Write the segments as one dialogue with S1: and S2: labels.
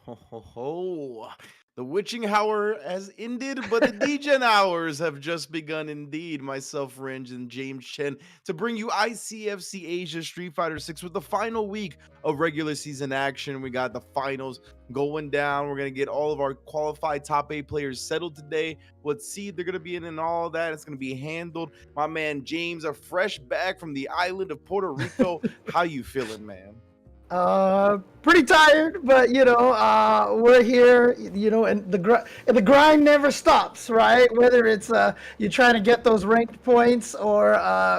S1: Ho, ho, ho. The witching hour has ended, but the degen hours have just begun indeed. Myself, Ringe, and James Chen to bring you ICFC Asia Street Fighter 6 with the final week of regular season action. We got the finals going down. We're going to get all of our qualified top 8 players settled today, what seed they're going to be in and all that. It's going to be handled. My man James, a fresh back from the island of Puerto Rico. How you feeling, man?
S2: Pretty tired, but we're here, and the grind never stops, right? Whether it's you're trying to get those ranked points or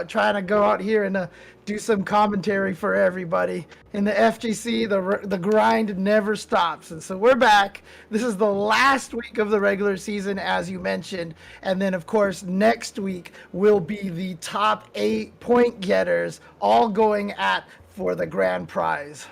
S2: trying to go out here and do some commentary for everybody. In the FGC, the grind never stops, and so we're back. This is the last week of the regular season, as you mentioned, and then of course next week will be the top 8 point getters, all going at for the grand prize.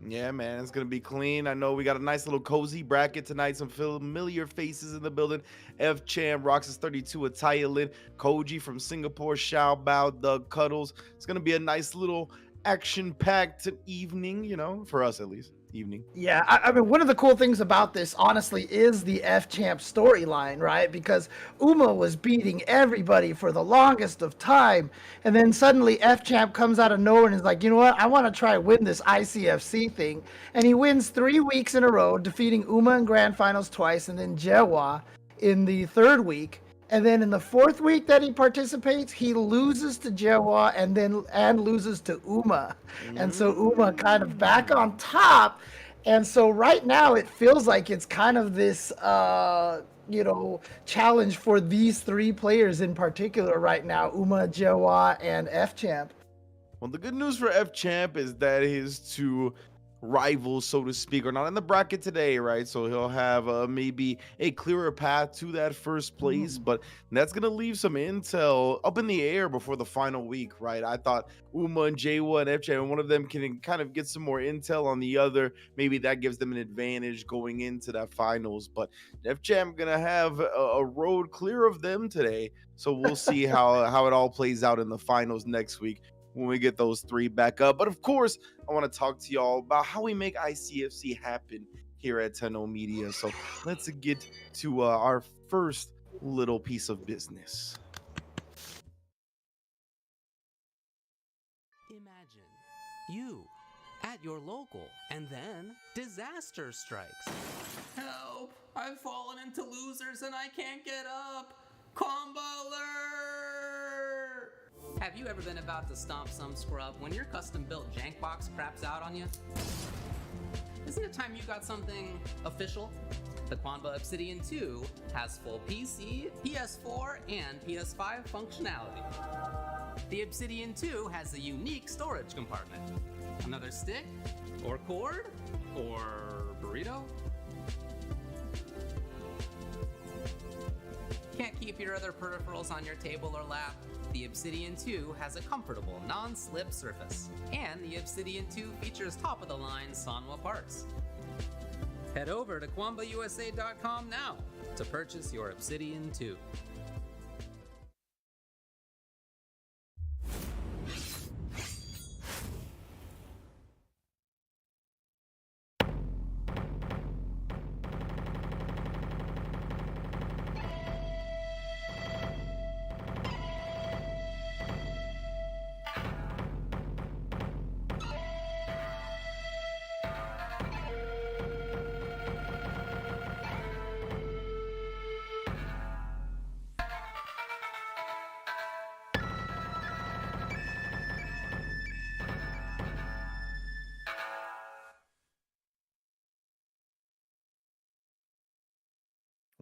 S1: Yeah, man, it's gonna be clean. I know we got a nice little cozy bracket tonight. Some familiar faces in the building. Fchamp, Roxas 32, Ataya Lin, Koji from Singapore, Xiaobao, Doug Cuddles. It's gonna be a nice little action-packed evening, for us at least. Evening.
S2: Yeah, I mean, one of the cool things about this, honestly, is the Fchamp storyline, right? Because Uma was beating everybody for the longest of time, and then suddenly Fchamp comes out of nowhere and is like, you know what? I want to try win this ICFC thing, and he wins 3 weeks in a row, defeating Uma in grand finals twice, and then Jewa in the 3rd week. And then in the 4th week that he participates, he loses to Jewa and loses to Uma. And so Uma kind of back on top. And so right now it feels like it's kind of this challenge for these 3 players in particular right now, Uma, Jewa, and Fchamp.
S1: Well, the good news for Fchamp is that his 2 rivals, so to speak, are not in the bracket today, right? So he'll have maybe a clearer path to that first place, but that's gonna leave some intel up in the air before the final week, right? I thought Uma and Jawa and Fchamp, one of them can kind of get some more intel on the other. Maybe that gives them an advantage going into that finals, but Fchamp gonna have a road clear of them today, so we'll see how it all plays out in the finals next week when we get those 3 back up. But of course, I want to talk to y'all about how we make ICFC happen here at Tenno Media. So let's get to our first little piece of business.
S3: Imagine you at your local, and then disaster strikes. Help! I've fallen into losers and I can't get up! Combo alert! Have you ever been about to stomp some scrub when your custom-built jank box craps out on you? Isn't it time you got something official? The Quanba Obsidian 2 has full PC, PS4, and PS5 functionality. The Obsidian 2 has a unique storage compartment. Another stick, or cord, or burrito? Can't keep your other peripherals on your table or lap? The Obsidian 2 has a comfortable, non-slip surface, and the Obsidian 2 features top-of-the-line Sanwa parts. Head over to QuambaUSA.com now to purchase your Obsidian 2.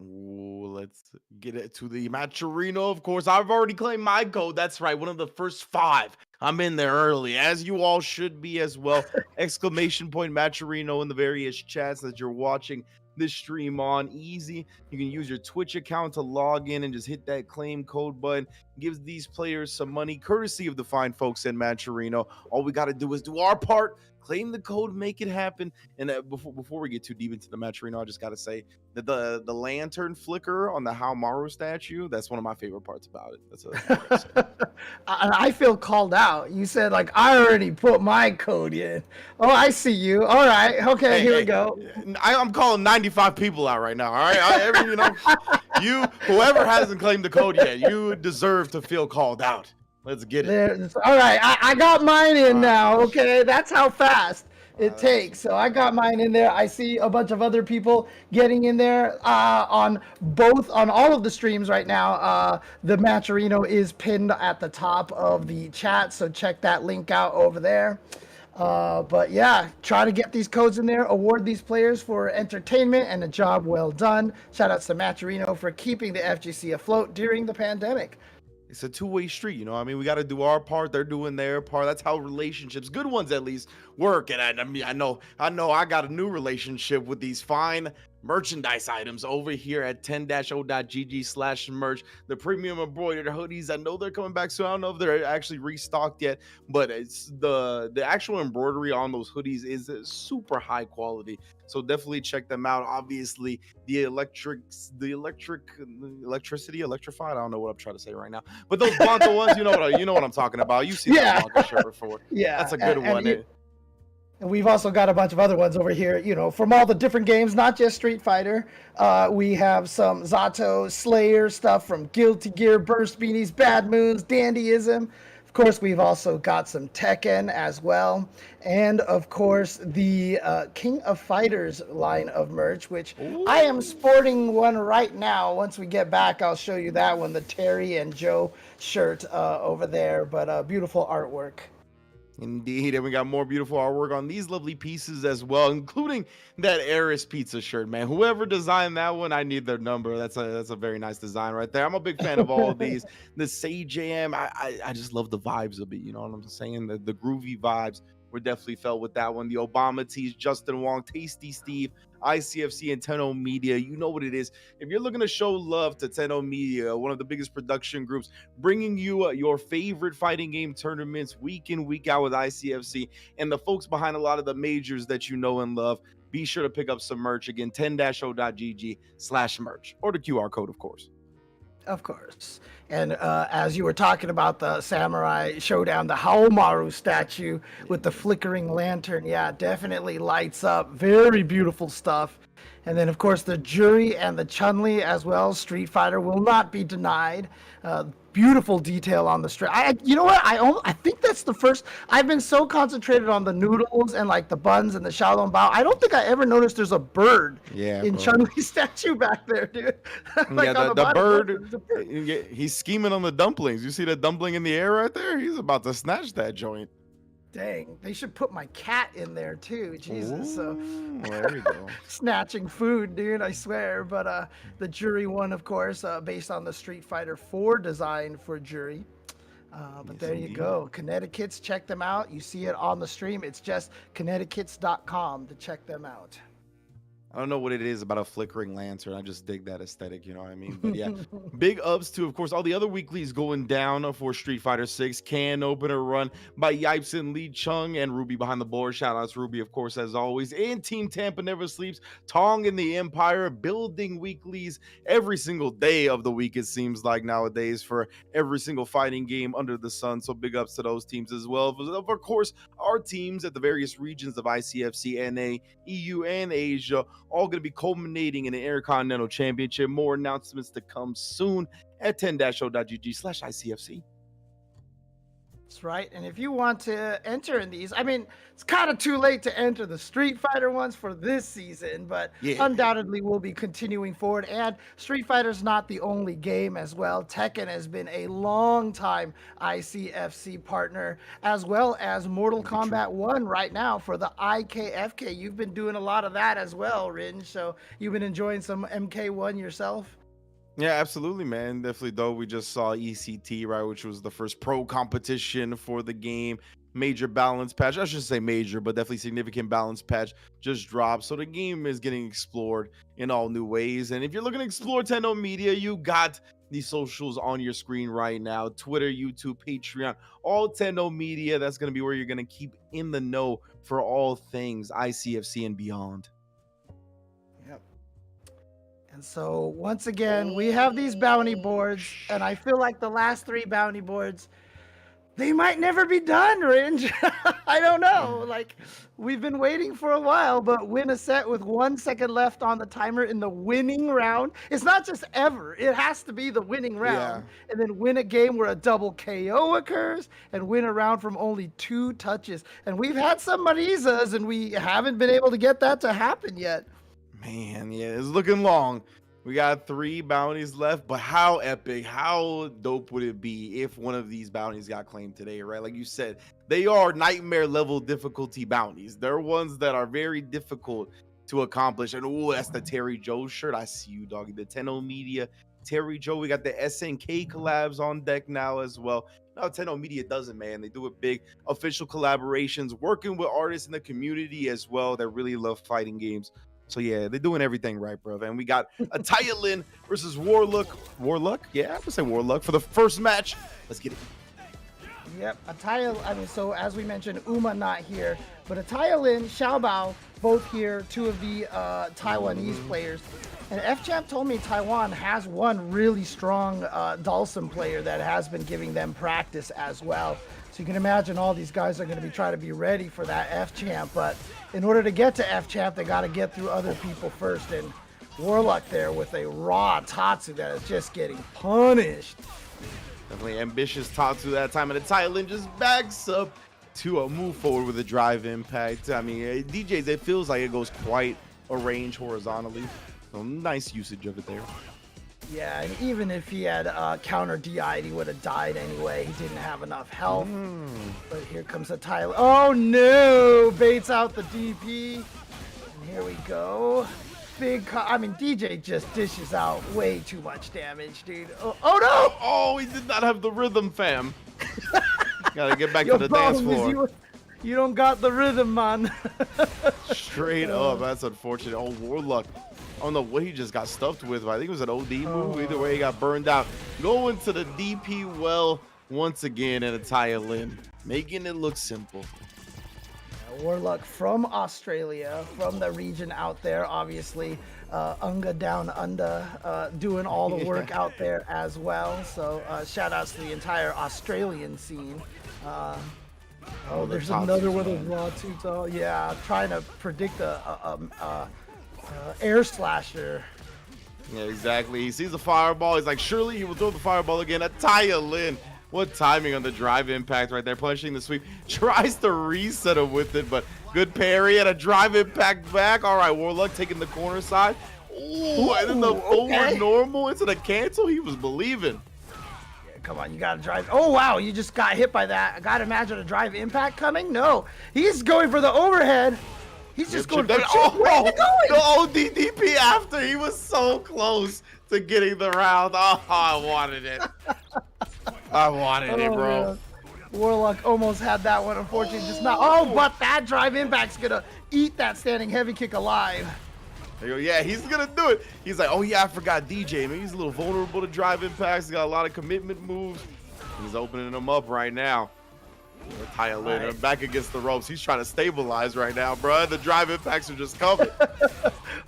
S1: Ooh, let's get it to the Maturino. Of course, I've already claimed my code. That's right, one of the first 5. I'm in there early, as you all should be as well. Exclamation point Maturino in the various chats that you're watching this stream on. Easy. You can use your Twitch account to log in and just hit that claim code button. Gives these players some money, courtesy of the fine folks in Maturino. All we got to do is do our part, claim the code, make it happen. And before we get too deep into the match, Reno, I just got to say that the lantern flicker on the Haomaru statue, that's one of my favorite parts about it.
S2: I feel called out. You said, like, I already put my code in. Oh, I see you. All right. Okay, here we go.
S1: I'm calling 95 people out right now. All right. Whoever hasn't claimed the code yet, you deserve to feel called out. Let's get it.
S2: All right. I got mine in now. Okay. That's how fast it takes. So I got mine in there. I see a bunch of other people getting in there on all of the streams right now. The Matcherino is pinned at the top of the chat, so check that link out over there. But yeah, try to get these codes in there, award these players for entertainment and a job well done. Shout out to Matcherino for keeping the FGC afloat during the pandemic.
S1: It's a two-way street, you know what I mean? We got to do our part. They're doing their part. That's how relationships, good ones at least, work. And I know I got a new relationship with these fine merchandise items over here at 10-0.gg/merch. The premium embroidered hoodies. I know they're coming back soon. I don't know if they're actually restocked yet, but it's the actual embroidery on those hoodies is super high quality. So definitely check them out. Obviously, the electrified. I don't know what I'm trying to say right now, but those Blanka ones, you know what I'm talking about. You've seen that Blanka shirt before.
S2: Yeah,
S1: that's a good one.
S2: And we've also got a bunch of other ones over here, you know, from all the different games, not just Street Fighter. We have some Zato, Slayer stuff from Guilty Gear, Burst Beanies, Bad Moons, Dandyism. Of course, we've also got some Tekken as well. And, of course, the King of Fighters line of merch, which I am sporting one right now. Once we get back, I'll show you that one, the Terry and Joe shirt over there. But beautiful artwork.
S1: Indeed, and we got more beautiful artwork on these lovely pieces as well, including that Eris Pizza shirt, man. Whoever designed that one, I need their number. That's a very nice design right there. I'm a big fan of all of these. The Sage Jam, I just love the vibes of it. You know what I'm saying? The groovy vibes were definitely felt with that one. The Obama tees, Justin Wong, Tasty Steve, ICFC, and Tenno Media. You know what it is. If you're looking to show love to Tenno Media, one of the biggest production groups, bringing you your favorite fighting game tournaments week in, week out with ICFC, and the folks behind a lot of the majors that you know and love, be sure to pick up some merch. Again, 10-0.gg/merch, or the QR code, of course.
S2: Of course. And as you were talking about the Samurai Showdown, the Haomaru statue with the flickering lantern, yeah, definitely lights up. Very beautiful stuff. And then, of course, the Jury and the Chun-Li as well. Street Fighter will not be denied. Beautiful detail on the strip. You know what? I think that's the first. I've been so concentrated on the noodles and like the buns and the Xiaobao. I don't think I ever noticed there's a bird in Chun-Li's statue back there, dude.
S1: Like yeah, the bird. He's scheming on the dumplings. You see that dumpling in the air right there? He's about to snatch that joint.
S2: Dang, they should put my cat in there too. Jesus.
S1: Ooh, there you go.
S2: Snatching food, dude, I swear. But the Jury one, of course, based on the Street Fighter 4 design for Jury. But yes, there you go. Connecticut's, check them out. You see it on the stream. It's just Connecticut's.com to check them out.
S1: I don't know what it is about a flickering lantern. I just dig that aesthetic, you know what I mean? But yeah, big ups to, of course, all the other weeklies going down for Street Fighter 6. Can opener run by Yipes Lee Chung and Ruby behind the board. Shout out to Ruby, of course, as always. And Team Tampa Never Sleeps. Tong and the Empire building weeklies every single day of the week, it seems like nowadays, for every single fighting game under the sun. So big ups to those teams as well. Of course, our teams at the various regions of ICFC, NA, EU, and Asia, all going to be culminating in an Intercontinental Championship. More announcements to come soon at 10-0.gg/ICFC.
S2: That's right. And if you want to enter in these, I mean, it's kind of too late to enter the Street Fighter ones for this season, but undoubtedly we'll be continuing forward. And Street Fighter's not the only game as well. Tekken has been a long time ICFC partner, as well as Mortal Kombat 1 right now for the IKFK. You've been doing a lot of that as well, Rin. So you've been enjoying some MK1 yourself?
S1: Yeah, absolutely, man. Definitely, though. We just saw ECT, right, which was the first pro competition for the game. Major balance patch. I should say major, but definitely significant balance patch just dropped. So the game is getting explored in all new ways. And if you're looking to explore Tenno Media, you got these socials on your screen right now: Twitter, YouTube, Patreon, all Tendo Media. That's going to be where you're going to keep in the know for all things ICFC and beyond.
S2: Yep. And so once again, we have these bounty boards, and I feel like the last 3 bounty boards, they might never be done, Ringe. I don't know. Like, we've been waiting for a while, but win a set with 1 second left on the timer in the winning round. It's not just ever. It has to be the winning round. Yeah. And then win a game where a double KO occurs and win a round from only 2 touches. And we've had some Marisas, and we haven't been able to get that to happen yet.
S1: Man, yeah, it's looking long. We got 3 bounties left, but how epic, how dope would it be if one of these bounties got claimed today, right? Like you said, they are nightmare level difficulty bounties. They're ones that are very difficult to accomplish. And oh, that's the Terry Joe shirt. I see you, doggy. The Tendo Media, Terry Joe. We got the SNK collabs on deck now as well. No, Tendo Media does it, man. They do it big. Official collaborations, working with artists in the community as well that really love fighting games. So yeah, they're doing everything right, bro. And we got Ataya Lin versus Warluck. Warluck? Yeah, I would say Warluck for the first match. Let's get it.
S2: Yep, so as we mentioned, Uma not here, but Ataya Lin, Xiaobao, both here, 2 of the Taiwanese players. And Fchamp told me Taiwan has one really strong Dhalsim player that has been giving them practice as well. So you can imagine all these guys are going to be trying to be ready for that Fchamp, but in order to get to Fchamp, they got to get through other people first. And Warluck there with a raw Tatsu that is just getting punished.
S1: Definitely ambitious Tatsu that time, and Ataya Lin just backs up to move forward with a drive impact. I mean, DJs, it feels like it goes quite a range horizontally. So nice usage of it there.
S2: Yeah, and even if he had counter DI'd, he would have died anyway. He didn't have enough health. But here comes Ataya. Oh no! Baits out the DP. And here we go. DJ just dishes out way too much damage, dude. Oh no!
S1: Oh, he did not have the rhythm, fam. Gotta get back to the dance floor.
S2: You don't got the rhythm, man.
S1: Straight up, that's unfortunate. Oh, Warluck. I don't know what he just got stuffed with, but I think it was an OD move. Either way, he got burned out. Going to the DP well once again at Ataya Lin, making it look simple.
S2: Warluck from Australia, from the region out there, obviously. Unga down under, doing all the work out there as well. So shout outs to the entire Australian scene. There's another one of raw too. Yeah, trying to predict air slasher.
S1: Yeah, exactly. He sees the fireball. He's like, surely he will throw the fireball again. Ataya Lin. What timing on the drive impact right there. Punishing the sweep. Tries to reset him with it, but good parry and a drive impact back. All right, Warluck taking the corner side. Ooh, and then the forward normal into the cancel. He was believing.
S2: Yeah, come on, you got to drive. Oh, wow, you just got hit by that. I got to imagine a drive impact coming. No, he's going for the overhead. He's just going for
S1: the ODDP after. He was so close to getting the round. Oh, I wanted it. I wanted it, bro.
S2: Man. Warluck almost had that one. Unfortunately, just not. Oh, but that drive impact's going to eat that standing heavy kick alive.
S1: Yeah, he's going to do it. He's like, oh, yeah, I forgot DJ. Man, he's a little vulnerable to drive impacts. He's got a lot of commitment moves. He's opening them up right now. Ataya Lin back against the ropes. He's trying to stabilize right now, bro. The drive impacts are just coming.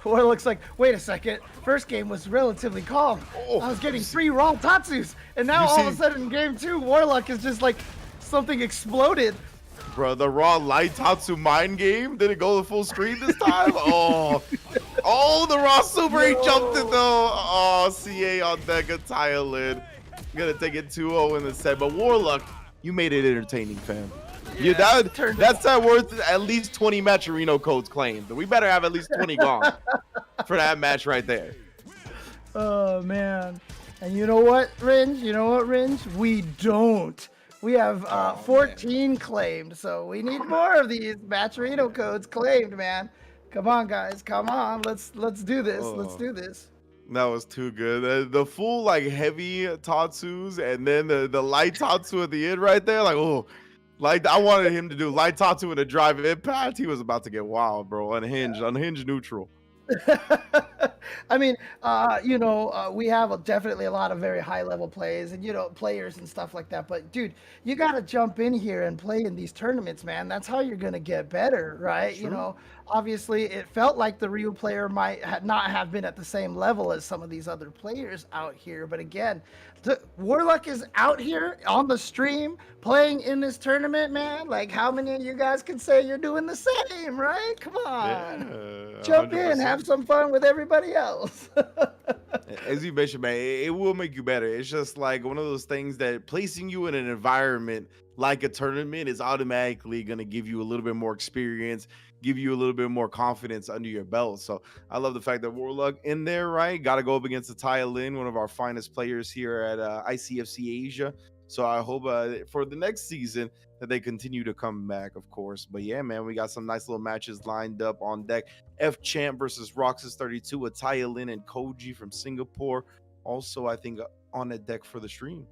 S2: Warluck's like, wait a second. First game was relatively calm. I was getting 3 raw Tatsus, and now all of a sudden in game 2, Warluck is just like something exploded.
S1: Bro, the raw light Tatsu mind game. Did it go the full screen this time? Oh, the raw super. He jumped it though. Oh, CA on deck. Ataya Lin. Gonna take it 2-0 in the set, but Warluck, you made it entertaining, fam. Yeah, that's worth at least 20 Matcherino codes claimed. We better have at least 20 gone for that match right there.
S2: Oh, man. And you know what, Ringe? We don't. We have 14 claimed, so we need more of these Matcherino codes claimed, man. Come on, guys. Come on. Let's do this. Let's do this.
S1: That was too good. The full like heavy Tatsus and then the light Tatsu at the end right there. Like I wanted him to do light Tatsu and a drive impact. He was about to get wild, bro. Unhinged neutral.
S2: I mean, we have definitely a lot of very high level plays and players and stuff like that. But dude, you got to jump in here and play in these tournaments, man. That's how you're gonna get better, right?
S1: True.
S2: Obviously, it felt like the Rio player might not have been at the same level as some of these other players out here. But again, Warluck is out here on the stream playing in this tournament, man. Like, how many of you guys can say you're doing the same, right? Come on.
S1: Yeah,
S2: Jump in,
S1: 100%.
S2: have some fun with everybody else.
S1: As you mentioned, man, it will make you better. It's just like one of those things that placing you in an environment like a tournament is automatically going to give you a little bit more experience, give you a little bit more confidence under your belt. So I love the fact that Warluck in there, right? Got to go up against Ataya Lin, one of our finest players here at ICFC Asia. So I hope for the next season that they continue to come back, of course. But yeah, man, we got some nice little matches lined up on deck. Fchamp versus Roxas 32, Ataya Lin and Koji from Singapore. Also, I think on the deck for the stream.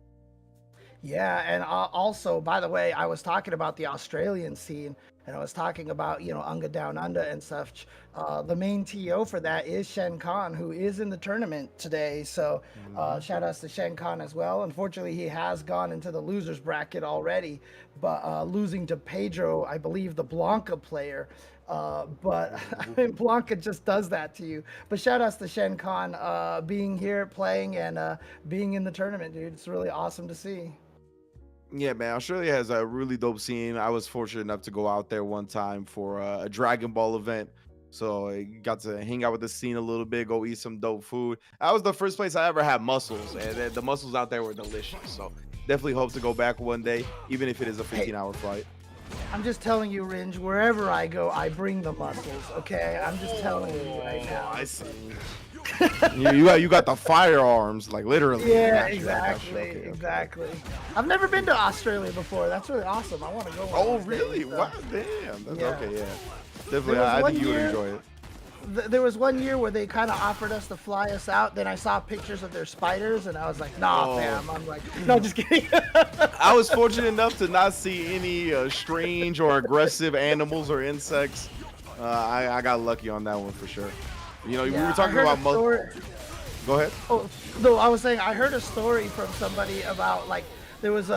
S2: Yeah, and also, by the way, I was talking about the Australian scene, and I was talking about, Unga Down Under and such. The main TO for that is Schenkhan, who is in the tournament today. So shout outs to Schenkhan as well. Unfortunately, he has gone into the losers bracket already, but losing to Pedro, I believe the Blanka player. But I mean, Blanka just does that to you. But shout outs to Schenkhan being here, playing, and being in the tournament, dude. It's really awesome to see.
S1: Yeah, man, Australia has a really dope scene. I was fortunate enough to go out there one time for a Dragon Ball event. So I got to hang out with the scene a little bit, go eat some dope food. That was the first place I ever had mussels, and the mussels out there were delicious. So definitely hope to go back one day, even if it is a 15-hour flight.
S2: I'm just telling you, Ringe, wherever I go, I bring the muscles, okay? I'm just telling you right now.
S1: I see. you got the firearms, like literally.
S2: Yeah, exactly. I've never been to Australia before. That's really awesome. I want to go.
S1: Oh, really? Wow, damn. That's okay, yeah. Definitely, I think you would enjoy it.
S2: There was one year where they kind of offered us to fly us out. Then I saw pictures of their spiders, and I was like, nah, fam. I'm like, no, just kidding.
S1: I was fortunate enough to not see any strange or aggressive animals or insects. I got lucky on that one for sure. We were talking about Go ahead.
S2: Oh, no, I was saying I heard a story from somebody about like there was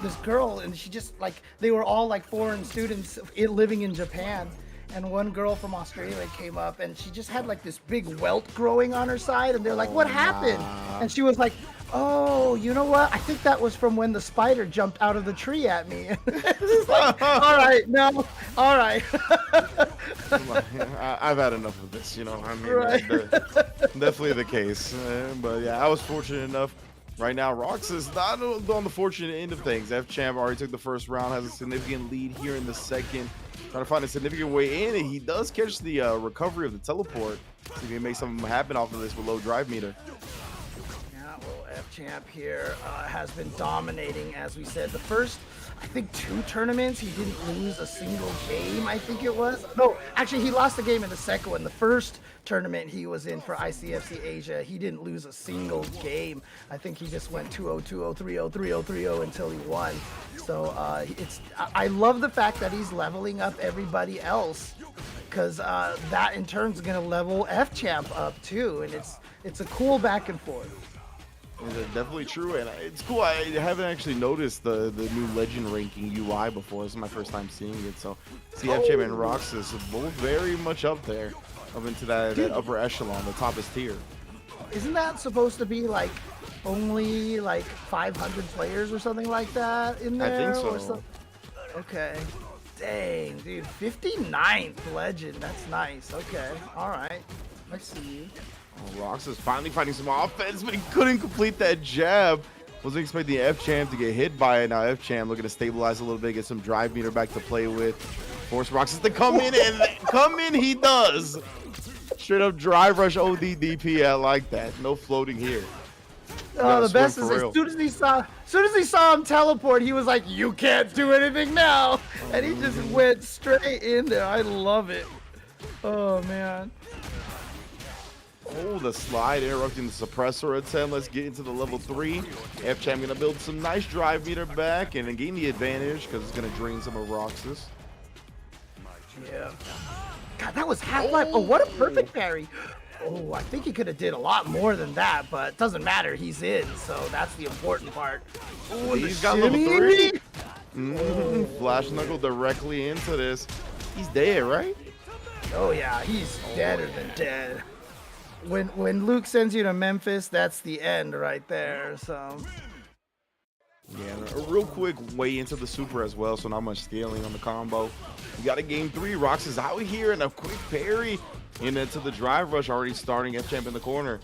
S2: this girl, and she just like they were all like foreign students living in Japan. And one girl from Australia came up, and she just had like this big welt growing on her side, and they're like, "What happened?" And she was like, "Oh, you know what? I think that was from when the spider jumped out of the tree at me." It's like, all right, no, all right.
S1: I've had enough of this, I mean,
S2: Right.
S1: definitely the case. But yeah, I was fortunate enough. Right now, Rox is not on the fortunate end of things. Fchamp already took the first round, has a significant lead here in the second. Trying to find a significant way in, and he does catch the recovery of the teleport. See if he can make something happen off of this with low drive meter.
S2: Yeah, well, Fchamp here has been dominating, as we said. The first, I think, 2 tournaments, he didn't lose a single game, I think it was. No, actually, he lost the game in the second one. The first tournament he was in for ICFC Asia, he didn't lose a single game. I think he just went 2-0, 2-0, 3-0, 3-0, 3-0 until he won. So I love the fact that he's leveling up everybody else, because that in turn is going to level Fchamp up too, and it's a cool back and forth.
S1: It's definitely true, and it's cool. I haven't actually noticed the new legend ranking UI before. This is my first time seeing it, so Fchamp and Roxas are both very much up there, up into that upper echelon, the toppest tier.
S2: Isn't that supposed to be like only like 500 players or something like that in there?
S1: I think so.
S2: Or something? Okay. Dang, dude. 59th legend. That's nice. Okay. All right. I see you.
S1: Oh, Rox is finally finding some offense, but he couldn't complete that jab. Wasn't expecting Fchamp to get hit by it. Now Fchamp looking to stabilize a little bit, get some drive meter back to play with. Force Roxas to come in, and come in he does. Straight up drive rush OD DP. I like that. No floating here.
S2: Oh, the best is as soon as he saw him teleport, he was like, "You can't do anything now," and he just went straight in there. I love it. Oh man.
S1: Oh, the slide interrupting the suppressor attempt. Let's get into the level 3. Fchamp gonna build some nice drive meter back and then gain the advantage because it's gonna drain some of Roxas.
S2: Yeah. God, that was half-life. Oh, what a perfect parry. Oh, I think he could have did a lot more than that, but it doesn't matter. He's in, so that's the important part. Oh,
S1: he's got level 3. Flash knuckle directly into this. He's dead, right?
S2: Oh yeah, he's deader than dead. When Luke sends you to Memphis, that's the end right there. So
S1: yeah, a real quick way into the super as well, so not much scaling on the combo. We got a game 3. Rox is out here and a quick parry into the drive rush already starting. Fchamp in the corner.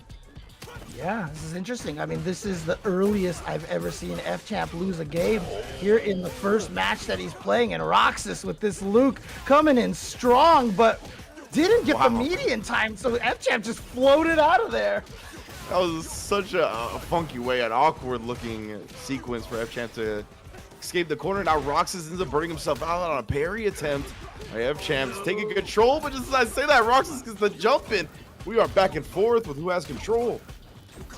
S2: yeah, this is interesting. I mean, this is the earliest I've ever seen Fchamp lose a game here in the first match that he's playing. And Roxas with this Luke coming in strong, but didn't get the median time, so Fchamp just floated out of there.
S1: That was such a funky way, an awkward looking sequence for Fchamp to escape the corner. Now Roxas ends up burning himself out on a parry attempt. Fchamp's taking control, but just as I say that, Roxas gets the jump in. We are back and forth with who has control.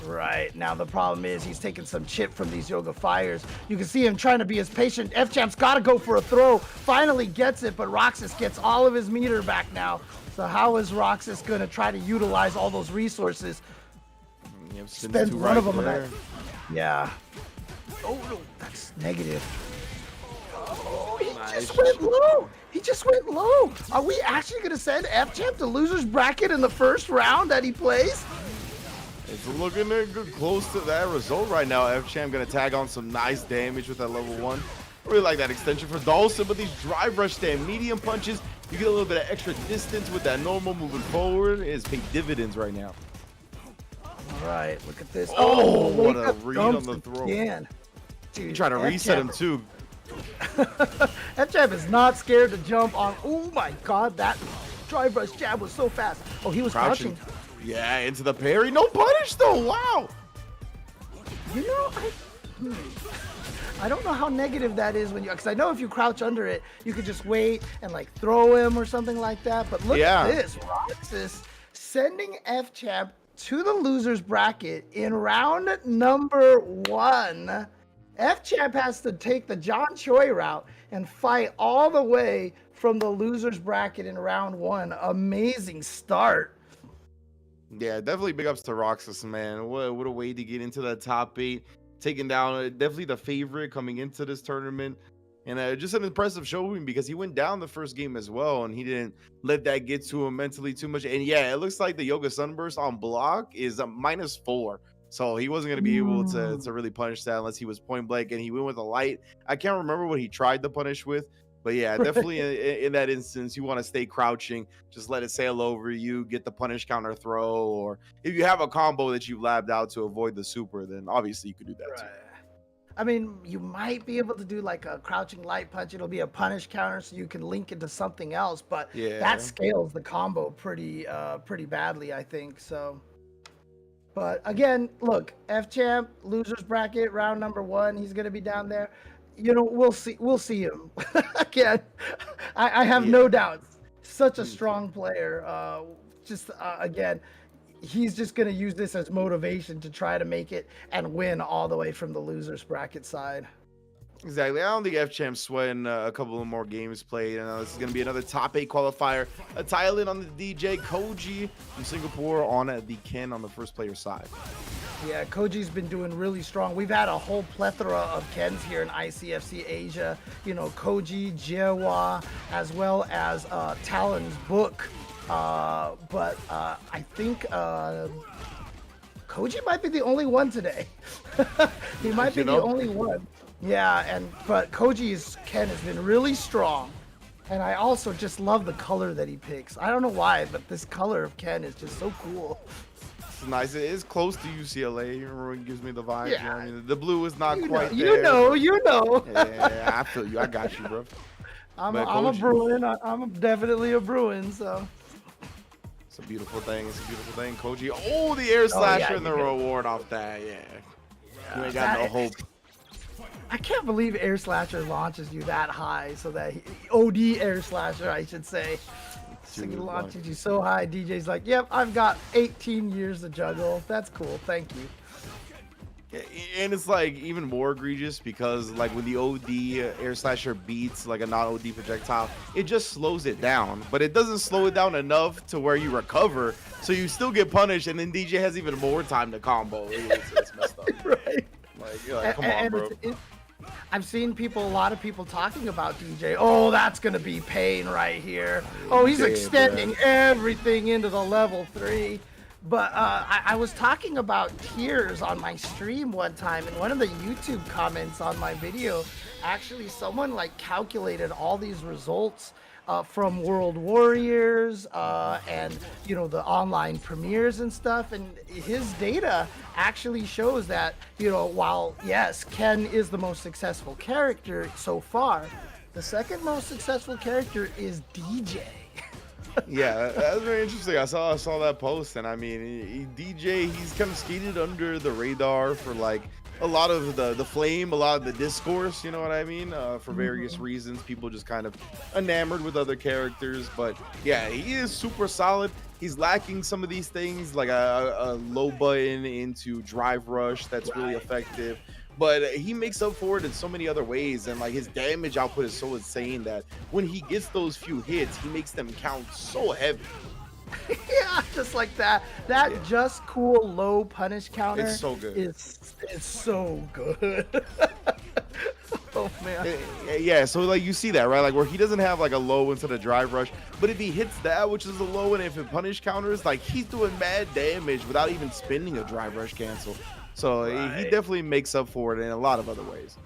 S2: Right, now the problem is he's taking some chip from these Yoga Fires. You can see him trying to be as patient. Fchamp's got to go for a throw. Finally gets it, but Roxas gets all of his meter back now. So how is Roxas going to try to utilize all those resources? Spends one of them on that. Yeah. Oh, no, that's negative. Oh, he just went low. He just went low. Are we actually going to send Fchamp to loser's bracket in the first round that he plays?
S1: It's looking close to that result right now. Fchamp going to tag on some nice damage with that level 1. I really like that extension for Dhalsim, but these drive rush stand medium punches, you get a little bit of extra distance with that normal moving forward. It is paying dividends right now.
S2: All right, look at this.
S1: Oh, what a read on the throw.
S2: Again.
S1: Dude, you try to reset him too.
S2: Fchamp is not scared to jump on. Oh my God, that drive rush jab was so fast. Oh, he was crouching.
S1: Yeah, into the parry. No punish though. Wow.
S2: You know, I don't know how negative that is when you, because I know if you crouch under it, you could just wait and like throw him or something like that. But look at this, Roxas sending Fchamp to the losers bracket in round number 1. Fchamp has to take the John Choi route and fight all the way from the losers bracket in round 1. Amazing start.
S1: Yeah, definitely big ups to Roxas, man. What a way to get into the top 8. Taking down definitely the favorite coming into this tournament. And just an impressive showing because he went down the first game as well, and he didn't let that get to him mentally too much. And yeah, it looks like the Yoga Sunburst on block is a -4. So he wasn't going to be able to really punish that unless he was point blank, and he went with a light. I can't remember what he tried to punish with, but yeah, definitely in that instance, you want to stay crouching, just let it sail over you, get the punish counter throw, or if you have a combo that you labbed out to avoid the super, then obviously you could do that too.
S2: I mean, you might be able to do like a crouching light punch. It'll be a punish counter, so you can link into something else. But that scales the combo pretty badly, I think. So, but again, look, Fchamp losers bracket round number 1. He's gonna be down there. You know, we'll see him again. I have no doubts. Such a strong player. Again. He's just going to use this as motivation to try to make it and win all the way from the losers bracket side.
S1: Exactly. I don't think Fchamp's sweating a couple of more games played. And this is going to be another top 8 qualifier. Ataya Lin on the Dee Jay, Koji from Singapore on the Ken on the first player side.
S2: Yeah, Koji's been doing really strong. We've had a whole plethora of Kens here in ICFC Asia. You know, Koji, Jewa, as well as Talon's book. But I think Koji might be the only one today. He might be the only one. Yeah, but Koji's Ken has been really strong. And I also just love the color that he picks. I don't know why, but this color of Ken is just so cool.
S1: It's nice. It is close to UCLA. It gives me the vibe.
S2: Yeah.
S1: You know? I mean, the blue is not quite there.
S2: You know.
S1: Yeah, I feel you. I got you, bro.
S2: I'm a Bruin. I'm definitely a Bruin, so.
S1: It's a beautiful thing. Koji. Oh, the air slasher and the reward off that. Yeah. You ain't got no hope.
S2: I can't believe air slasher launches you that high, so that OD air slasher, I should say. So he launches you so high. DJ's like, yep, I've got 18 years to juggle. That's cool. Thank you.
S1: And it's like even more egregious because like when the OD air slasher beats like a non-OD projectile, it just slows it down, but it doesn't slow it down enough to where you recover, so you still get punished, and then DJ has even more time to combo. It's messed up.
S2: Right.
S1: Like, you're like, come on, bro.
S2: I've seen a lot of people talking about DJ. Oh, that's gonna be pain right here. Oh, he's extending everything into the level 3. But I was talking about tiers on my stream one time, and one of the YouTube comments on my video, actually someone like calculated all these results from World Warriors and the online premieres and stuff, and his data actually shows that while yes, Ken is the most successful character so far, the second most successful character is DJ.
S1: Yeah, that's very interesting. I saw that post, and I mean, DJ, he's kind of skated under the radar for like a lot of the flame, a lot of the discourse, you know what I mean, for various reasons. People just kind of enamored with other characters, but yeah, he is super solid. He's lacking some of these things, like a low button into drive rush that's really effective, but he makes up for it in so many other ways, and like his damage output is so insane that when he gets those few hits, he makes them count so heavy.
S2: Yeah, just like that just cool low punish counter.
S1: It's so good.
S2: It's so good. Oh man.
S1: Yeah, so like you see that, right? Like where he doesn't have like a low into the drive rush, but if he hits that, which is a low, and if it punish counters, like he's doing mad damage without even spending a drive rush cancel. So he definitely makes up for it in a lot of other ways.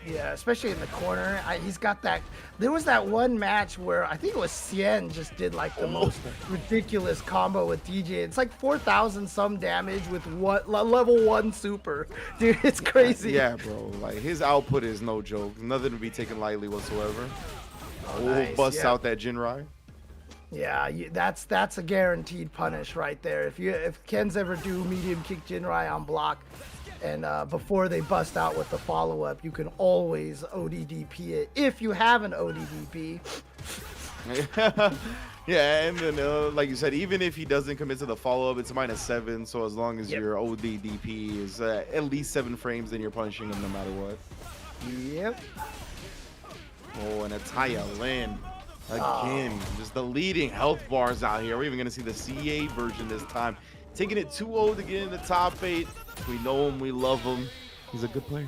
S2: Yeah, especially in the corner. He's got that. There was that one match where I think it was Cien just did like the most ridiculous combo with DJ. It's like 4,000 some damage with level 1 super. Dude, it's crazy.
S1: Yeah, bro. Like his output is no joke. Nothing to be taken lightly whatsoever.
S2: Nice,
S1: Bust out that Jinrai.
S2: Yeah, that's a guaranteed punish right there. If Ken's ever do medium kick Jinrai on block, and before they bust out with the follow-up, you can always ODDP it if you have an ODDP.
S1: Yeah, and then like you said, even if he doesn't commit to the follow-up, it's -7. So as long as your ODDP is at least 7 frames, then you're punishing him no matter what.
S2: Yep.
S1: Oh, and Ataya Lin. Again, just the leading health bars out here. We're even going to see the CA version this time. Taking it 2-0 to get in the top 8. We know him. We love him. He's a good player.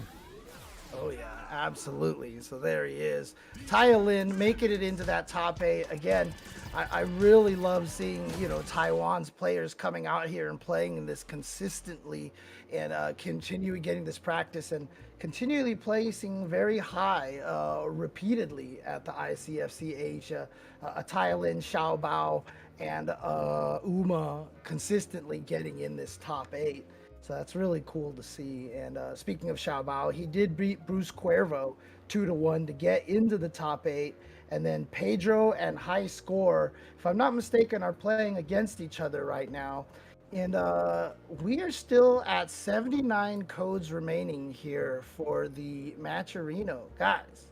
S2: Oh, yeah, absolutely. So there he is. Ataya Lin making it into that top 8. Again, I really love seeing, Taiwan's players coming out here and playing this consistently and continuing getting this practice and continually placing very high repeatedly at the ICFC Asia. Ataya Lin, Xiaobao, and Uma consistently getting in this top 8. So that's really cool to see. And speaking of Xiaobao, he did beat BruceCuervo 2-1 to get into the top 8. And then Pedro and High Score, if I'm not mistaken, are playing against each other right now. And we are still at 79 codes remaining here for the Matcherino. Guys,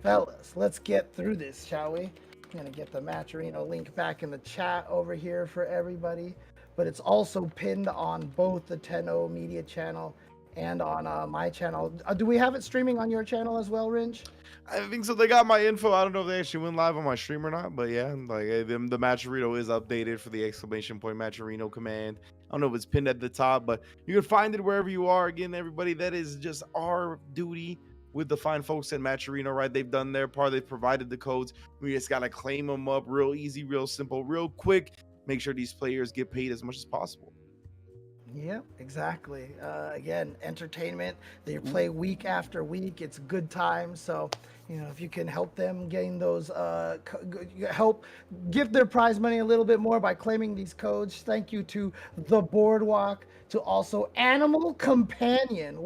S2: fellas, let's get through this, shall we? I'm going to get the Matcherino link back in the chat over here for everybody. But it's also pinned on both the Tenno Media channel and on my channel. Do we have it streaming on your channel as well, Ringe?
S1: I think so. They got my info. I don't know if they actually went live on my stream or not, but yeah, like the Matcherino is updated for the exclamation point Matcherino command. I don't know if it's pinned at the top, but you can find it wherever you are. Again, everybody, that is just our duty with the fine folks at Matcherino, right? They've done their part. They've provided the codes. We just got to claim them up real easy, real simple, real quick. Make sure these players get paid as much as possible.
S2: Yeah, exactly. Again, entertainment. They play week after week. It's good time. So, if you can help them gain those, help give their prize money a little bit more by claiming these codes. Thank you to The Boardwalk, to also Animal Companion.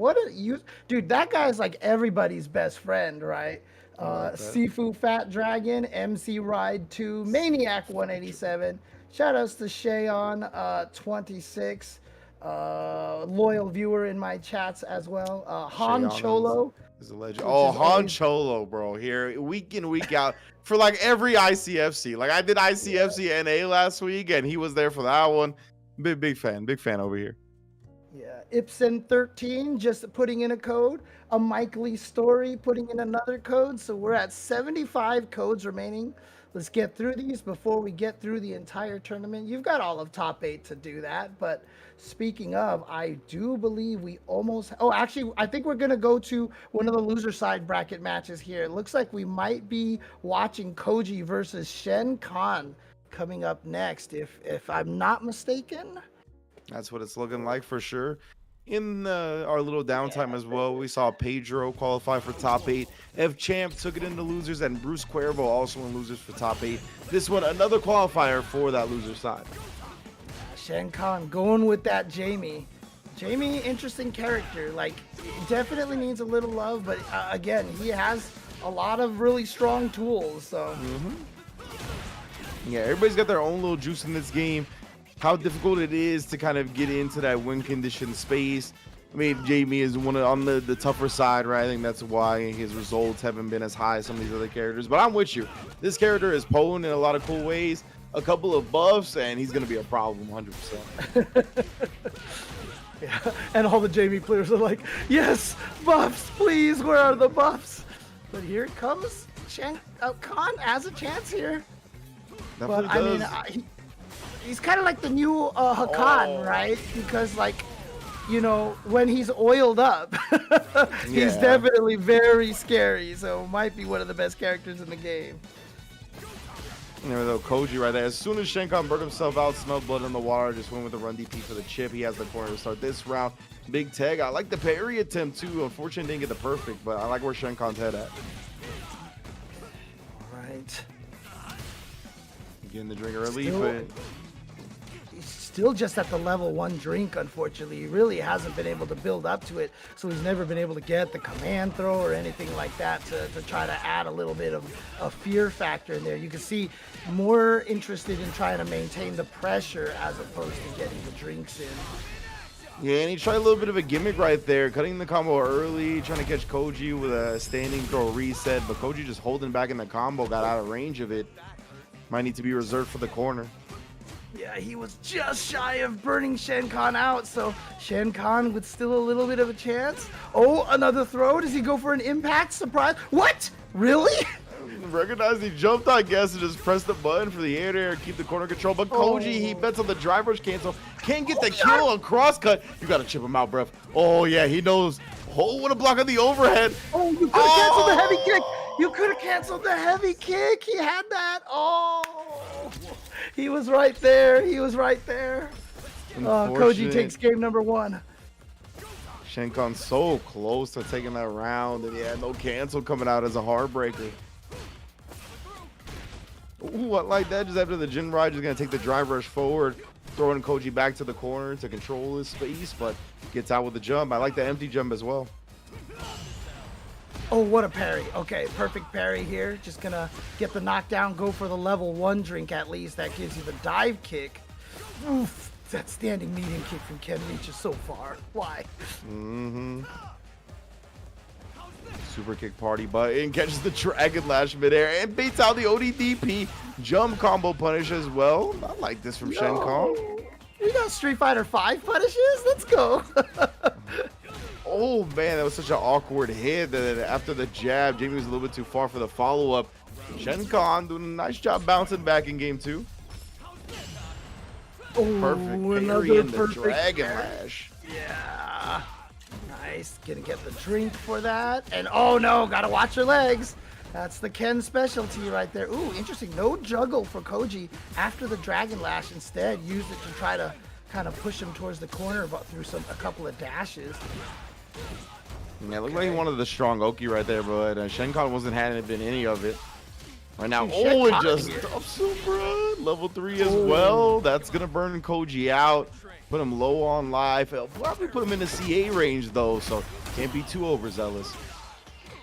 S2: Dude, that guy's like everybody's best friend, right? Sifu Fat Dragon, MC Ride 2, Maniac 187. Shout outs to Shayon 26. Loyal viewer in my chats as well. Han Cholo
S1: is a legend. Oh, Han Cholo, bro, here week in, week out for like every ICFC. Like I did ICFC NA last week, and he was there for that one. Big fan over here.
S2: Yeah, Ipsen13 just putting in a code. A Mike Lee Story putting in another code. So we're at 75 codes remaining. Let's get through these before we get through the entire tournament. You've got all of top 8 to do that. But speaking of, I do believe we almost... Oh, actually, I think we're going to go to one of the loser side bracket matches here. It looks like we might be watching Koji versus Schenkhan coming up next, if I'm not mistaken.
S1: That's what it's looking like for sure. In our little downtime as well, we saw Pedro qualify for top 8. Fchamp took it into losers, and BruceCuervo also in losers for top 8. This one, another qualifier for that loser side.
S2: Schenkhan going with that Jamie. Jamie, interesting character. Like, definitely needs a little love, but again, he has a lot of really strong tools. So,
S1: yeah, everybody's got their own little juice in this game. How difficult it is to kind of get into that win condition space. I mean, Jamie is on the tougher side, right? I think that's why his results haven't been as high as some of these other characters. But I'm with you. This character is potent in a lot of cool ways. A couple of buffs, and he's going to be a problem 100%.
S2: Yeah, and all the Jamie players are like, yes, buffs, please, where are the buffs? But here comes Khan has a chance here.
S1: Definitely
S2: but, I mean, he's kind of like the new Hakan, right? Because, like, you know, when he's oiled up, he's definitely very scary. So might be one of the best characters in the game.
S1: There though, Koji right there. As soon as Schenkhan burned himself out, smelled blood in the water, just went with the run DP for the chip. He has the corner to start this round. Big tag. I like the parry attempt too. Unfortunately, didn't get the perfect, but I like where Schenkhan's head at.
S2: All right.
S1: Getting the drink relief.
S2: He's still just at the level 1 drink, unfortunately. He really hasn't been able to build up to it, so he's never been able to get the command throw or anything like that to try to add a little bit of a fear factor in there. You can see more interested in trying to maintain the pressure as opposed to getting the drinks in.
S1: Yeah, and he tried a little bit of a gimmick right there, cutting the combo early, trying to catch Koji with a standing throw reset, but Koji just holding back in the combo, got out of range of it. Might need to be reserved for the corner.
S2: Yeah, he was just shy of burning Schenkhan out, so Schenkhan with still a little bit of a chance. Oh, another throw. Does he go for an impact? Surprise. What? Really?
S1: Recognized he jumped, I guess, and just pressed the button for the air keep the corner control. But Koji, he bets on the drive rush cancel. Can't get the kill on crosscut. You got to chip him out, bruv. Oh, yeah, he knows. Oh, what a block on the overhead.
S2: Oh, you could have canceled the heavy kick. You could have canceled the heavy kick. He had that. Oh, he was right there. He was right there. Koji takes game number 1.
S1: Schenkhan so close to taking that round, and yeah, no cancel coming out as a heartbreaker. Ooh, I like that. Just after the Jin ride, just gonna take the drive rush forward, throwing Koji back to the corner to control his space, but gets out with the jump. I like the empty jump as well.
S2: Oh, what a parry. Okay, perfect parry here. Just gonna get the knockdown, go for the level 1 drink at least. That gives you the dive kick. Oof, that standing medium kick from Ken reaches so far. Why?
S1: Super kick party button, catches the Dragon Lash midair, and baits out the ODDP jump combo punish as well. I like this from Schenkhan.
S2: We got Street Fighter 5 punishes? Let's go.
S1: Oh man, that was such an awkward hit that after the jab, Jamie was a little bit too far for the follow-up. Schenkhan doing a nice job bouncing back in game 2.
S2: Oh,
S1: Perfect parry in the Dragon Lash.
S2: Yeah. Nice. Gonna get the drink for that. And oh no, gotta watch your legs. That's the Ken specialty right there. Ooh, interesting. No juggle for Koji after the Dragon Lash. Instead, used it to try to kind of push him towards the corner, but through a couple of dashes.
S1: Yeah, looked like he wanted the strong Oki right there, but Schenkhan wasn't having any of it. Right now, oh, it just Dhalsim, bro. Level 3 as well. That's gonna burn Koji out. Put him low on life. It'll probably put him in the CA range though, so can't be too overzealous.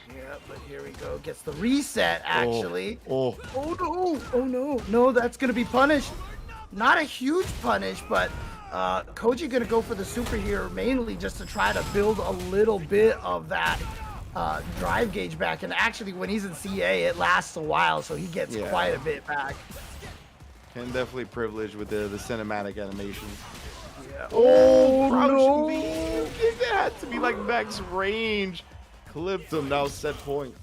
S2: Yeah, but here we go. Gets the reset actually.
S1: Oh
S2: no! Oh no! No, that's gonna be punished. Not a huge punish, but Koji gonna go for the super here mainly just to try to build a little bit of that drive gauge back. And actually, when he's in CA, it lasts a while, so he gets quite a bit back.
S1: And definitely privileged with the cinematic animations. Oh, crouching
S2: no.
S1: medium kick. That had to be like max range. Clipped him. Now set point.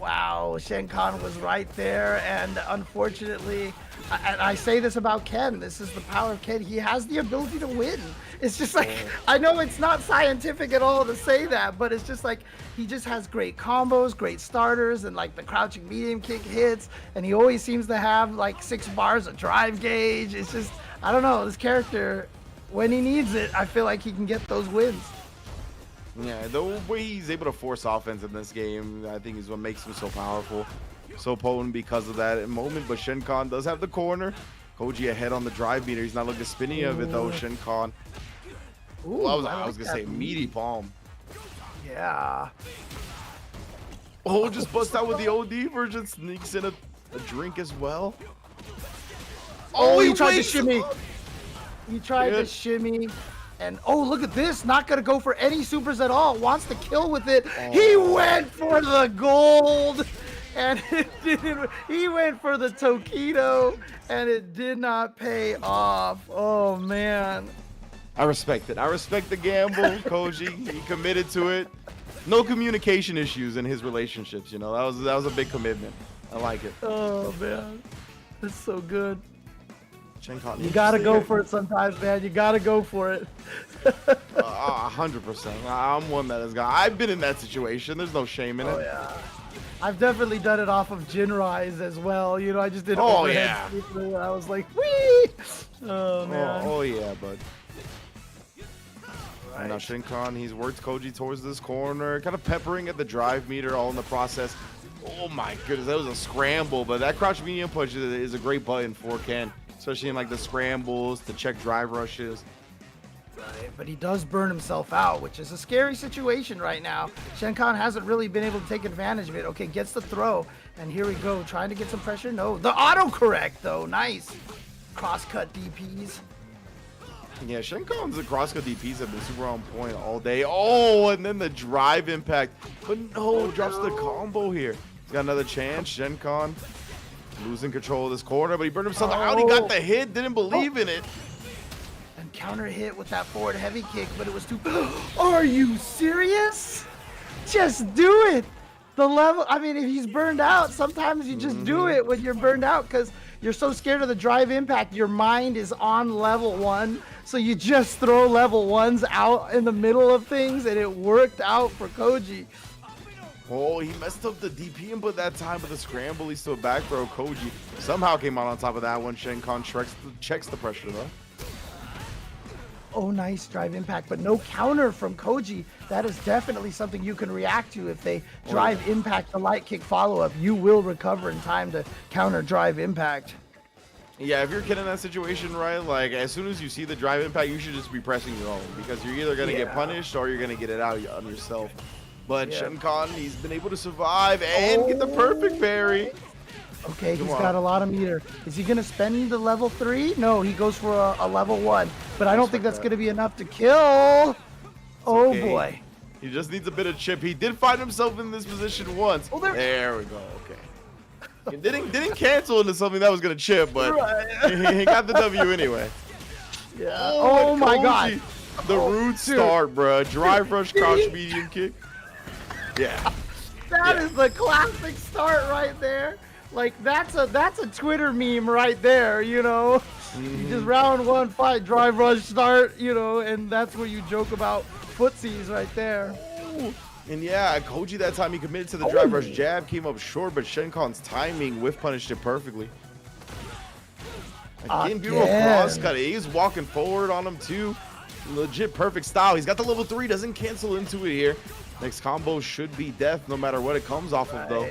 S2: Wow, Schenkhan was right there, and unfortunately, and I say this about Ken, this is the power of Ken, he has the ability to win. It's just like, I know it's not scientific at all to say that, but it's just like, he just has great combos, great starters, and like the crouching medium kick hits, and he always seems to have like 6 bars of drive gauge. It's just, I don't know, this character, when he needs it, I feel like he can get those wins.
S1: Yeah, the way he's able to force offense in this game, I think is what makes him so powerful, so potent because of that moment. But Schenkhan does have the corner. Koji ahead on the drive meter. He's not looking spinny of it though, Schenkhan.
S2: Ooh,
S1: I was gonna say meaty palm.
S2: Yeah.
S1: Oh, just bust out with the OD version. Sneaks in a drink as well.
S2: Oh, he tried to
S1: wastes-
S2: shimmy. He tried to shimmy. And oh, look at this. Not going to go for any supers at all. Wants to kill with it. He went for the gold. And it didn't. He went for the Tokido. And it did not pay off. Oh, man.
S1: I respect it. I respect the gamble, Koji. He committed to it. No communication issues in his relationships. You know, that was a big commitment. I like it.
S2: Oh, man. That's so good.
S1: Schenkhan,
S2: You got to go for it sometimes, man. You got to go for it.
S1: 100%. I'm one that has got. I've been in that situation. There's no shame in it.
S2: Oh, yeah. I've definitely done it off of Jin Rise as well. You know, I just did
S1: Oh,
S2: overhead
S1: yeah.
S2: sweep and I was like, whee! Oh, man.
S1: Oh yeah, bud. Right. Now Schenkhan, he's worked Koji towards this corner, kind of peppering at the drive meter all in the process. Oh my goodness, that was a scramble, but that crouch medium push is a great button for Ken, especially in like the scrambles, to check drive rushes.
S2: Right, but he does burn himself out, which is a scary situation right now. Schenkhan hasn't really been able to take advantage of it. Okay, gets the throw, and here we go, trying to get some pressure. No, the autocorrect though, nice. Cross-cut DPs.
S1: Yeah, Schenkhan's cross-cut DPs have been super on point all day. Oh, and then the drive impact. But no, drops the combo here. He's got another chance. Schenkhan losing control of this corner, but he burned himself out. He got the hit, didn't believe in it.
S2: And counter hit with that forward heavy kick, but it was too... Are you serious? Just do it. The level, I mean, if he's burned out, sometimes you just do it when you're burned out because you're so scared of the drive impact. Your mind is on level 1, so you just throw level 1s out in the middle of things, and it worked out for Koji.
S1: Oh, he messed up the DP input that time, but the scramble leads to a back throw. Koji somehow came out on top of that one. Schenkhan checks the pressure, though.
S2: Oh, nice drive impact, but no counter from Koji. That is definitely something you can react to. If they drive impact the light kick follow-up, you will recover in time to counter drive impact.
S1: Yeah, if you're Ken in that situation, right, like as soon as you see the drive impact, you should just be pressing your own because you're either going to get punished or you're going to get it out on yourself. But Schenkhan, he's been able to survive and get the perfect parry.
S2: Okay, he's got a lot of meter. Is he going to spend the level 3? No, he goes for a level 1. But I don't think that's going to be enough to kill. Oh, boy.
S1: He just needs a bit of chip. He did find himself in this position once.
S2: Oh,
S1: there we go. Okay. He didn't cancel into something that was going to chip, but he got the W anyway.
S2: Yeah. Oh my God.
S1: The rude start, bro. Drive rush, crouch, medium kick. Yeah.
S2: That is the classic start right there. Like that's a Twitter meme right there, you know. You just round 1 fight, drive rush start, you know, and that's where you joke about footsies right there.
S1: And yeah, Koji that time he committed to the drive rush jab, came up short, but Schenkhan's timing whiff punished it perfectly. Again, beautiful cross cut. He's walking forward on him too. Legit perfect style. He's got the level 3, doesn't cancel into it here. Next combo should be death no matter what it comes off of though.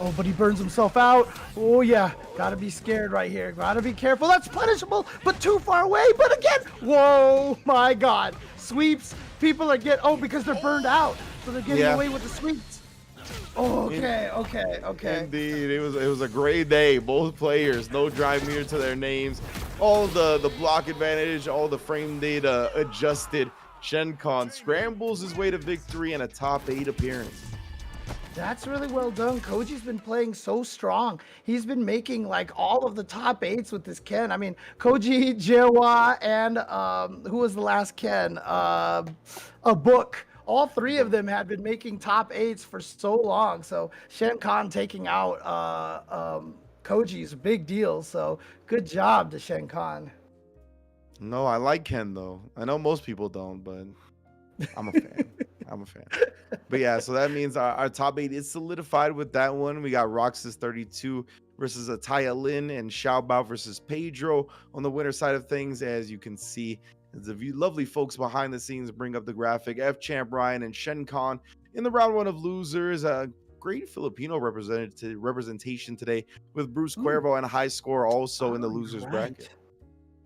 S2: Oh, but he burns himself out. Oh, yeah. Gotta be scared right here. Gotta be careful. That's punishable, but too far away. But again, whoa, my God. Sweeps. People are because they're burned out. So they're getting away with the sweeps. Oh, okay.
S1: Indeed. It was a great day. Both players, no drive meter to their names. All the block advantage, all the frame data adjusted. Schenkhan scrambles his way to victory and a top 8 appearance.
S2: That's really well done. Koji's been playing so strong. He's been making like all of the top 8s with this Ken. I mean, Koji, Jewa, and who was the last Ken? A book. All 3 of them had been making top 8s for so long. So Schenkhan taking out Koji's a big deal. So good job to Schenkhan.
S1: No, I like Ken though. I know most people don't, but I'm a fan. I'm a fan. But yeah, so that means our top 8 is solidified with that one. We got Roxas 32 versus Ataya Lin and Xiaobao versus Pedro on the winner side of things. As you can see, the lovely folks behind the scenes bring up the graphic. Fchamp, Ryan, and Schenkhan in the round 1 of losers. Great Filipino representation today with BruceCuervo and a high score also in the losers bracket.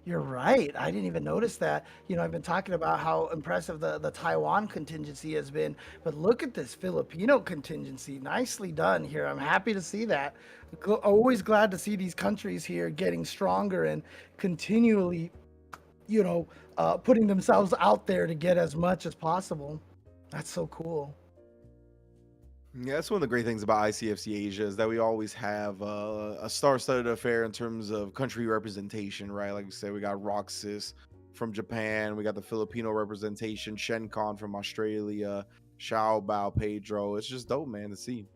S2: You're right. I didn't even notice that. You know, I've been talking about how impressive the Taiwan contingency has been, but look at this Filipino contingency. Nicely done here. I'm happy to see that. Always glad to see these countries here getting stronger and continually, you know, putting themselves out there to get as much as possible. That's so cool.
S1: Yeah, that's one of the great things about ICFC Asia is that we always have a star-studded affair in terms of country representation, right? Like you said, we got Roxas from Japan, we got the Filipino representation, Schenkhan from Australia, Xiaobao, Pedro. It's just dope, man, to see.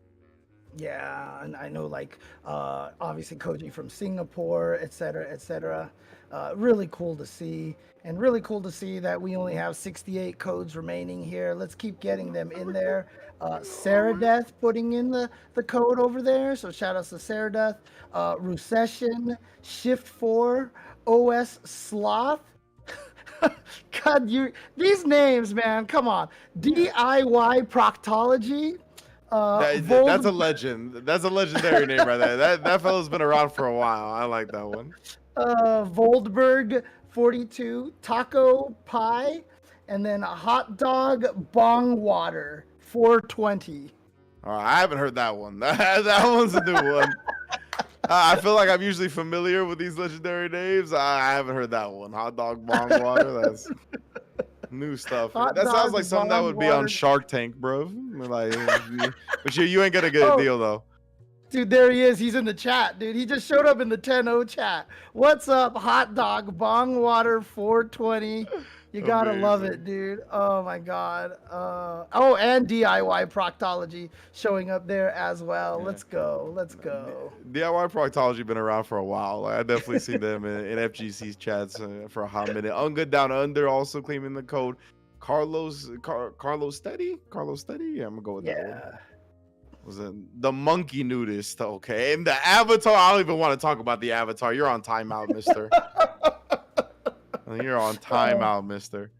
S2: Yeah, and I know like obviously Koji from Singapore, etc., etc. Really cool to see, and really cool to see that we only have 68 codes remaining here. Let's keep getting them in there. Saradeth putting in the code over there, so shout outs to Saradeth. Recession, Shift 4, OS Sloth. God, these names, man, come on. DIY Proctology.
S1: That's a legend. That's a legendary name right there. That fellow's been around for a while. I like that one.
S2: Voldberg 42, Taco Pie, and then a hot dog bong water 420.
S1: I haven't heard that one. That one's a new one. I feel like I'm usually familiar with these legendary names. I haven't heard that one. Hot dog bong water. That's new stuff. That sounds like something that would be on Shark Tank, bro. Like, but you ain't gonna get a deal though.
S2: Dude, there he is. He's in the chat, dude. He just showed up in the 10-0 chat. What's up, hot dog bong water 420? You gotta love it, dude. Oh my god. Oh, and DIY Proctology showing up there as well. Yeah. Let's go. Let's go.
S1: DIY Proctology been around for a while. Like, I definitely seen them in FGC's chats for a hot minute. Ungood Down Under also claiming the code. Carlos Steady? Yeah, I'm gonna go with that one. Was it the monkey nudist? Okay, and the avatar. I don't even want to talk about the avatar. You're on timeout, mister. You're on timeout, mister.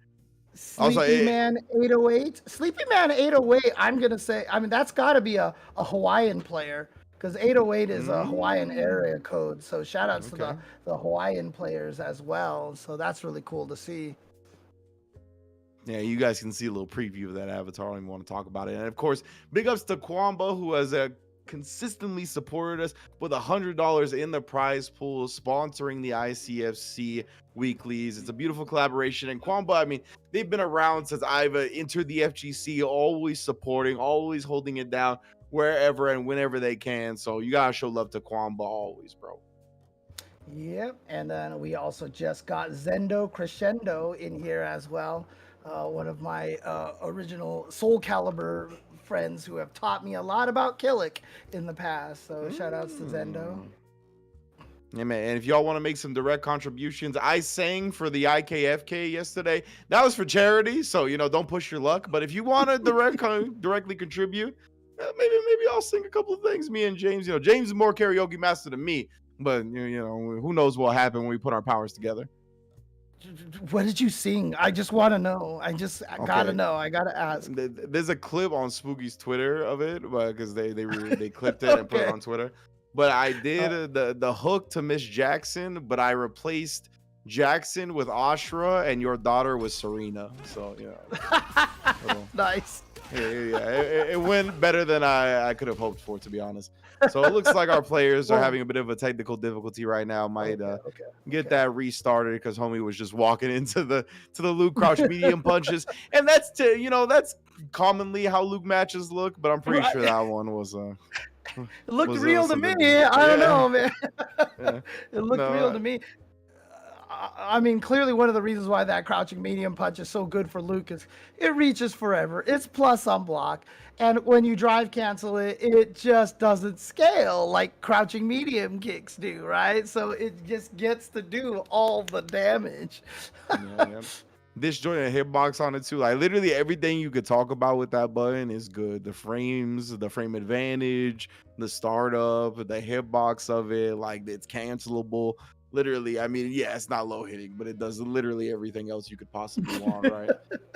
S2: Sleepy Man 808. Sleepy Man 808, I'm going to say, I mean, that's got to be a Hawaiian player because 808 is a Hawaiian area code. So shout outs to the Hawaiian players as well. So that's really cool to see.
S1: Yeah, you guys can see a little preview of that avatar. I don't even want to talk about it. And of course, big ups to Kwamba, who has consistently supported us with $100 in the prize pool, sponsoring the ICFC weeklies. It's a beautiful collaboration. And Kwamba, I mean, they've been around since I've entered the FGC, always supporting, always holding it down wherever and whenever they can. So you gotta show love to Kwamba always, bro.
S2: Yep, and then we also just got Zendo Crescendo in here as well. One of my original Soul Calibur friends who have taught me a lot about Killick in the past. So shout outs to Zendo.
S1: Yeah, man. And if y'all want to make some direct contributions, I sang for the IKFK yesterday. That was for charity, so don't push your luck. But if you want to directly contribute, maybe I'll sing a couple of things. Me and James, James is more karaoke master than me, but who knows what happened when we put our powers together.
S2: What did you sing? I just want to know. I gotta know. I gotta ask.
S1: There's a clip on Spooky's Twitter of it, because they clipped it and put it on Twitter. But I did the hook to Miss Jackson, but I replaced Jackson with Ashra, and your daughter was Serena. So
S2: Nice.
S1: It went better than I could have hoped for, to be honest. So it looks like our players are having a bit of a technical difficulty right now. Might get that restarted because homie was just walking into the Luke crouch medium punches, and that's that's commonly how Luke matches look. But I'm pretty sure that one was
S2: it looked real to me. I don't know, man. It looked real to me. I mean, clearly one of the reasons why that crouching medium punch is so good for Luke is it reaches forever. It's plus on block. And when you drive cancel it, it just doesn't scale like crouching medium kicks do, right? So it just gets to do all the damage.
S1: Disjointed hitbox on it too. Like literally everything you could talk about with that button is good. The frames, the frame advantage, the startup, the hitbox of it, like it's cancelable. Literally, I mean, yeah, it's not low hitting, but it does literally everything else you could possibly want, right?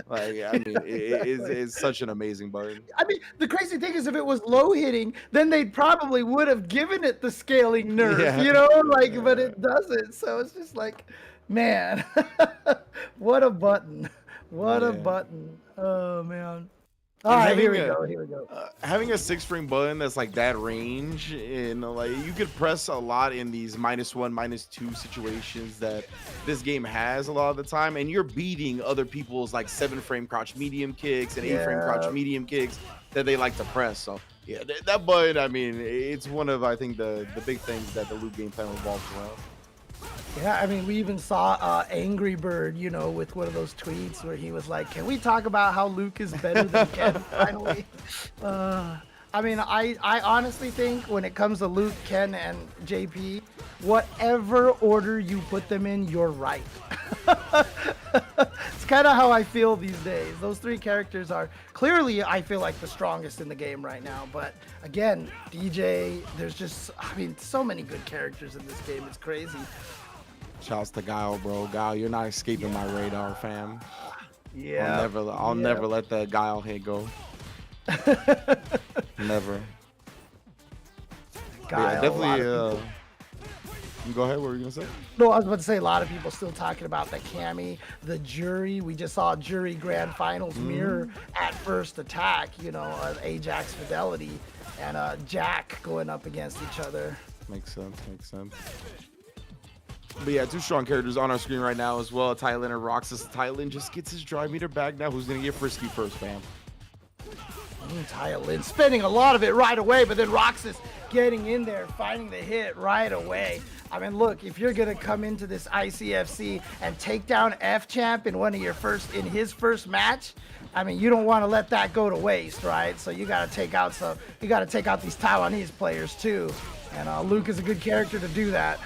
S1: Like, I mean, it's such an amazing button.
S2: I mean, the crazy thing is if it was low hitting, then they probably would have given it the scaling nerf, you know? Like, but it doesn't. So it's just like, man, what a button. What a button. Oh, man. All right, here we go.
S1: Having a 6-frame button that's like that range, and like you could press a lot in these -1, -2 situations that this game has a lot of the time, and you're beating other people's like 7-frame crouch medium kicks and 8-frame crouch medium kicks that they like to press. So yeah, that button, I mean, it's one of I think the big things that the Luke game plan revolves around.
S2: Yeah, I mean, we even saw Angry Bird, you know, with one of those tweets where he was like, can we talk about how Luke is better than Ken finally? I mean, I honestly think when it comes to Luke, Ken, and JP, whatever order you put them in, you're right. It's kind of how I feel these days. Those 3 characters are clearly, I feel like, the strongest in the game right now. But again, DJ, there's just, I mean, so many good characters in this game. It's crazy.
S1: Shouts to Guile, bro. Guile, you're not escaping my radar, fam.
S2: Yeah.
S1: I'll never let that Guile hit go. Never.
S2: Guile,
S1: definitely. You go ahead. What were you gonna say?
S2: No, I was about to say a lot of people still talking about the Cammy, the Jury. We just saw Jury Grand Finals mirror at first attack. You know, Ajax Fidelity and Jack going up against each other.
S1: Makes sense. But yeah, 2 strong characters on our screen right now as well. AtayaLin and Roxas. AtayaLin just gets his drive meter back now. Who's gonna get frisky first, fam?
S2: AtayaLin spending a lot of it right away, but then Roxas getting in there, finding the hit right away. I mean, look, if you're gonna come into this ICFC and take down Fchamp in his first match, I mean, you don't want to let that go to waste, right? So you gotta take out these Taiwanese players too, and Luke is a good character to do that.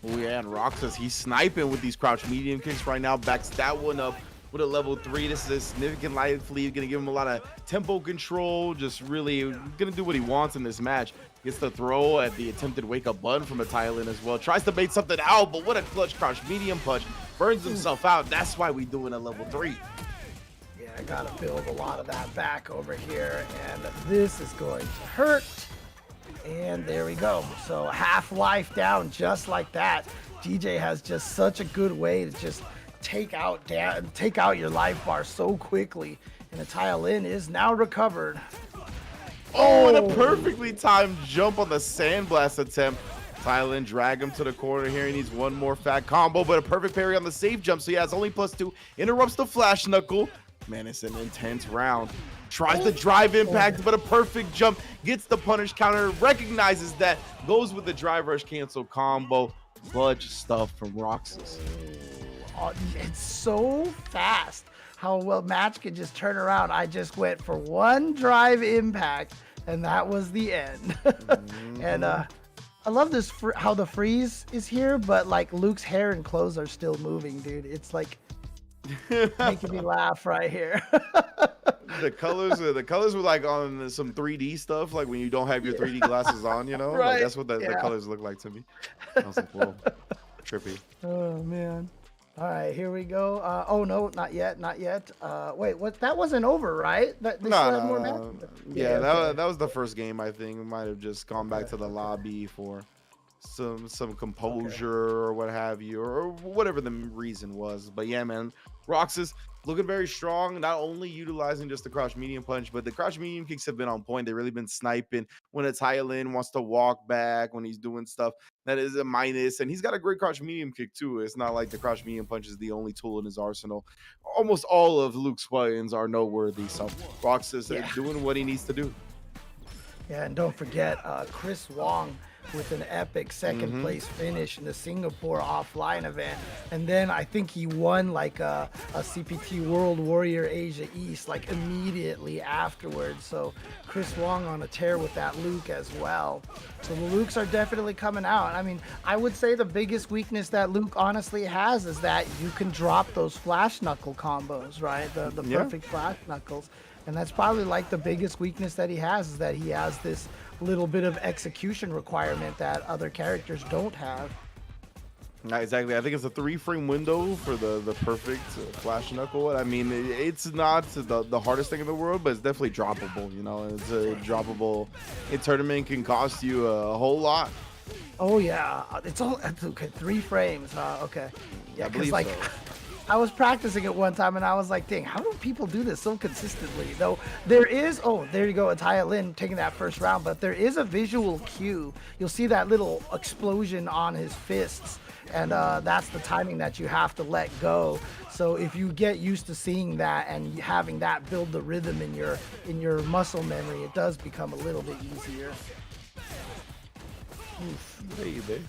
S1: Oh yeah, and Roxas, he's sniping with these crouch medium kicks right now. Backs that one up with a level 3. This is a significant life lead. Gonna give him a lot of tempo control. Just really gonna do what he wants in this match. Gets the throw at the attempted wake up button from AtayaLin as well. Tries to bait something out, but what a clutch crouch medium punch. Burns himself out. That's why we doing a level 3.
S2: Yeah, I gotta build a lot of that back over here, and this is going to hurt. And there we go. So half life down just like that. DJ has just such a good way to just take out your life bar so quickly. And AtayaLin is now recovered.
S1: Oh, and a perfectly timed jump on the sandblast attempt. AtayaLin drag him to the corner here. He needs one more fat combo, but a perfect parry on the safe jump. So he has only +2. Interrupts the flash knuckle. Man, it's an intense round. Tries the drive impact, but a perfect jump. Gets the punish counter. Recognizes that. Goes with the drive rush cancel combo. Clutch stuff from Roxas.
S2: Oh, it's so fast how well match can just turn around. I just went for one drive impact, and that was the end. And I love this how the freeze is here, but like Luke's hair and clothes are still moving, dude. It's like making me laugh right here.
S1: The colors were like on some 3D stuff, like when you don't have your 3D glasses on, you know?
S2: Right.
S1: Like that's what the colors look like to me. I was like, whoa, trippy.
S2: Oh man. All right, here we go. Oh no, not yet. Wait, what? That wasn't over, right? They still have more matches?
S1: Yeah, that was the first game. I think we might have just gone back to the lobby for some composure or what have you, or whatever the reason was. But yeah, man, Roxas looking very strong, not only utilizing just the crouch medium punch, but the crouch medium kicks have been on point. They've really been sniping when Ataya Lin wants to walk back, when he's doing stuff that is a minus. And he's got a great crouch medium kick too. It's not like the crouch medium punch is the only tool in his arsenal. Almost all of Luke's weapons are noteworthy. So Roxas doing what he needs to do.
S2: Yeah, and don't forget Chris Wong with an epic second place finish in the Singapore offline event. And then I think he won like a CPT World Warrior Asia East like immediately afterwards. So Chris Wong on a tear with that Luke as well. So the Lukes are definitely coming out. I mean, I would say the biggest weakness that Luke honestly has is that you can drop those flash knuckle combos, right? The perfect flash knuckles. And that's probably like the biggest weakness that he has, is that he has this little bit of execution requirement that other characters don't have.
S1: Not exactly. I think it's a 3-frame window for the perfect flash knuckle. I mean, it's not the hardest thing in the world, but it's definitely droppable. You know, it's droppable. A tournament can cost you a whole lot.
S2: Oh yeah, it's all okay. 3 frames. Okay, yeah, because like.
S1: So.
S2: I was practicing it one time and I was like, dang, how do people do this so consistently? Though there is, oh, there you go, Ataya Lin taking that first round, but there is a visual cue. You'll see that little explosion on his fists, and that's the timing that you have to let go. So if you get used to seeing that and having that build the rhythm in your muscle memory, it does become a little bit easier. Oof.
S1: Baby.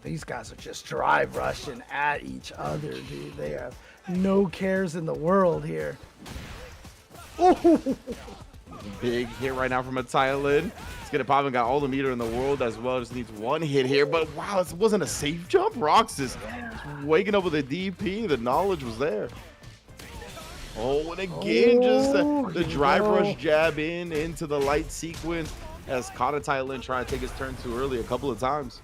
S2: These guys are just drive rushing at each other, dude. They have no cares in the world here. Ooh.
S1: Big hit right now from Ataya Lin. It's gonna pop and got all the meter in the world as well. Just needs one hit here, but wow, this wasn't a safe jump. Roxas waking up with a DP. The knowledge was there. Oh, and again, just the drive rush jab into the light sequence as caught Ataya Lin trying to take his turn too early a couple of times.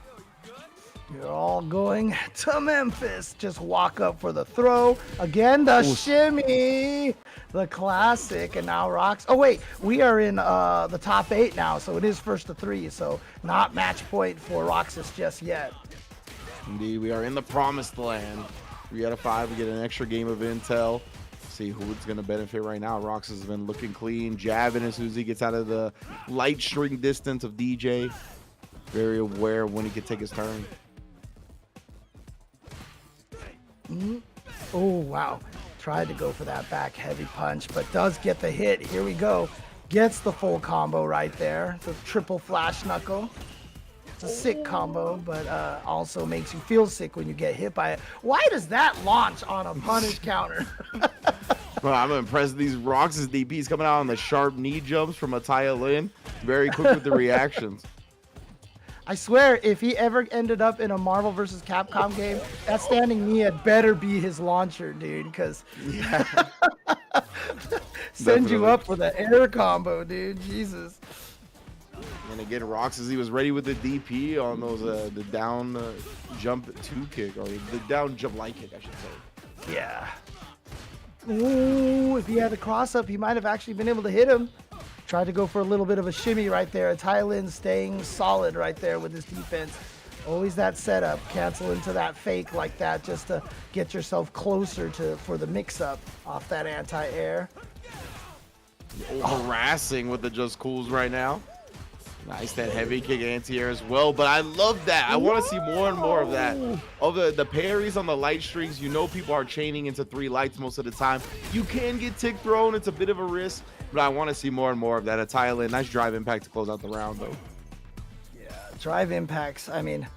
S2: You're all going to Memphis. Just walk up for the throw. Again, the shimmy. The classic. And now Rox. Oh, wait. We are in the top 8 now, so it is first to 3. So not match point for Roxas just yet.
S1: Indeed, we are in the promised land. 3 out of 5. We get an extra game of intel. See who's going to benefit right now. Roxas has been looking clean, jabbing as soon as he gets out of the light string distance of Dee Jay. Very aware of when he can take his turn.
S2: Oh, wow. Tried to go for that back heavy punch, but does get the hit. Here we go. Gets the full combo right there. The triple flash knuckle. It's a sick combo, but also makes you feel sick when you get hit by it. Why does that launch on a punish counter?
S1: Well, I'm impressed with these Roxas DPs coming out on the sharp knee jumps from Ataya Lin. Very quick with the reactions.
S2: I swear, if he ever ended up in a Marvel vs. Capcom game, that standing knee had better be his launcher, dude, because send you up for the air combo, dude. Jesus.
S1: And again, Roxas, he was ready with the DP on those the down jump 2 kick, or the down jump light kick, I should say.
S2: Yeah. Ooh, if he had the cross up, he might have actually been able to hit him. Tried to go for a little bit of a shimmy right there. Ataya Lin staying solid right there with his defense. Always that setup. Cancel into that fake like that just to get yourself closer for the mix-up off that anti-air.
S1: Harassing with the just cools right now. Nice, that heavy kick anti-air as well, but I love that. I want to see more and more of that. Of the parries on the light strings, you know people are chaining into 3 lights most of the time. You can get tick thrown, it's a bit of a risk, but I want to see more and more of that. Ataya Lin, nice drive impact to close out the round though.
S2: Yeah, drive impacts, I mean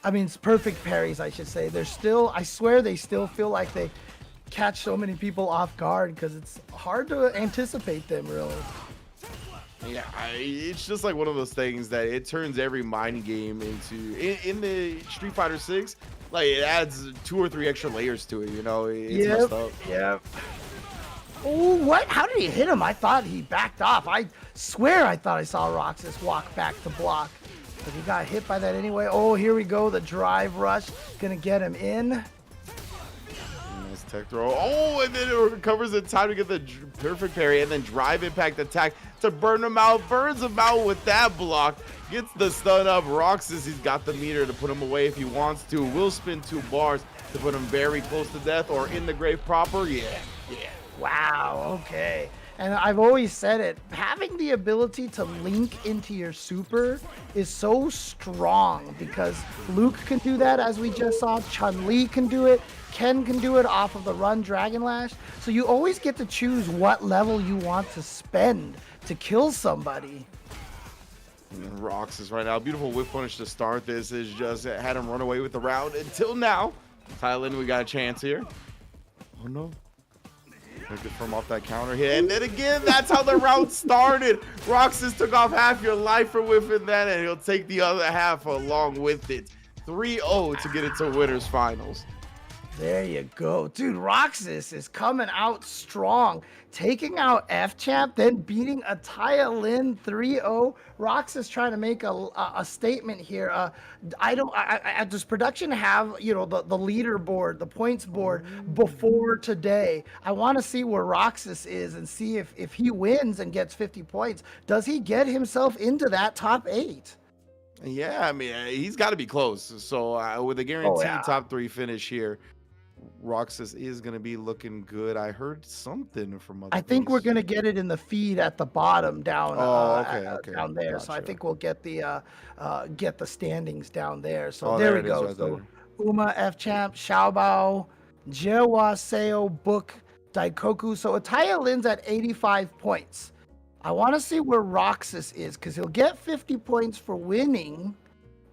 S2: it's perfect parries, I should say. They're still, I swear they still feel like they catch so many people off guard because it's hard to anticipate them really.
S1: Yeah, it's just like one of those things that it turns every mind game into in the Street Fighter 6. Like it adds 2 or 3 extra layers to it, you know. It's messed up.
S2: Yep. Oh, what? How did he hit him? I thought he backed off. I swear I thought I saw Roxas walk back to block, but he got hit by that anyway. Oh, here we go. The drive rush gonna get him in.
S1: Nice tech throw. Oh, and then it recovers in time to get the perfect parry and then drive impact attack to burn him out. Burns him out with that block. Gets the stun up. Roxas, he's got the meter to put him away if he wants to. Will spin 2 bars to put him very close to death or in the grave proper. Yeah.
S2: Wow, okay. And I've always said it, having the ability to link into your super is so strong because Luke can do that, as we just saw. Chun-Li can do it. Ken can do it off of the run Dragon Lash. So you always get to choose what level you want to spend to kill somebody.
S1: And Roxas right now, beautiful whip punish to start this. Is just had him run away with the round until now. Thailand, we got a chance here. Oh no. Good from off that counter hit. And then again, that's how the round started. Roxas took off half your life for whiffing that, and he'll take the other half along with it. 3-0 to get it to winners finals.
S2: There you go. Dude, Roxas is coming out strong. Taking out Fchamp, then beating Ataya Lin 3-0. Roxas trying to make a statement here. Does production have, you know, the leaderboard, the points board before today? I want to see where Roxas is and see if he wins and gets 50 points. Does he get himself into that top 8?
S1: Yeah, I mean, he's got to be close. So with a guaranteed top 3 finish here, Roxas is going to be looking good. I heard something from other
S2: I think
S1: things.
S2: we're going to get it in the feed at the bottom down down there.
S1: Gotcha.
S2: So I think we'll get the standings down there. So
S1: there
S2: we
S1: it is
S2: go.
S1: right
S2: So
S1: there.
S2: Uma, Fchamp, Xiaobao, Jewa, Seo, Book, Daikoku. So Ataya Lin's at 85 points. I want to see where Roxas is because he'll get 50 points for winning,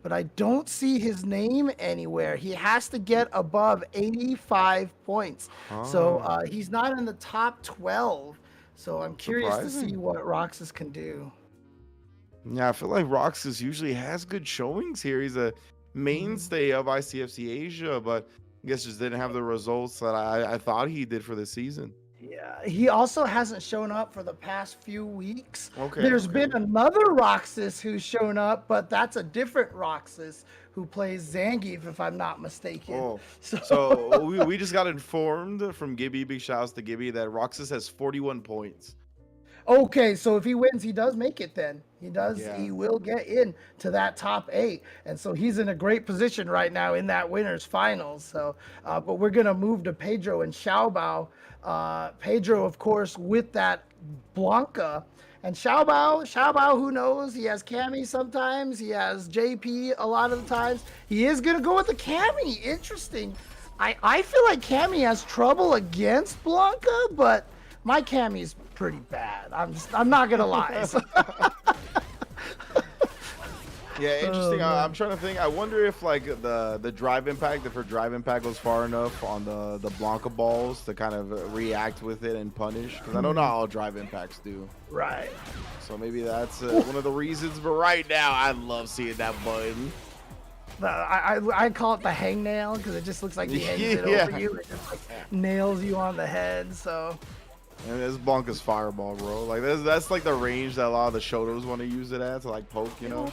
S2: but I don't see his name anywhere. He has to get above 85 points. So he's not in the top 12. So I'm curious to see what Roxas can do.
S1: Yeah, I feel like Roxas usually has good showings here. He's a mainstay of ICFC Asia, but I guess just didn't have the results that I thought he did for the season.
S2: Yeah, he also hasn't shown up for the past few weeks.
S1: Okay.
S2: There's been another Roxas who's shown up, but that's a different Roxas who plays Zangief, if I'm not mistaken.
S1: Oh, so we just got informed from Gibby, big shouts to Gibby, that Roxas has 41 points.
S2: Okay, so if he wins, he does make it then. He does.
S1: Yeah.
S2: He will get in to that top 8. And so he's in a great position right now in that winners finals. So, but we're going to move to Pedro and Xiaobao. Pedro, of course, with that Blanka. And Xiaobao, who knows? He has Cammy sometimes. He has JP a lot of the times. He is going to go with the Cammy. Interesting. I feel like Cammy has trouble against Blanka, but my Cammy's pretty bad. I'm not gonna lie.
S1: Yeah, interesting. I'm trying to think. I wonder if like the drive impact, if her drive impact goes far enough on the Blanka balls to kind of react with it and punish. Because I know not all drive impacts do.
S2: Right.
S1: So maybe that's one of the reasons. But right now, I love seeing that button.
S2: I call it the hangnail because it just looks like he hangs it over you. It just like nails you on the head. So.
S1: And this Blanka's fireball, bro. Like that's like the range that a lot of the Shotos want to use it at to like poke, you know.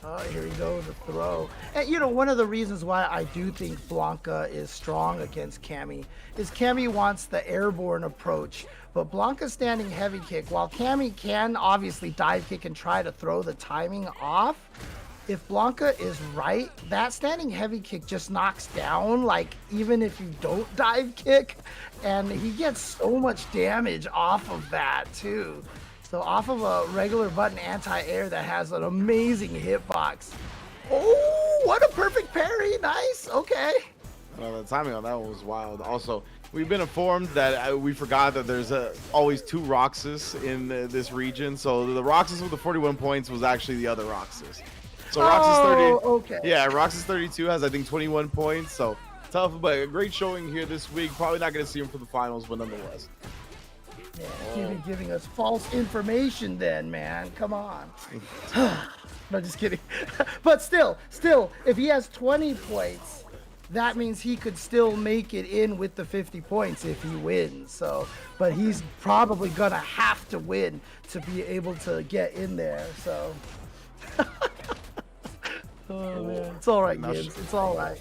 S2: Oh, here we go, the throw. And you know, one of the reasons why I do think Blanka is strong against Cammy is Cammy wants the airborne approach, but Blanka's standing heavy kick. While Cammy can obviously dive kick and try to throw the timing off, if Blanka is right, that standing heavy kick just knocks down, like, even if you don't dive kick, and he gets so much damage off of that, too. So off of a regular button anti-air that has an amazing hitbox. Oh, what a perfect parry. Nice. Okay.
S1: The timing on that one was wild. Also, we've been informed that we forgot that there's always 2 Roxas in this region. So the Roxas with the 41 points was actually the other Roxas. So Roxas 30,
S2: okay.
S1: Yeah, Roxas 32 has I think 21 points. So tough, but a great showing here this week. Probably not going to see him for the finals, but nonetheless.
S2: Yeah, giving us false information then, man. Come on. No, just kidding. But still, if he has 20 points, that means he could still make it in with the 50 points if he wins. So, but he's probably gonna have to win to be able to get in there. So. Oh man, it's all right, kids. It's all right.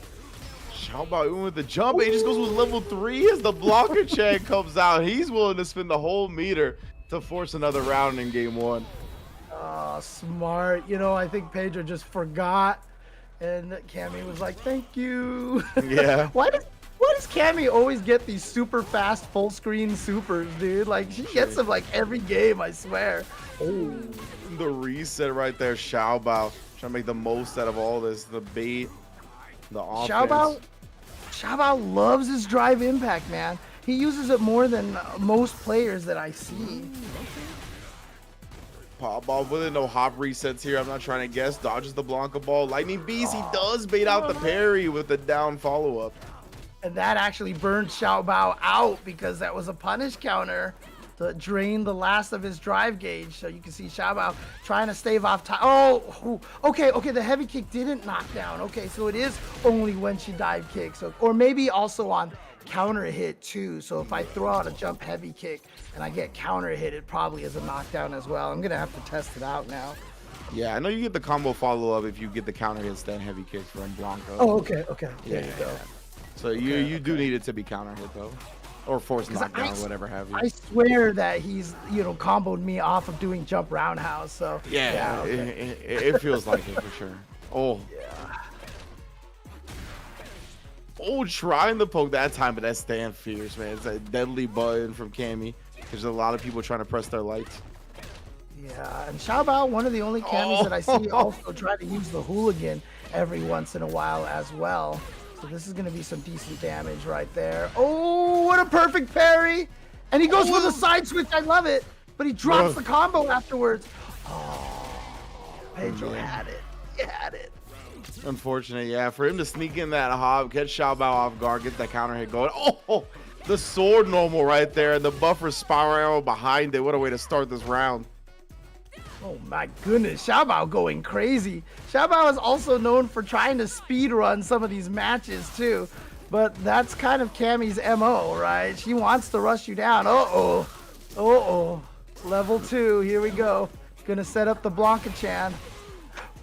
S1: Xiaobao even with the jump, and he just goes with level 3 as the Blanka Chan comes out. He's willing to spend the whole meter to force another round in game 1.
S2: Oh, smart. You know, I think Pedro just forgot, and Cammy was like, "Thank you."
S1: Yeah.
S2: Why does Cammy always get these super fast full screen supers, dude? Like she gets them like every game, I swear.
S1: Oh, the reset right there, Xiaobao trying to make the most out of all this. The bait, the offense.
S2: Xiaobao loves his drive impact, man. He uses it more than most players that I see.
S1: Pop ball with no hop resets here. I'm not trying to guess. Dodges the Blanka ball. Lightning Beast. He does bait out the parry with the down follow up.
S2: And that actually burned Xiaobao out because that was a punish counter to drain the last of his drive gauge. So you can see Xiaobao trying to stave off time. Oh, okay. The heavy kick didn't knock down. Okay, so it is only when she dive kicks. So, or maybe also on counter hit too. So if I throw out a jump heavy kick and I get counter hit, it probably is a knockdown as well. I'm gonna have to test it out now.
S1: Yeah, I know you get the combo follow up if you get the counter hits, then heavy kicks from Blanka.
S2: Oh, okay. There you go.
S1: So you do need it to be counter hit though, or force knockdown, whatever have you.
S2: I swear that he's comboed me off of doing jump roundhouse. So
S1: yeah, okay. it feels like it for sure. Oh
S2: yeah.
S1: Oh, trying to poke that time, but that stand fierce, man. It's a deadly button from Cammy. There's a lot of people trying to press their lights.
S2: Yeah, and Xiaobao, one of the only Cammys that I see also try to use the hooligan every once in a while as well. So this is going to be some decent damage right there. Oh, what a perfect parry! And he goes for the side switch. I love it. But he drops the combo afterwards. Oh, Pedro had it. He had it.
S1: Unfortunate, yeah. For him to sneak in that hop, get Xiaobao off guard, get that counter hit going. Oh, the sword normal right there, and the buffer spiral behind it. What a way to start this round.
S2: Oh my goodness, Xiaobao going crazy. Xiaobao is also known for trying to speed run some of these matches too. But that's kind of Cammy's MO, right? She wants to rush you down. Uh-oh. Level 2, here we go. Gonna set up the Blanka Chan.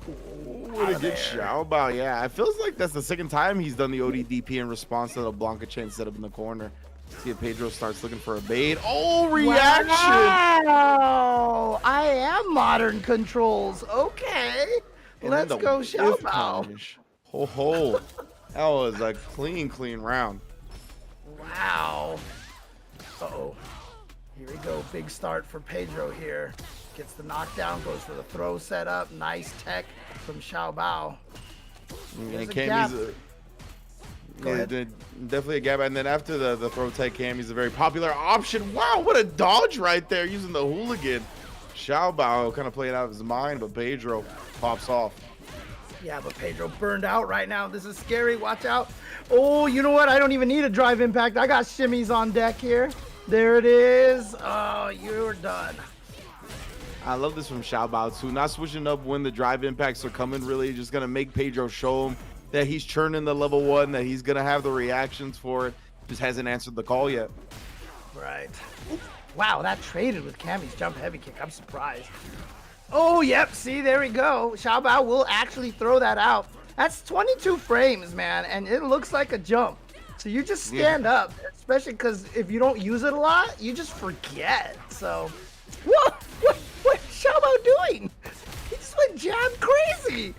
S1: What a good Xiaobao, yeah. It feels like that's the second time he's done the ODDP in response to the Blanka Chan set up in the corner. See if Pedro starts looking for a bait. Oh, reaction!
S2: Wow! I am modern controls. Okay. Let's go, Xiaobao.
S1: Ho. That was a clean round.
S2: Wow. Uh-oh. Here we go. Big start for Pedro here. Gets the knockdown, goes for the throw setup. Nice tech from Xiaobao.
S1: Cammy's definitely a gap. And then after the throw tech, Cammy's a very popular option. Wow, what a dodge right there using the hooligan. Xiaobao kind of playing out of his mind, but Pedro pops off.
S2: Yeah, but Pedro burned out right now. This is scary. Watch out. Oh, you know what? I don't even need a drive impact. I got shimmies on deck here. There it is. Oh, you're done.
S1: I love this from Xiaobao too. Not switching up when the drive impacts are coming. Really just going to make Pedro show him that he's churning the level 1, that he's going to have the reactions for it. Just hasn't answered the call yet.
S2: Right. Wow, that traded with Cammy's jump heavy kick. I'm surprised. Oh, yep. See, there we go. Xiaobao will actually throw that out. That's 22 frames, man, and it looks like a jump. So you just stand up, especially because if you don't use it a lot, you just forget. So, what's Xiaobao doing? He just went jab crazy.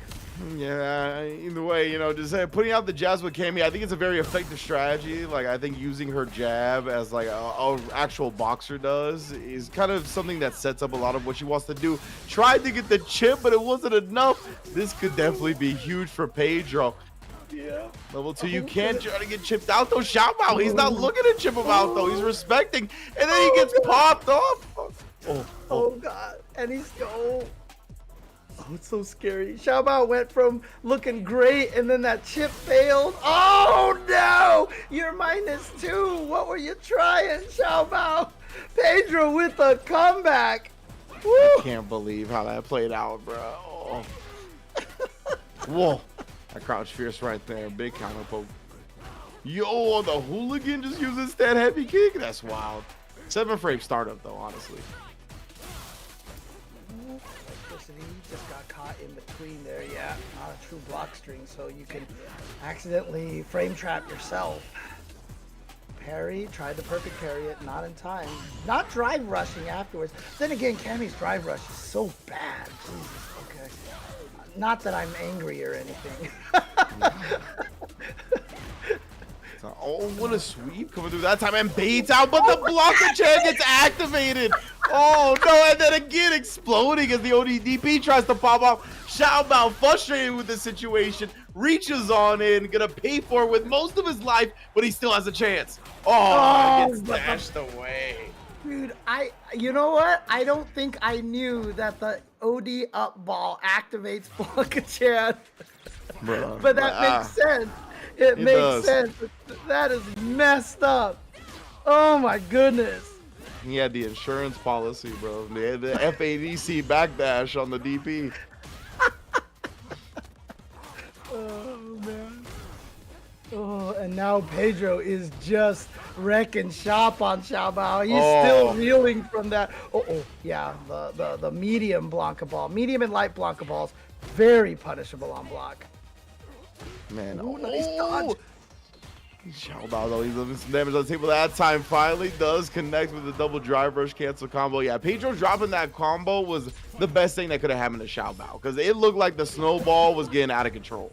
S1: Yeah, either way, just putting out the jabs with Cammy, I think it's a very effective strategy. Like, I think using her jab as like a actual boxer does is kind of something that sets up a lot of what she wants to do. Tried to get the chip, but it wasn't enough. This could definitely be huge for Pedro. Yeah. Level 2, you can't try to get chipped out though. Xiaobao, he's not looking to chip him out though. He's respecting, and then he gets popped off.
S2: Oh God, and he's Oh, it's so scary. Xiaobao went from looking great, and then that chip failed. Oh, no! You're -2. What were you trying, Xiaobao? Pedro with a comeback. Woo!
S1: I can't believe how that played out, bro. Oh. Whoa. That crouch fierce right there. Big counter poke. Yo, the hooligan just uses that heavy kick? That's wild. 7 frame startup, though, honestly.
S2: unfortunate. He just got caught in between there. Yeah, not a true block string, so you can accidentally frame trap yourself. Parry, tried to perfect parry it, not in time. Not drive rushing afterwards. Then again, Cammy's drive rush is so bad. Jesus, okay. Not that I'm angry or anything.
S1: Oh, what a sweep coming through that time and baits out, but the Blanka chain gets activated. Oh no, and then again exploding as the ODDP tries to pop off. Xiaobao frustrated with the situation, reaches on in, gonna pay for it with most of his life, but he still has a chance. Oh, it gets dashed away.
S2: Dude, you know what? I don't think I knew that the OD up ball activates Blanka Chan. But that makes sense. It makes sense. That is messed up. Oh my goodness.
S1: He had the insurance policy, bro. They had the FADC backdash on the DP.
S2: Oh man. Oh, and now Pedro is just wrecking shop on Xiaobao. He's still reeling from that. Yeah, the medium Blanka ball. Medium and light Blanka balls, very punishable on block.
S1: Man,
S2: nice dodge.
S1: Xiaobao though, he's living some damage on the table. That time finally does connect with the double drive rush cancel combo. Yeah, Pedro dropping that combo was the best thing that could have happened to Xiaobao because it looked like the snowball was getting out of control.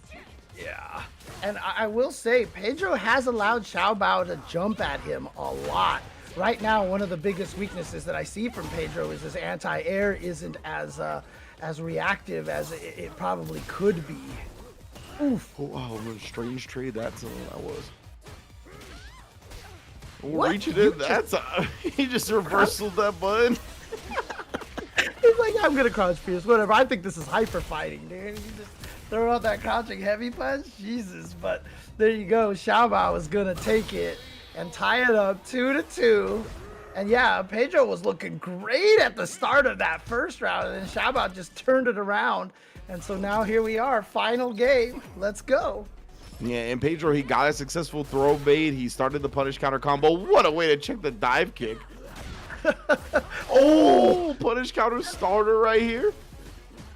S2: Yeah, and I will say Pedro has allowed Xiaobao to jump at him a lot. Right now, one of the biggest weaknesses that I see from Pedro is his anti-air isn't as reactive as it probably could be. Oof.
S1: Oh, what a strange trade that was.
S2: What?
S1: Reaching in, he just reversaled that button.
S2: He's like, I'm gonna crouch pierce, whatever. I think this is hyper fighting, dude. You just throw out that crouching heavy punch, Jesus. But there you go. Xiaobao is gonna take it and tie it up 2-2. And yeah, Pedro was looking great at the start of that first round, and then Xiaobao just turned it around. And so now here we are, final game. Let's go.
S1: Yeah, and Pedro, he got a successful throw bait. He started the punish counter combo. What a way to check the dive kick. Punish counter starter right here.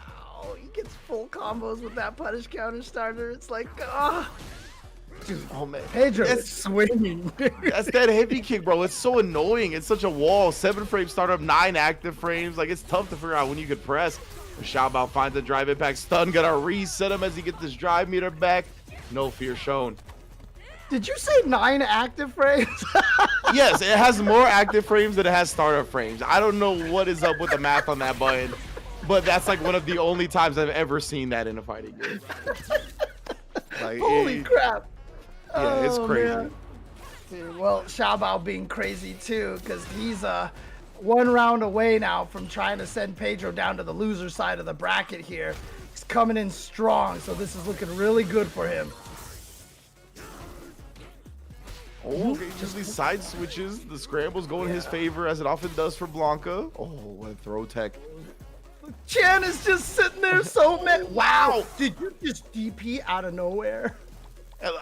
S2: Oh, he gets full combos with that punish counter starter. It's like, Dude,
S1: oh man,
S2: Pedro is swinging.
S1: That's that heavy kick, bro. It's so annoying. It's such a wall. 7 frame startup, 9 active frames. Like, it's tough to figure out when you could press. Xiaobao finds the drive impact stun, gonna reset him as he gets this drive meter back. No fear shown.
S2: Did you say 9 active frames?
S1: Yes, it has more active frames than it has startup frames. I don't know what is up with the math on that button, but that's like one of the only times I've ever seen that in a fighting game. Like,
S2: holy crap.
S1: Yeah, it's crazy.
S2: Man. Dude, well, Xiaobao being crazy too, because he's 1 round away now from trying to send Pedro down to the loser side of the bracket here. He's coming in strong, so this is looking really good for him.
S1: Oh, okay, just these side switches. The scramble's going in his favor, as it often does for Blanka. Oh, what a throw tech.
S2: Chan is just sitting there so mad. Wow, did you just DP out of nowhere?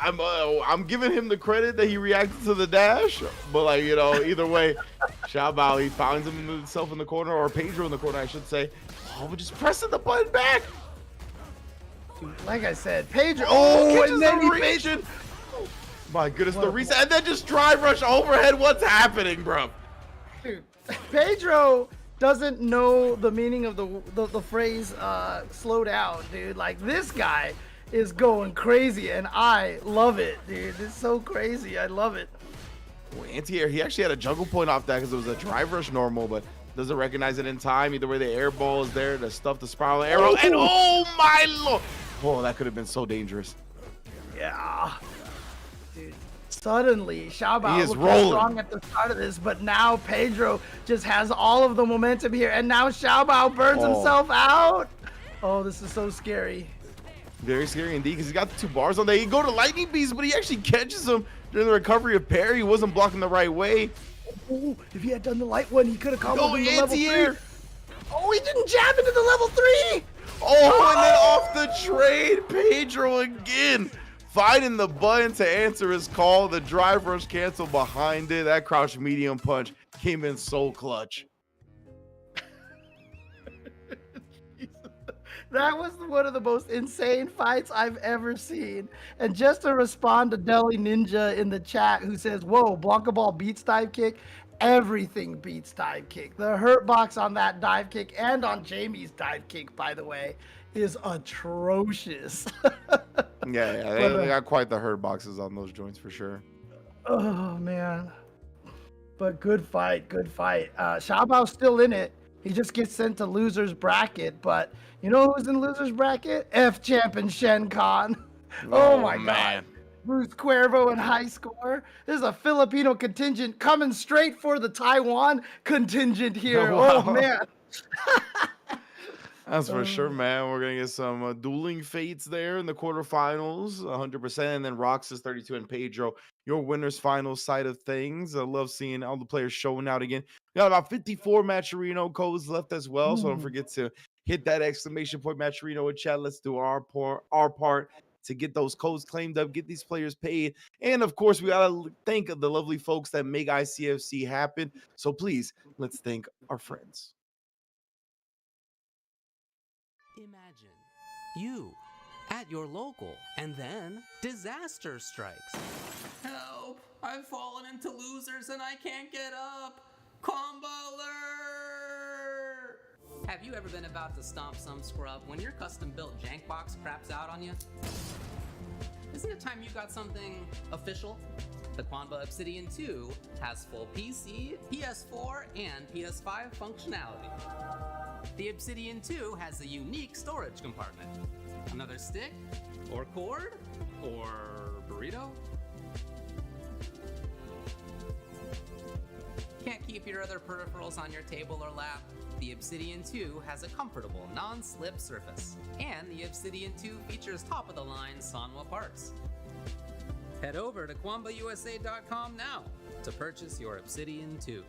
S1: I'm giving him the credit that he reacted to the dash, but like, you know, either way, Xiaobao, he finds himself in the corner, or Pedro in the corner, I should say. Oh, we're just pressing the button back.
S2: Like I said, Pedro.
S1: And then he reaching. My goodness, the reset, and then just drive rush overhead. What's happening, bro?
S2: Dude, Pedro doesn't know the meaning of the phrase slow down, dude. Like, this guy is going crazy, and I love it, dude. It's so crazy. I love it.
S1: Oh, anti-air, he actually had a juggle point off that because it was a drive rush normal, but doesn't recognize it in time. Either way, the air ball is there to stuff the spiral arrow, and oh my lord! Oh, that could have been so dangerous.
S2: Yeah. Dude, suddenly, Xiaobao looked strong at the start of this, but now Pedro just has all of the momentum here, and now Xiaobao burns himself out. Oh, this is so scary.
S1: Very scary indeed, because he got the 2 bars on there. He go to lightning beast, but he actually catches him during the recovery of parry. He wasn't blocking the right way.
S2: Oh, if he had done the light one, he could have comboed into level 3. Oh, he didn't jab into the level 3.
S1: Oh, and then off the trade, Pedro again. Finding the button to answer his call. The drive rush cancel behind it. That crouch medium punch came in so clutch.
S2: Jesus. That was one of the most insane fights I've ever seen. And just to respond to Deli Ninja in the chat who says, whoa, Blanka Ball beats dive kick. Everything beats dive kick. The hurt box on that dive kick and on Jamie's dive kick, by the way, is atrocious.
S1: Yeah, they got quite the hurt boxes on those joints for sure.
S2: Oh, man. But good fight, good fight. Xiaobao's still in it. He just gets sent to loser's bracket, but you know who's in loser's bracket? Fchamp and Schenkhan. Oh my
S1: man.
S2: God. BruceCuervo and high score. There's a Filipino contingent coming straight for the Taiwan contingent here.
S1: Wow.
S2: Oh man.
S1: That's for sure, man. We're going to get some dueling fates there in the quarterfinals, 100%. And then Roxas 32 and Pedro, your winners finals side of things. I love seeing all the players showing out again. We got about 54 Matcherino codes left as well. So don't forget to hit that exclamation point Matcherino in chat. Let's do our part to get those codes claimed up, get these players paid. And of course, we got to thank the lovely folks that make ICFC happen. So please, let's thank our friends.
S3: Imagine you at your local, and then disaster strikes. Help! I've fallen into losers and I can't get up! Combo alert! Have you ever been about to stomp some scrub when your custom-built jank box craps out on you? Isn't it time you got something official? The Quanba Obsidian 2 has full PC, PS4, and PS5 functionality. The Obsidian 2 has a unique storage compartment. Another stick, or cord, or burrito? Can't keep your other peripherals on your table or lap? The Obsidian 2 has a comfortable, non-slip surface. And the Obsidian 2 features top-of-the-line Sanwa parts. Head over to QuambaUSA.com now to purchase your Obsidian 2.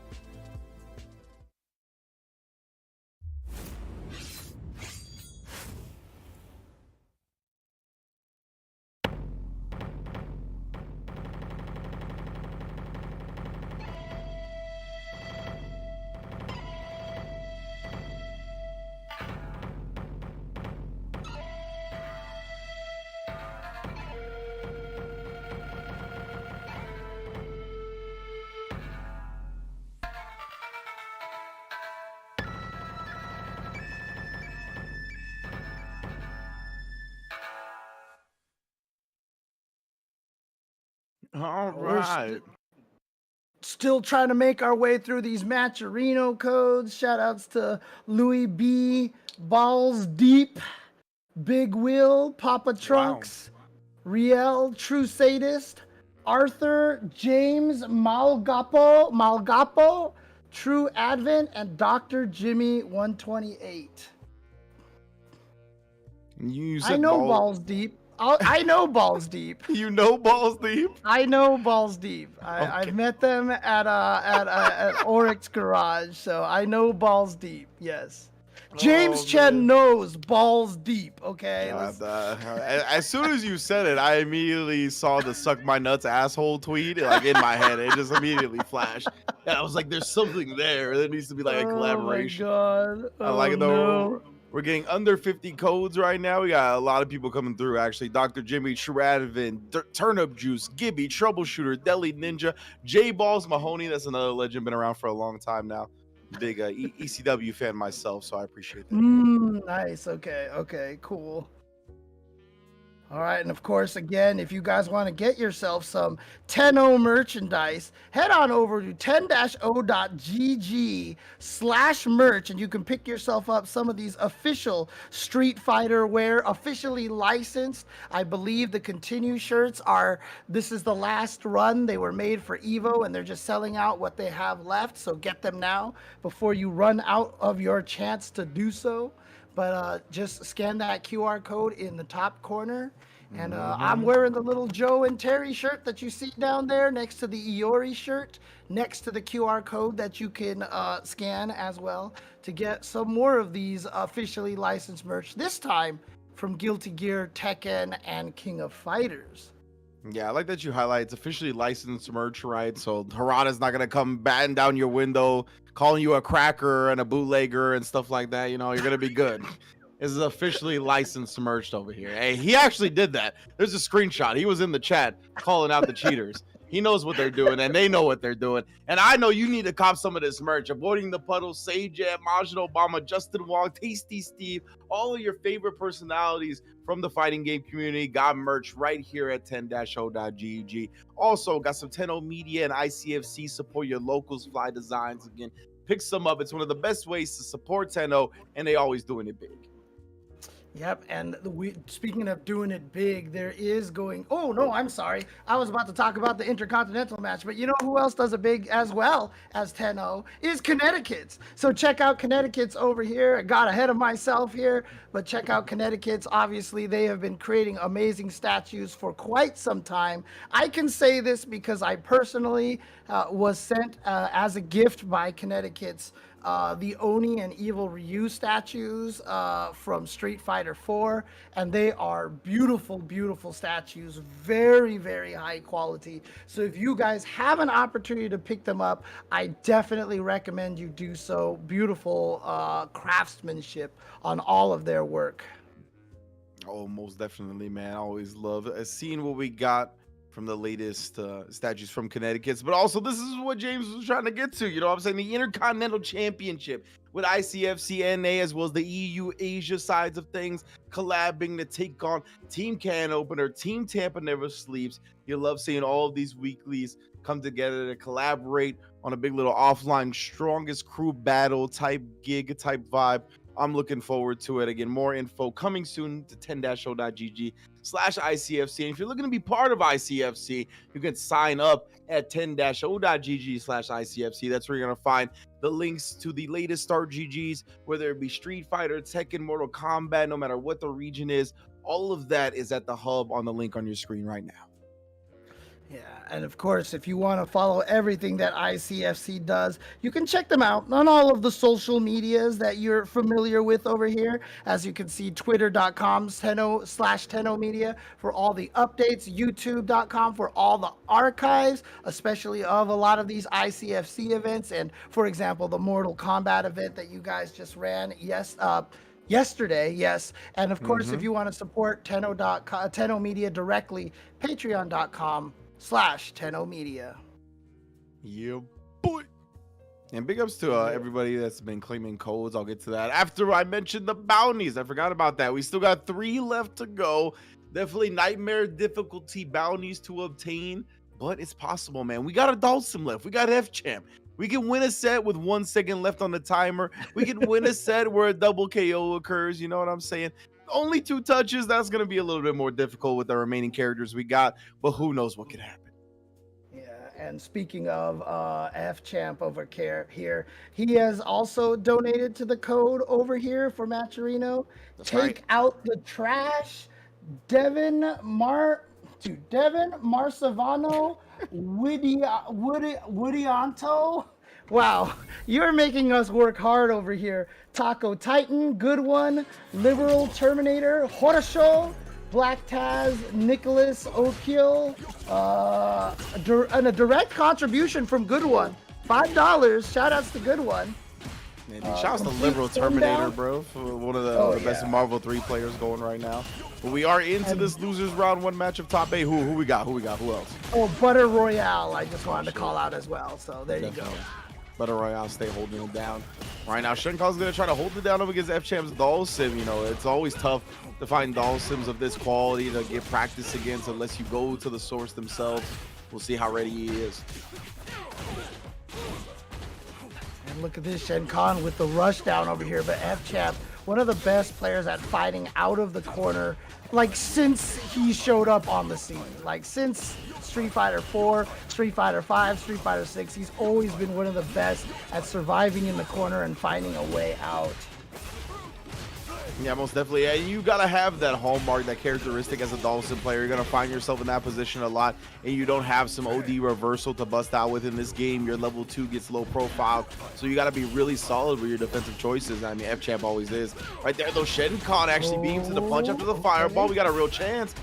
S1: All
S2: We're
S1: right.
S2: Still trying to make our way through these Matcherino codes. Shout outs to Louis B, Balls Deep, Big Will, Papa Trunks, Riel, True Sadist, Arthur, James, Malgapo, True Advent, and Dr. Jimmy 128.
S1: You said
S2: I know Balls Deep. I know Balls Deep.
S1: You know Balls Deep?
S2: I know Balls Deep. I've met them at Oryx Garage, so I know Balls Deep. Yes. James Chen knows Balls Deep. Okay.
S1: As soon as you said it, I immediately saw the "suck my nuts asshole" tweet like in my head. It just immediately flashed, and I was like, "There's something there. There needs to be like a collaboration."
S2: Oh my God.
S1: I like it though.
S2: No.
S1: We're getting under 50 codes right now. We got a lot of people coming through, actually. Dr. Jimmy, Shradvin, Turnip Juice, Gibby, Troubleshooter, Deli Ninja, J Balls Mahoney. That's another legend, been around for a long time now. Big ECW fan myself, so I appreciate that.
S2: Nice. Okay. Cool. All right, and of course, again, if you guys want to get yourself some 10-0 merchandise, head on over to 10-0.gg/merch, and you can pick yourself up some of these official Street Fighter wear, officially licensed. I believe the Continue shirts this is the last run. They were made for Evo, and they're just selling out what they have left, so get them now before you run out of your chance to do so. But just scan that QR code in the top corner. And I'm wearing the little Joe and Terry shirt that you see down there next to the Iori shirt, next to the QR code that you can scan as well to get some more of these officially licensed merch, this time from Guilty Gear, Tekken, and King of Fighters.
S1: Yeah, I like that you highlight it's officially licensed merch, right? So Harada's not going to come batting down your window, calling you a cracker and a bootlegger and stuff like that. You know, you're going to be good. is officially licensed merged over here. Hey, he actually did that. There's a screenshot. He was in the chat calling out the cheaters. He knows what they're doing, and they know what they're doing. And I know you need to cop some of this merch. Avoiding the Puddle, Sage Ed, Majid Obama, Justin Wong, Tasty Steve, all of your favorite personalities from the fighting game community got merch right here at 10-0.gg. Also, got some 10-0 Media and ICFC. Support your locals, fly designs. Again, pick some up. It's one of the best ways to support 10-0, and they always doing it big.
S2: Yep, and speaking of doing it big, there is going. Oh no, I'm sorry. I was about to talk about the Intercontinental match, but you know who else does it big as well as 10-0 is Connecticut's. So check out Connecticut's over here. I got ahead of myself here, but check out Connecticut's. Obviously, they have been creating amazing statues for quite some time. I can say this because I personally was sent as a gift by Connecticut's the Oni and Evil Ryu statues from Street Fighter 4, and they are beautiful, beautiful statues, very, very high quality. So if you guys have an opportunity to pick them up, I definitely recommend you do so. Beautiful craftsmanship on all of their work.
S1: Oh, most definitely, man. I always love seeing what we got from the latest statues from Connecticut. But also, this is what James was trying to get to. You know what I'm saying? The Intercontinental Championship with ICFC NA as well as the EU Asia sides of things, collabing to take on Team Can Opener, Team Tampa Never Sleeps. You love seeing all of these weeklies come together to collaborate on a big little offline strongest crew battle type gig type vibe. I'm looking forward to it. Again, more info coming soon to 10-0.gg/ICFC. And if you're looking to be part of ICFC, you can sign up at 10-0.gg/ICFC. That's where you're going to find the links to the latest Start GGs, whether it be Street Fighter, Tekken, Mortal Kombat, no matter what the region is. All of that is at the hub on the link on your screen right now.
S2: Yeah, and of course, if you want to follow everything that ICFC does, you can check them out on all of the social medias that you're familiar with over here. As you can see, twitter.com/10 media for all the updates, youtube.com for all the archives, especially of a lot of these ICFC events. And for example, the Mortal Kombat event that you guys just ran, yesterday, yes. And of course, if you want to support 10 Media directly, patreon.com/10 Media.
S1: Yeah, boy. And big ups to everybody that's been claiming codes. I'll get to that after I mentioned the bounties. I forgot about that. We still got 3 left to go. Definitely nightmare difficulty bounties to obtain, but it's possible, man. We got a Dhalsim left. We got Fchamp. We can win a set with 1 second left on the timer. We can win a set where a double KO occurs. You know what I'm saying? Only 2 touches. That's going to be a little bit more difficult with the remaining characters we got, but who knows what could happen.
S2: Yeah, and speaking of Fchamp over here, he has also donated to the code over here for Matcherino. Take out the trash. Devin Marsavano Woodianto. Wow, you're making us work hard over here. Taco Titan, good one. Liberal Terminator, Horosho, Black Taz, Nicholas O'Kill, and a direct contribution from Good One. $5. Shout outs to Good One.
S1: Man, shouts to Liberal Terminator, bro, for one of the best Marvel 3 players going right now. But we are into this losers round 1 match of top 8. Who we got? Who else?
S2: Oh, Butter Royale. I just wanted to call out as well. So there you go.
S1: Butter Royale stay holding it down. Right now, Schenkhan's going to try to hold it down up against Fchamp's Dhalsim. You know, it's always tough to find Dhalsims of this quality to get practice against unless you go to the source themselves. We'll see how ready he is.
S2: And look at this, Schenkhan with the rush down over here. But Fchamp, one of the best players at fighting out of the corner, like since he showed up on the scene. Like since Street Fighter 4, Street Fighter 5, Street Fighter 6, he's always been one of the best at surviving in the corner and finding a way out.
S1: Yeah, most definitely. Yeah, you gotta have that hallmark, that characteristic as a Dhalsim player. You're gonna find yourself in that position a lot, and you don't have some OD reversal to bust out with in this game. Your level 2 gets low profile, so you gotta be really solid with your defensive choices. I mean, Fchamp always is. Right there, though, Schenkhan actually beams to the punch after the fireball. We got a real chance.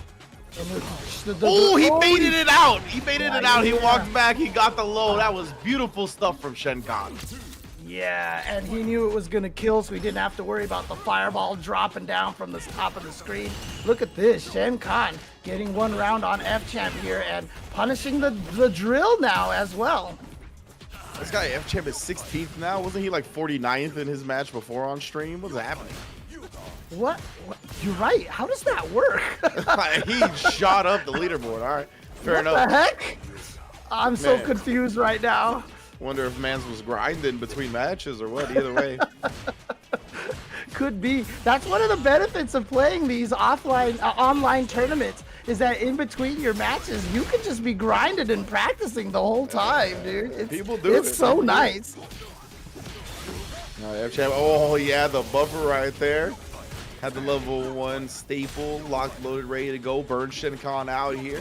S1: Oh, he baited it out. He baited it out. He walked back. He got the low. That was beautiful stuff from Schenkhan.
S2: Yeah, and he knew it was gonna kill, so he didn't have to worry about the fireball dropping down from the top of the screen. Look at this, Schenkhan getting one round on Fchamp here and punishing the drill now as well.
S1: This guy Fchamp is 16th now. Wasn't he like 49th in his match before on stream? What's happening?
S2: What? You're right. How does that work?
S1: He shot up the leaderboard. All right, fair enough.
S2: What the heck? I'm so confused right now.
S1: Wonder if Mans was grinding between matches or what. Either way.
S2: Could be. That's one of the benefits of playing these offline, online tournaments, is that in between your matches, you can just be grinding and practicing the whole time, dude.
S1: People do it.
S2: It's so nice.
S1: Fchamp, oh yeah, the buffer right there. Had the level 1 staple, locked, loaded, ready to go. Burn Schenkhan out here.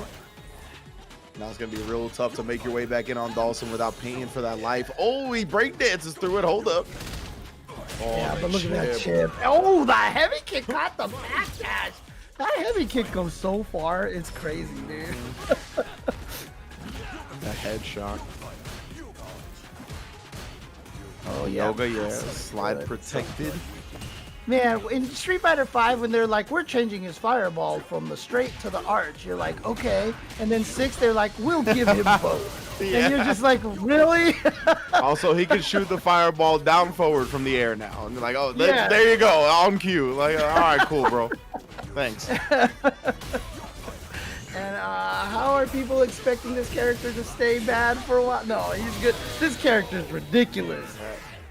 S1: Now it's going to be real tough to make your way back in on Dhalsim without paying for that life. Oh, he breakdances through it. Hold up. Oh,
S2: Yeah, but look at that chip. Oh, the heavy kick caught the backdash. That heavy kick goes so far. It's crazy, dude.
S1: The headshot.
S2: Oh, yeah.
S1: Yoga, yeah. Slide protected.
S2: Man, in Street Fighter 5, when they're like, we're changing his fireball from the straight to the arch, you're like, okay. And then 6, they're like, we'll give him both.
S1: Yeah.
S2: And you're just like, really?
S1: Also, he can shoot the fireball down forward from the air now. And they're like, oh, there you go, on cue. Like, all right, cool, bro. Thanks.
S2: And how are people expecting this character to stay bad for a while? No, he's good. This character is ridiculous.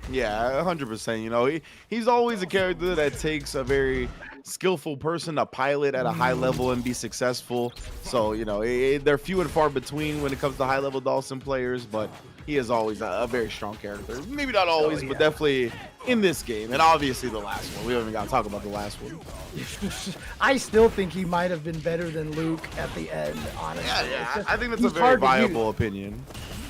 S1: Yeah, 100%. You know, he's always a character that takes a very skillful person to pilot at a high level and be successful. So, you know, they're few and far between when it comes to high level Dhalsim players, but he is always a very strong character. Maybe not always, but definitely in this game. And obviously the last one. We haven't even got to talk about the last one.
S2: I still think he might have been better than Luke at the end, honestly.
S1: Yeah, I think that's a very viable opinion.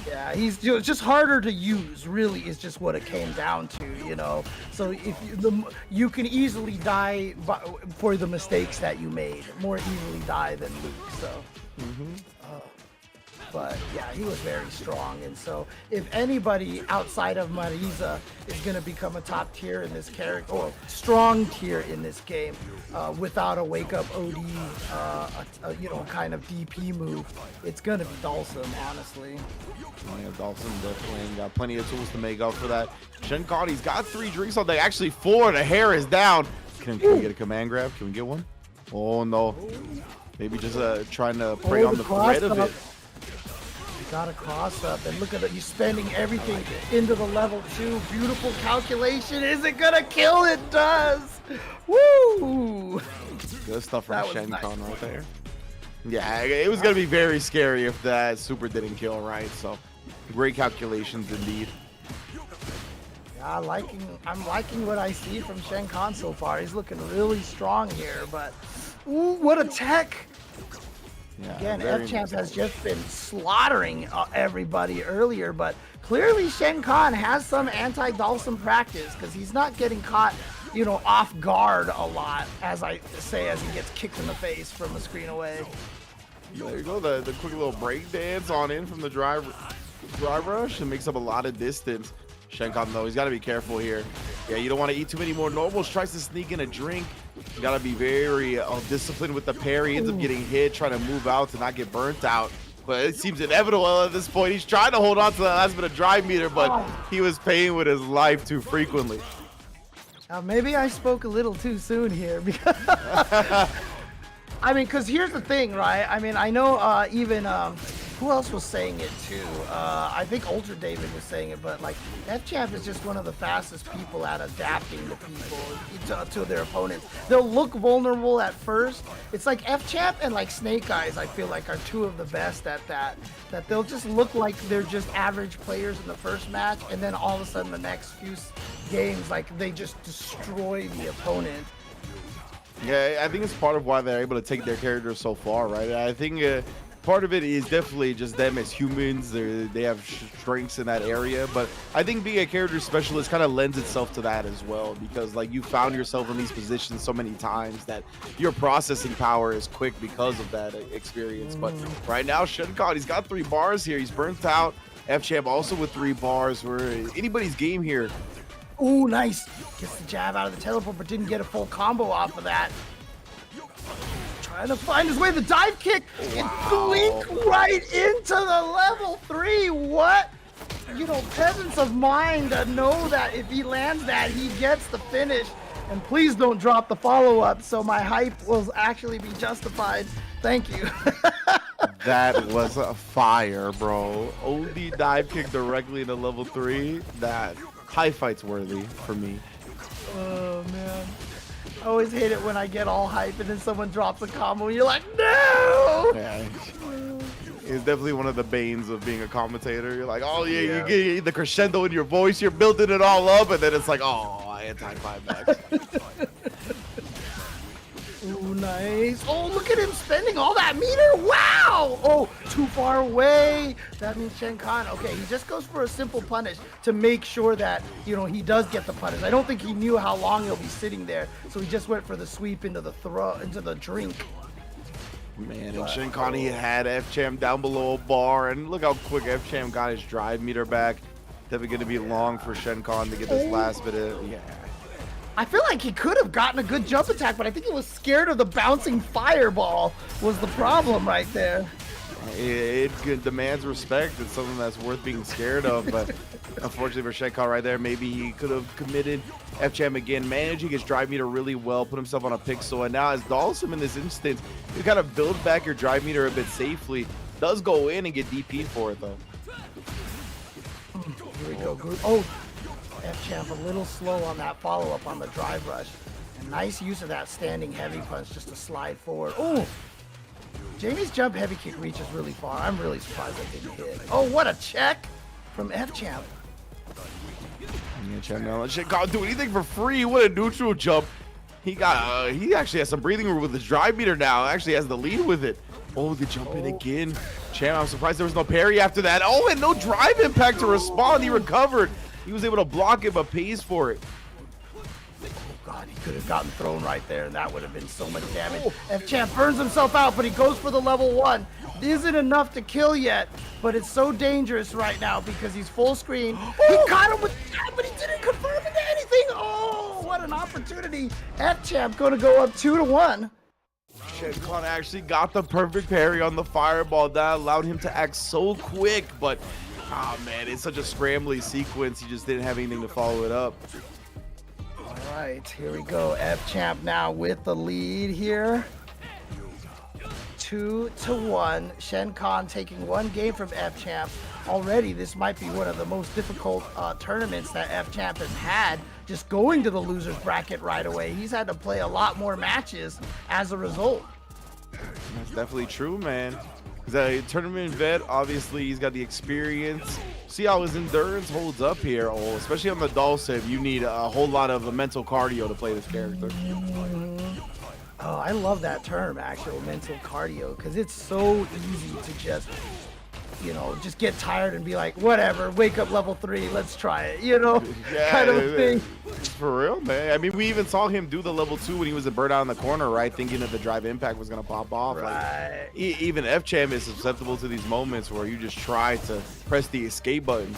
S2: Yeah, he's just harder to use, really, is just what it came down to, you know. So if you can easily die for the mistakes that you made, more easily die than Luke, so. But yeah, he was very strong, and so if anybody outside of Marisa is going to become a top tier in this character, or strong tier in this game, without a wake up OD, you know, kind of DP move, it's going to be Dhalsim, honestly.
S1: Yeah, Dhalsim definitely got plenty of tools to make up for that. Schenkhan, he's got 3 drinks all day, actually 4. The hair is down. Can we get a command grab? Can we get one? Oh no, maybe just trying to prey on the threat of it.
S2: Got a cross up, and look at it. He's spending everything into the level 2. Beautiful calculation. Is it gonna kill? It does. Woo!
S1: Good stuff from Schenkhan right there. Yeah, it was gonna be very scary if that super didn't kill, right? So, great calculations indeed.
S2: Yeah, I'm liking what I see from Schenkhan so far. He's looking really strong here, but ooh, what a tech!
S1: Yeah,
S2: again, Fchamp has just been slaughtering everybody earlier, but clearly Schenkhan has some anti-Dhalsim practice, because he's not getting caught, you know, off guard a lot, as I say, as he gets kicked in the face from a screen away.
S1: There you go, the quick little break dance on in from the drive rush, and makes up a lot of distance. Schenkhan, though, he's got to be careful here. Yeah, you don't want to eat too many more normals. Tries to sneak in a drink. You got to be very disciplined with the parry. He ends up getting hit, trying to move out to not get burnt out. But it seems inevitable at this point. He's trying to hold on to that last bit of drive meter, but he was paying with his life too frequently.
S2: Maybe I spoke a little too soon here, because I mean, because here's the thing, right? I mean, I know even who else was saying it too? I think Ultra David was saying it, but like Fchamp is just one of the fastest people at adapting to people, to their opponents. They'll look vulnerable at first. It's like Fchamp and like Snake Eyes, I feel like, are 2 of the best at that. That they'll just look like they're just average players in the first match, and then all of a sudden the next few games, like, they just destroy the opponent.
S1: Yeah, I think it's part of why they're able to take their characters so far, right? I think part of it is definitely just them as humans. They have strengths in that area, but I think being a character specialist kind of lends itself to that as well, because like you found yourself in these positions so many times that your processing power is quick because of that experience. But right now, Schenkhan, he's got 3 bars here. He's burnt out. Fchamp also with 3 bars. Where anybody's game here.
S2: Ooh, nice. Gets the jab out of the teleport, but didn't get a full combo off of that. Trying to find his way. The dive kick. It blinked right into the level 3. What? You know, presence of mind to know that if he lands that, he gets the finish. And please don't drop the follow-up so my hype will actually be justified. Thank you.
S1: That was a fire, bro. OD dive kick directly into level 3. That high fight's worthy for me.
S2: Oh, man. I always hate it when I get all hype and then someone drops a combo and you're like, no!
S1: Yeah. It's definitely one of the banes of being a commentator. You're like, oh yeah, you get the crescendo in your voice, you're building it all up, and then it's like, oh, anti-climax.
S2: Ooh, nice. Oh, look at him spending all that meter. Wow. Oh, too far away. That means Schenkhan. Okay, he just goes for a simple punish to make sure that, you know, he does get the punish. I don't think he knew how long he'll be sitting there, so he just went for the sweep into the into the drink.
S1: Man, and Schenkhan, he had Fchamp down below a bar, and look how quick Fchamp got his drive meter back. Definitely going to be long for Schenkhan to get this last bit of,
S2: I feel like he could have gotten a good jump attack, but I think he was scared of the bouncing fireball was the problem right there.
S1: It demands respect. It's something that's worth being scared of, but unfortunately for Schenkhan right there, maybe he could have committed. Fchamp again, managing his drive meter really well, put himself on a pixel, and now as Dhalsim in this instance, you kind of build back your drive meter a bit safely. Does go in and get DP'd for it though.
S2: Here we go. Oh, Fchamp a little slow on that follow-up on the drive rush. And nice use of that standing heavy punch just to slide forward. Oh, Jamie's jump heavy kick reaches really far. I'm really surprised I didn't hit. Oh, what a check from Fchamp.
S1: Yeah, Schenkhan can't do anything for free. What a neutral jump. He actually has some breathing room with his drive meter now. Actually has the lead with it. Oh, the jump in again. Champ, I'm surprised there was no parry after that. Oh, and no drive impact to respond. He recovered. He was able to block it, but pays for it.
S2: Oh God, he could have gotten thrown right there, and that would have been so much damage. Fchamp burns himself out, but he goes for the level 1. Isn't enough to kill yet, but it's so dangerous right now because he's full screen. He caught him with that, but he didn't confirm into anything. Oh, what an opportunity. Fchamp going to go up 2-1.
S1: Schenkhan actually got the perfect parry on the fireball. That allowed him to act so quick, but oh man, it's such a scrambly sequence. He just didn't have anything to follow it up.
S2: All right, here we go. Fchamp now with the lead here. 2-1. Schenkhan taking 1 game from Fchamp. Already, this might be one of the most difficult tournaments that Fchamp has had. Just going to the loser's bracket right away. He's had to play a lot more matches as a result.
S1: That's definitely true, man. He's a tournament vet. Obviously, he's got the experience. See how his endurance holds up here. Oh, especially on the Dhalsim, you need a whole lot of mental cardio to play this character.
S2: Oh, I love that term, actual mental cardio, because it's so easy to just, you know, just get tired and be like, whatever, wake up level 3, let's try it, you know,
S1: yeah,
S2: kind of thing.
S1: For real, man. I mean, we even saw him do the level 2 when he was a bird out in the corner, right? Thinking that the drive impact was going to pop off.
S2: Right.
S1: Like, even Fchamp is susceptible to these moments where you just try to press the escape button.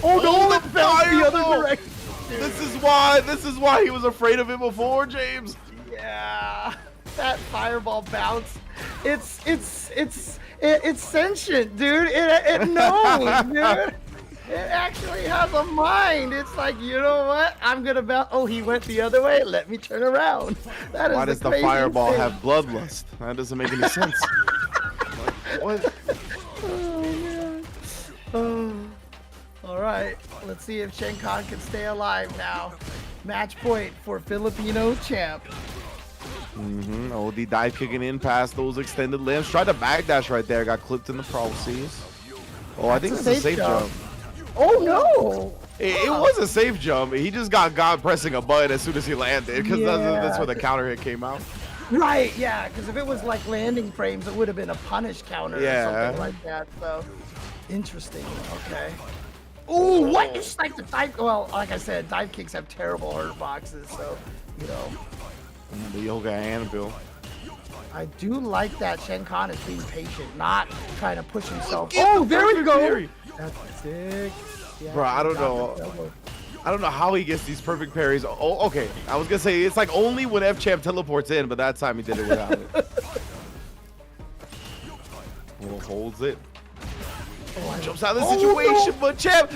S2: Oh no, it fell the other direction.
S1: This is why he was afraid of it before, James.
S2: Yeah, that fireball bounce. It's sentient, dude. It knows, dude. It actually has a mind. It's like, you know what? I'm gonna bounce. Oh, he went the other way. Let me turn around. That is
S1: why does the fireball have bloodlust? That doesn't make any sense. What?
S2: Oh man. Oh. All right. Let's see if Schenkhan can stay alive now. Match point for Filipino champ.
S1: Oh, the dive kicking in past those extended limbs. Tried to backdash right there. Got clipped in the process. Oh, I think it's a safe jump.
S2: Oh no!
S1: It was a safe jump. He just got pressing a button as soon as he landed, because that's where the counter hit came out.
S2: Right, yeah, because if it was like landing frames, it would have been a punish counter or something like that. So, interesting. Okay. Ooh, what? It's like the dive. Well, like I said, dive kicks have terrible hurt boxes, so, you know.
S1: The yoga anvil.
S2: I do like that Schenkhan is being patient, not trying to push himself. Oh, there we go.
S1: Parry.
S2: That's sick. Yeah,
S1: Bro, I don't know. I don't know how he gets these perfect parries. Oh, okay. I was gonna say it's like only when Fchamp teleports in, but that time he did it without it. Oh, holds it. Jumps out of the situation, but Champ.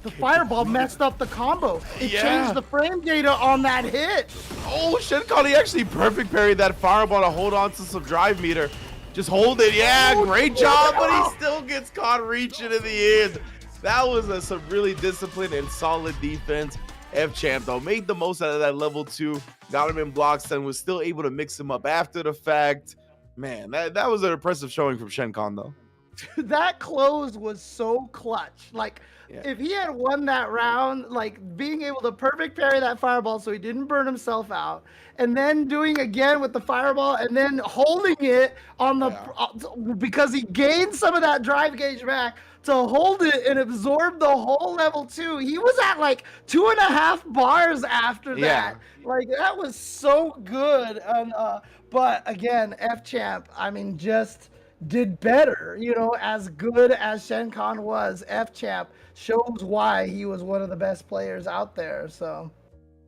S2: The fireball messed up the combo. It changed the frame data on that hit.
S1: Oh, Schenkhan, he actually perfect parried that fireball to hold on to some drive meter. Just hold it. Yeah, great job, but he still gets caught reaching in the end. That was some really disciplined and solid defense. Fchamp, though, made the most out of that level 2. Got him in blocks and was still able to mix him up after the fact. Man, that was an impressive showing from Schenkhan, though.
S2: That close was so clutch. Like, if he had won that round, like being able to perfect parry that fireball so he didn't burn himself out, and then doing again with the fireball, and then holding it on the because he gained some of that drive gauge back to hold it and absorb the whole level 2. He was at like 2.5 bars after that. Like that was so good. And but again, Fchamp, I mean, just did better, you know, as good as Schenkhan was. Fchamp shows why he was one of the best players out there. So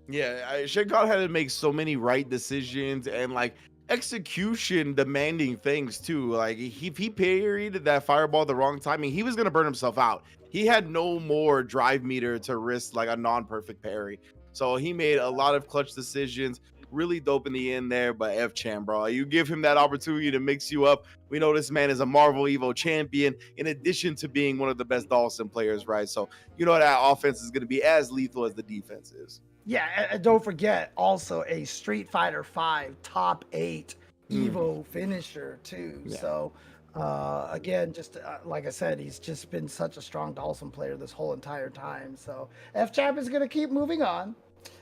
S1: Schenkhan had to make so many right decisions and like execution demanding things too. Like if he parried that fireball at the wrong timing, he was gonna burn himself out. He had no more drive meter to risk like a non-perfect parry. So he made a lot of clutch decisions. Really dope in the end there, but Fchamp, bro, you give him that opportunity to mix you up. We know this man is a Marvel Evo champion, in addition to being one of the best Dhalsim players, right? So you know that offense is going to be as lethal as the defense is.
S2: Yeah, and don't forget, also a Street Fighter 5 top 8 Evo finisher too. So again, just like I said, he's just been such a strong Dhalsim player this whole entire time. So Fchamp is going to keep moving on.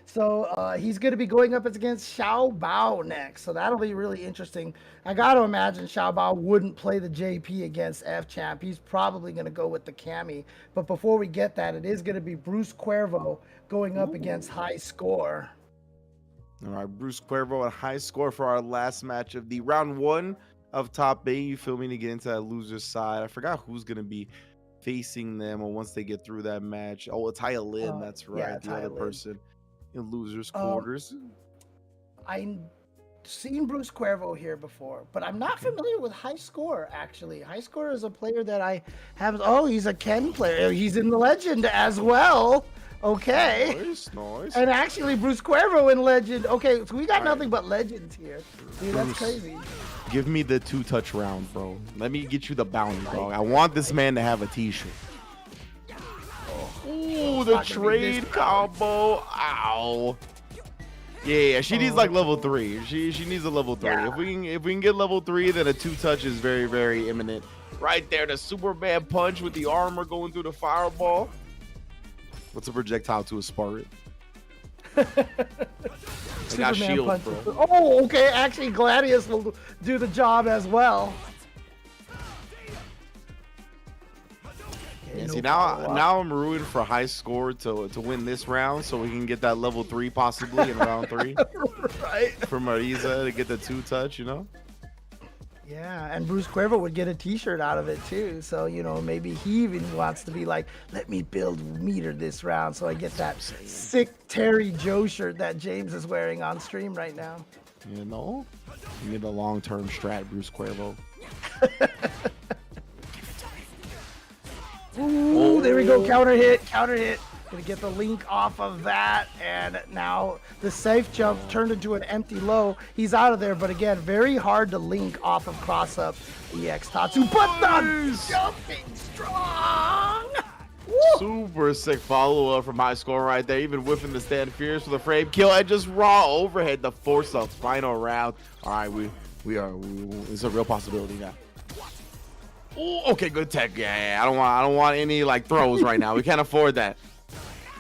S2: So he's going to be going up against Xiaobao next. So that'll be really interesting. I got to imagine Xiaobao wouldn't play the JP against Fchamp. He's probably going to go with the Cammy. But before we get that, it is going to be BruceCuervo going up against High Score.
S1: All right, BruceCuervo at High Score for our last match of the round 1 of top 8. You feel me, to get into that loser's side. I forgot who's going to be facing them or once they get through that match. Oh, Ataya Lin, that's right,
S2: yeah,
S1: the other person in losers quarters.
S2: I've seen BruceCuervo here before, but I'm not familiar with High Score, actually. High Score is a player that I have. Oh, he's a Ken player. He's in the Legend as well. Okay.
S1: Nice.
S2: And actually, BruceCuervo in Legend. Okay, so we got nothing but Legends here. Dude, that's crazy.
S1: Give me the 2-touch round, bro. Let me get you the bounty, dog. I want this man to have a t-shirt. Ooh, the trade combo. Ow. Yeah, she needs like level 3. She needs a level 3.
S2: Yeah.
S1: If we can get level 3, then a 2-touch is very, very imminent. Right there, the Superman punch with the armor going through the fireball. What's a projectile to a Spartan? They got shield,
S2: punch.
S1: bro.
S2: Oh, okay. Actually, Gladius will do the job as well.
S1: Yeah, see, now I'm rooting for High Score to win this round so we can get that level 3 possibly in round 3.
S2: Right.
S1: For Marisa to get the 2-touch, you know?
S2: Yeah, and BruceCuervo would get a t-shirt out of it too. So, you know, maybe he even wants to be like, let me build meter this round so I get that sick Terry Joe shirt that James is wearing on stream right now.
S1: You know? You need a long-term strat, BruceCuervo.
S2: Ooh, there we go. Counter hit. Gonna get the link off of that. And now the safe jump turned into an empty low. He's out of there. But again, very hard to link off of cross up EX Tatsu. But the jumping strong. Woo!
S1: Super sick follow-up from High Score right there. Even whiffing the stand fierce with a frame kill and just raw overhead to force a final round. All right, it's a real possibility now. Ooh, okay, good tech. Yeah, I don't want any like throws right now. We can't afford that.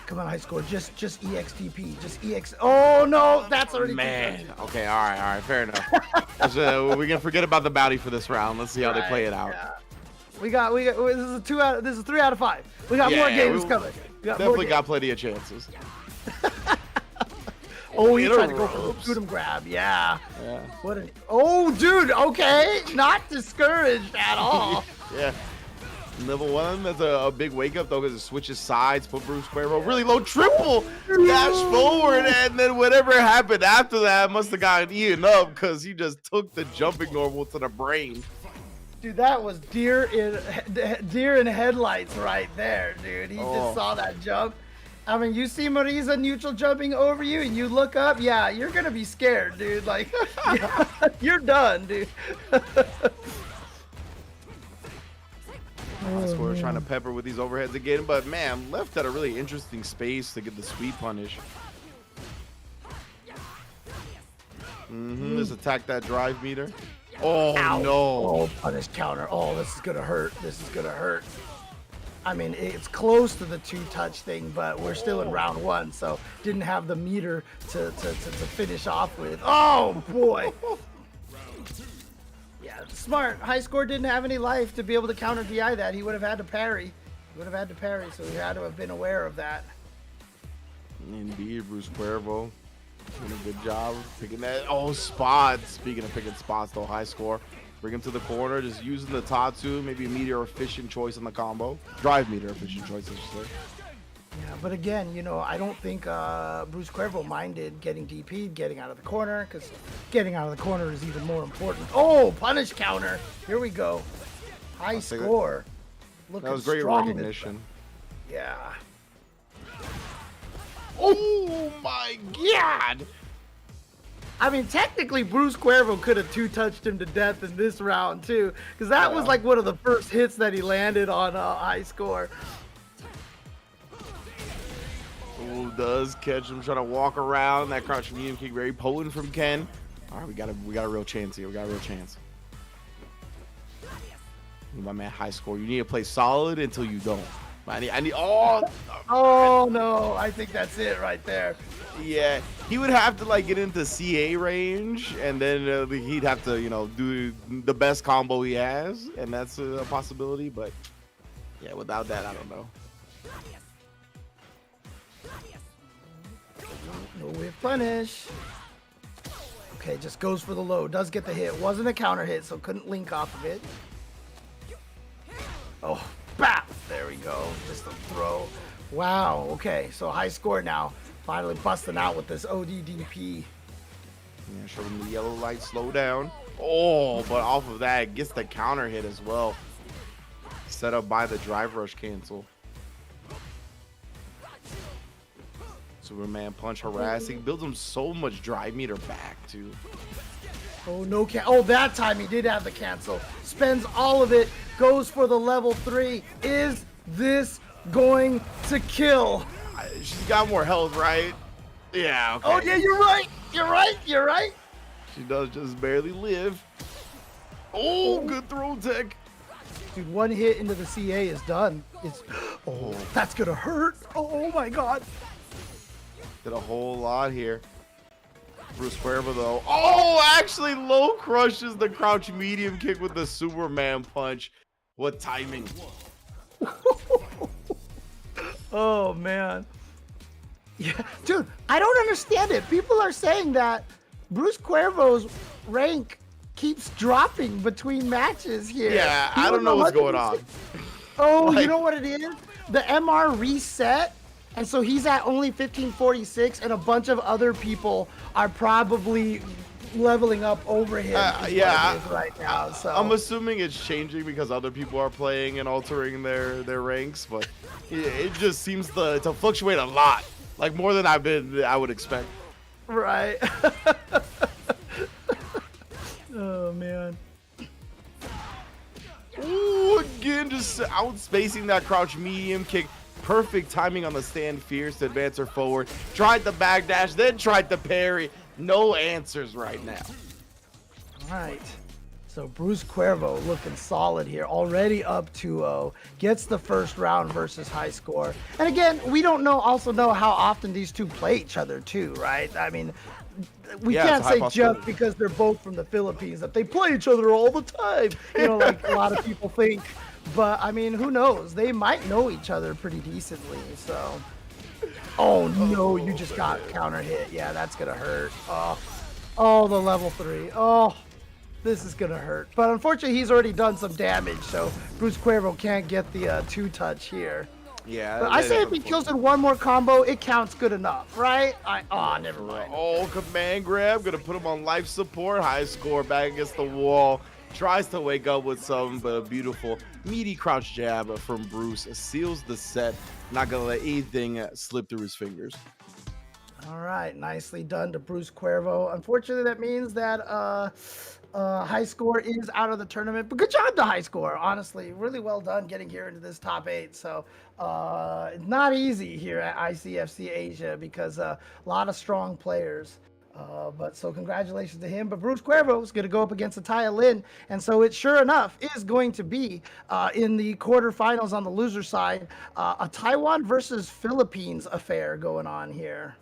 S2: Come on, High Score. Just EXTP. Just EX. Oh no, that's already
S1: man. Okay, all right, fair enough. We can forget about the bounty for this round. Let's see how they play it out.
S2: Yeah. We got. This is 3 out of 5. We got more games coming.
S1: Definitely got plenty of chances.
S2: Oh, he
S1: Inner
S2: tried to go for the
S1: ropes.
S2: shoot him grab. Yeah.
S1: Yeah.
S2: What an. Oh, dude. Okay. Not discouraged at all.
S1: Yeah. Level 1, that's a big wake up though, because it switches sides, put BruceCuervo really low, triple dash forward, and then whatever happened after that must have gotten eaten up because he just took the jumping normal to the brain.
S2: Dude, that was deer in headlights right there, dude. He just saw that jump. I mean, you see Marisa neutral jumping over you, and you look up, yeah, you're gonna be scared, dude. Like, you're done, dude.
S1: Square trying to pepper with these overheads again, but man, left at a really interesting space to get the sweep punish. Just attack that drive meter. Oh,
S2: Ow.
S1: no.
S2: Oh, punish counter. Oh, this is gonna hurt. This is gonna hurt. I mean, it's close to the 2-touch thing, but we're still in round 1, so didn't have the meter to finish off with. Oh, boy. Yeah, smart. High score didn't have any life to be able to counter DI that. He would have had to parry. So he had to have been aware of that.
S1: Indeed, BruceCuervo doing a good job picking that. Oh, spot. Speaking of picking spots, though, high score. Bring him to the corner, just using the Tatsu, maybe a meteor efficient choice on the combo. Drive meteor efficient choice, I should say.
S2: Yeah, but again, you know, I don't think BruceCuervo minded getting DP'd, getting out of the corner, because getting out of the corner is even more important. Oh, punish counter. Here we go. High score.
S1: That was great recognition.
S2: Yeah.
S1: Oh my God!
S2: I mean, technically, BruceCuervo could have 2-touched him to death in this round, too, because that was like one of the first hits that he landed on high score.
S1: Oh, does catch him trying to walk around. That crouch medium kick very potent from Ken. All right, we got a real chance here. We got a real chance. My man, high score. You need to play solid until you don't. I need.
S2: Oh no! I think that's it right there.
S1: Yeah, he would have to like get into CA range, and then he'd have to, you know, do the best combo he has, and that's a possibility. But yeah, without that, I don't know.
S2: No whip punish. Okay, just goes for the low. Does get the hit. Wasn't a counter hit, so couldn't link off of it. Oh, bap! There we go. Just a throw. Wow. Okay, so high score now. Finally busting out with this ODDP.
S1: Yeah, show him the yellow light, slow down. Oh, but off of that, gets the counter hit as well. Set up by the drive rush cancel. Superman punch harassing. Builds him so much drive meter back, too.
S2: Oh, no Oh, that time he did have the cancel. Spends all of it. Goes for the level 3. Is this going to kill?
S1: She's got more health, right? Yeah, okay.
S2: Oh, yeah, you're right. You're right.
S1: She does just barely live. Oh, good throw tech.
S2: Dude, one hit into the CA is done. Oh, that's going to hurt. Oh, my God.
S1: Did a whole lot here. BruceCuervo, though. Oh, actually low crushes the crouch medium kick with the Superman punch. What timing.
S2: Oh, man. Yeah, dude, I don't understand it. People are saying that BruceCuervo's rank keeps dropping between matches here.
S1: Yeah, I don't know what's going on.
S2: Oh, you know what it is? The MR reset, and so he's at only 1546, and a bunch of other people are probably leveling up over him.
S1: Yeah,
S2: right now. So
S1: I'm assuming it's changing because other people are playing and altering their ranks, but it just seems to fluctuate a lot, like more than I would expect.
S2: Right. Oh man.
S1: Ooh, again, just outspacing that crouch medium kick. Perfect timing on the stand fierce to advance her forward. Tried the backdash, then tried the parry. No answers right now.
S2: All right. So BruceCuervo looking solid here. Already up 2-0. Gets the first round versus high score. And again, we don't also know how often these two play each other too, right? I mean, we can't say just because they're both from the Philippines that they play each other all the time. You know, like a lot of people think. But I mean, who knows? They might know each other pretty decently. So Oh no, you just got counter hit. Yeah, that's gonna hurt. Oh, the level 3. Oh, this is gonna hurt. But unfortunately, he's already done some damage, so BruceCuervo can't get the 2-touch here.
S1: Yeah.
S2: But I say if he kills in one more combo, it counts good enough, right? Never mind.
S1: Oh, command grab. Gonna put him on life support. High score back against the wall. Tries to wake up with some, but a beautiful meaty crouch jab from Bruce seals the set. Not gonna let anything slip through his fingers.
S2: All right, nicely done to BruceCuervo. Unfortunately, that means that High Score is out of the tournament, but good job to High Score. Honestly, really well done getting here into this top 8. So it's not easy here at ICFC Asia because a lot of strong players. But so congratulations to him. But BruceCuervo is going to go up against Ataya Lin, and so it sure enough is going to be in the quarterfinals on the loser side, a Taiwan versus Philippines affair going on here.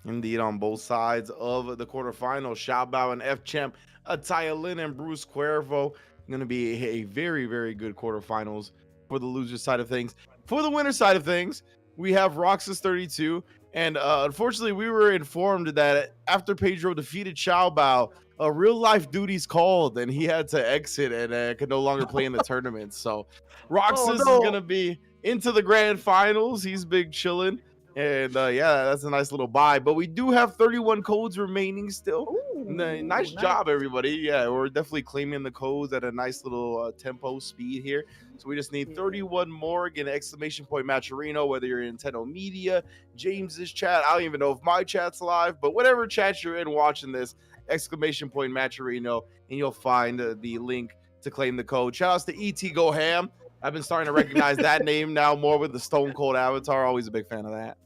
S1: Indeed, on both sides of the quarterfinal, Xiaobao and Fchamp, Ataya Lin and BruceCuervo. Going to be a very, very good quarterfinals for the loser side of things. For the winner side of things, we have Roxas32. And unfortunately, we were informed that after Pedro defeated Xiaobao, real life duties called and he had to exit and could no longer play in the tournament. So Roxas is going to be into the grand finals. He's big chilling. And yeah, that's a nice little buy. But we do have 31 codes remaining still.
S2: Ooh,
S1: nice job, everybody. Yeah, we're definitely claiming the codes at a nice little tempo speed here. So we just need 31 more. Again, exclamation point Matcherino, whether you're in Nintendo Media, James's chat. I don't even know if my chat's live, but whatever chat you're in watching this, exclamation point Matcherino, and you'll find the link to claim the code. Shout outs to ET Go Ham. I've been starting to recognize that name now more with the Stone Cold avatar. Always a big fan of that.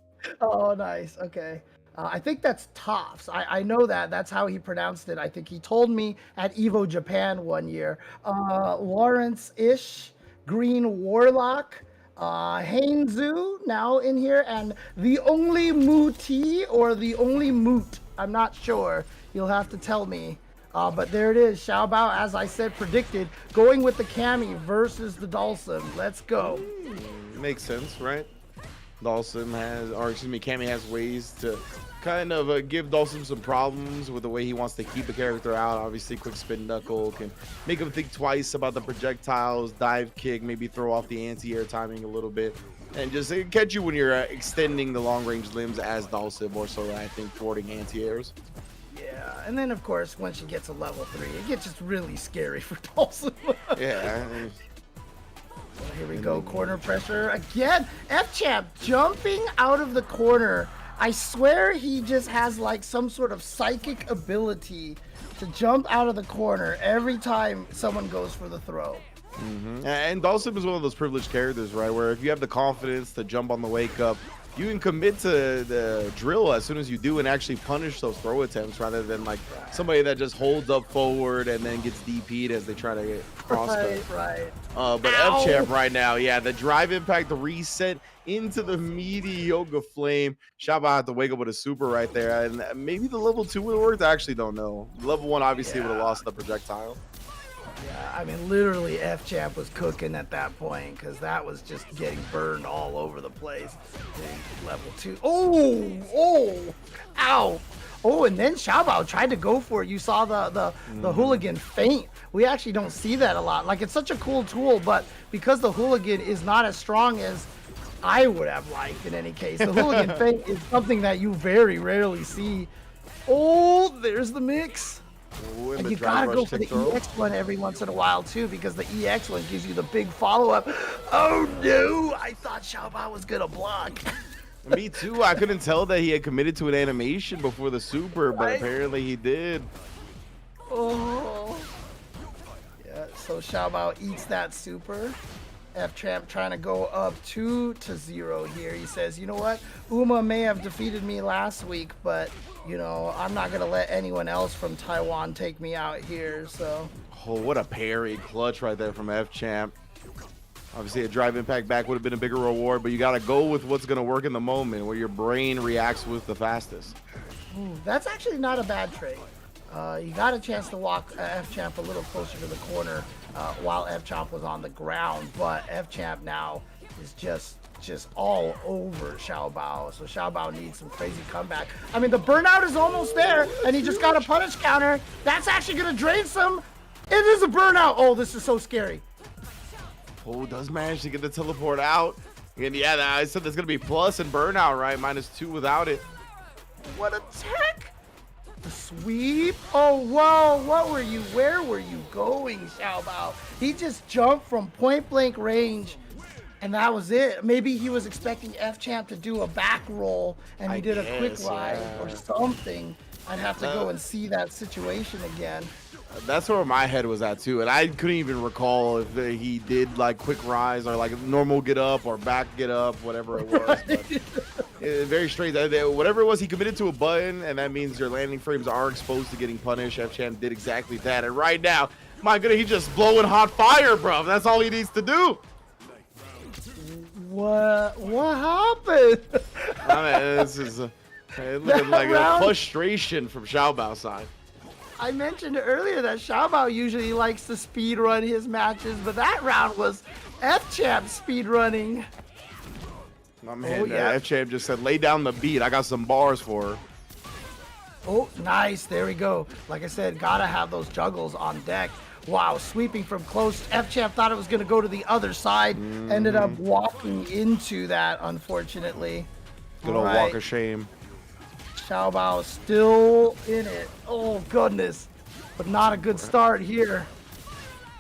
S2: Oh, nice. Okay. I think that's Toffs. I know that. That's how he pronounced it. I think he told me at Evo Japan one year. Lawrence Ish, Green Warlock, Hainzu now in here, and the only Muti or the only Moot. I'm not sure. You'll have to tell me. But there it is. Xiaobao, as I said, predicted, going with the Cammy versus the Dhalsim. Let's go.
S1: Makes sense, right? Cammy has ways to kind of give Dhalsim some problems with the way he wants to keep the character out. Obviously, quick spin knuckle can make him think twice about the projectiles, dive kick, maybe throw off the anti-air timing a little bit, and just catch you when you're extending the long-range limbs as Dhalsim, more so than I think thwarting anti-airs.
S2: Yeah, and then of course, when she gets a level 3, it gets just really scary for Dhalsim.
S1: Yeah.
S2: Here we go, corner pressure again. Fchamp jumping out of the corner. I swear he just has like some sort of psychic ability to jump out of the corner every time someone goes for the throw.
S1: And Dhalsim is one of those privileged characters, right? Where if you have the confidence to jump on the wake up, you can commit to the drill as soon as you do and actually punish those throw attempts rather than like somebody that just holds up forward and then gets DP'd as they try to get crosscut.
S2: Right.
S1: But Fchamp right now, yeah, the drive impact, the reset into the meaty Yoga Flame. Xiaobao had to wake up with a super right there. And maybe the level 2 would have worked. I actually don't know. Level 1 obviously would have lost the projectile.
S2: Yeah, I mean, literally, Fchamp was cooking at that point because that was just getting burned all over the place. Level 2. Oh, ow. Oh, and then Xiaobao tried to go for it. You saw the hooligan feint. We actually don't see that a lot. Like, it's such a cool tool, but because the hooligan is not as strong as I would have liked in any case, the hooligan feint is something that you very rarely see. Oh, there's the mix.
S1: Ooh,
S2: and you gotta go for the EX one every once in a while too, because the EX one gives you the big follow-up. Oh no, I thought Xiaobao was gonna block.
S1: Me too. I couldn't tell that he had committed to an animation before the super, but apparently he did.
S2: Oh. Yeah, so Xiaobao eats that super. Fchamp trying to go up 2-0 here. He says, you know what? Uma may have defeated me last week, but, you know, I'm not going to let anyone else from Taiwan take me out here, so.
S1: Oh, what a parry clutch right there from Fchamp. Obviously, a drive impact back would have been a bigger reward, but you got to go with what's going to work in the moment, where your brain reacts with the fastest.
S2: Ooh, that's actually not a bad trade. You got a chance to walk Fchamp a little closer to the corner while Fchamp was on the ground, but Fchamp now is just all over Xiaobao. So Xiaobao needs some crazy comeback. I mean, the burnout is almost there, and he just got a punish counter. That's actually gonna drain some. It is a burnout. Oh, this is so scary.
S1: Oh, does manage to get the teleport out. And yeah, I said there's gonna be plus and burnout, right? -2 without it.
S2: What a tech! The sweep. Oh, whoa! What were you? Where were you going, Xiaobao? He just jumped from point blank range. And that was it. Maybe he was expecting Fchamp to do a back roll and he did a quick ride or something. I'd have to go and see that situation again.
S1: That's where my head was at too, and I couldn't even recall if he did like quick rise or like normal get up or back get up, whatever it was. But very strange. Whatever it was, he committed to a button, and that means your landing frames are exposed to getting punished. Fchamp did exactly that, and right now, my goodness, he's just blowing hot fire, bro. That's all he needs to do.
S2: What happened?
S1: I mean, this is looking like a frustration from Xiaobao's side.
S2: I mentioned earlier that Xiaobao usually likes to speed run his matches, but that round was Fchamp speed running.
S1: My man, Fchamp just said, "Lay down the beat. I got some bars for her."
S2: Oh, nice. There we go. Like I said, gotta have those juggles on deck. Wow, sweeping from close. Fchamp thought it was going to go to the other side. Ended up walking into that, unfortunately.
S1: Good old walk of shame.
S2: Xiaobao still in it. Oh, goodness. But not a good start here.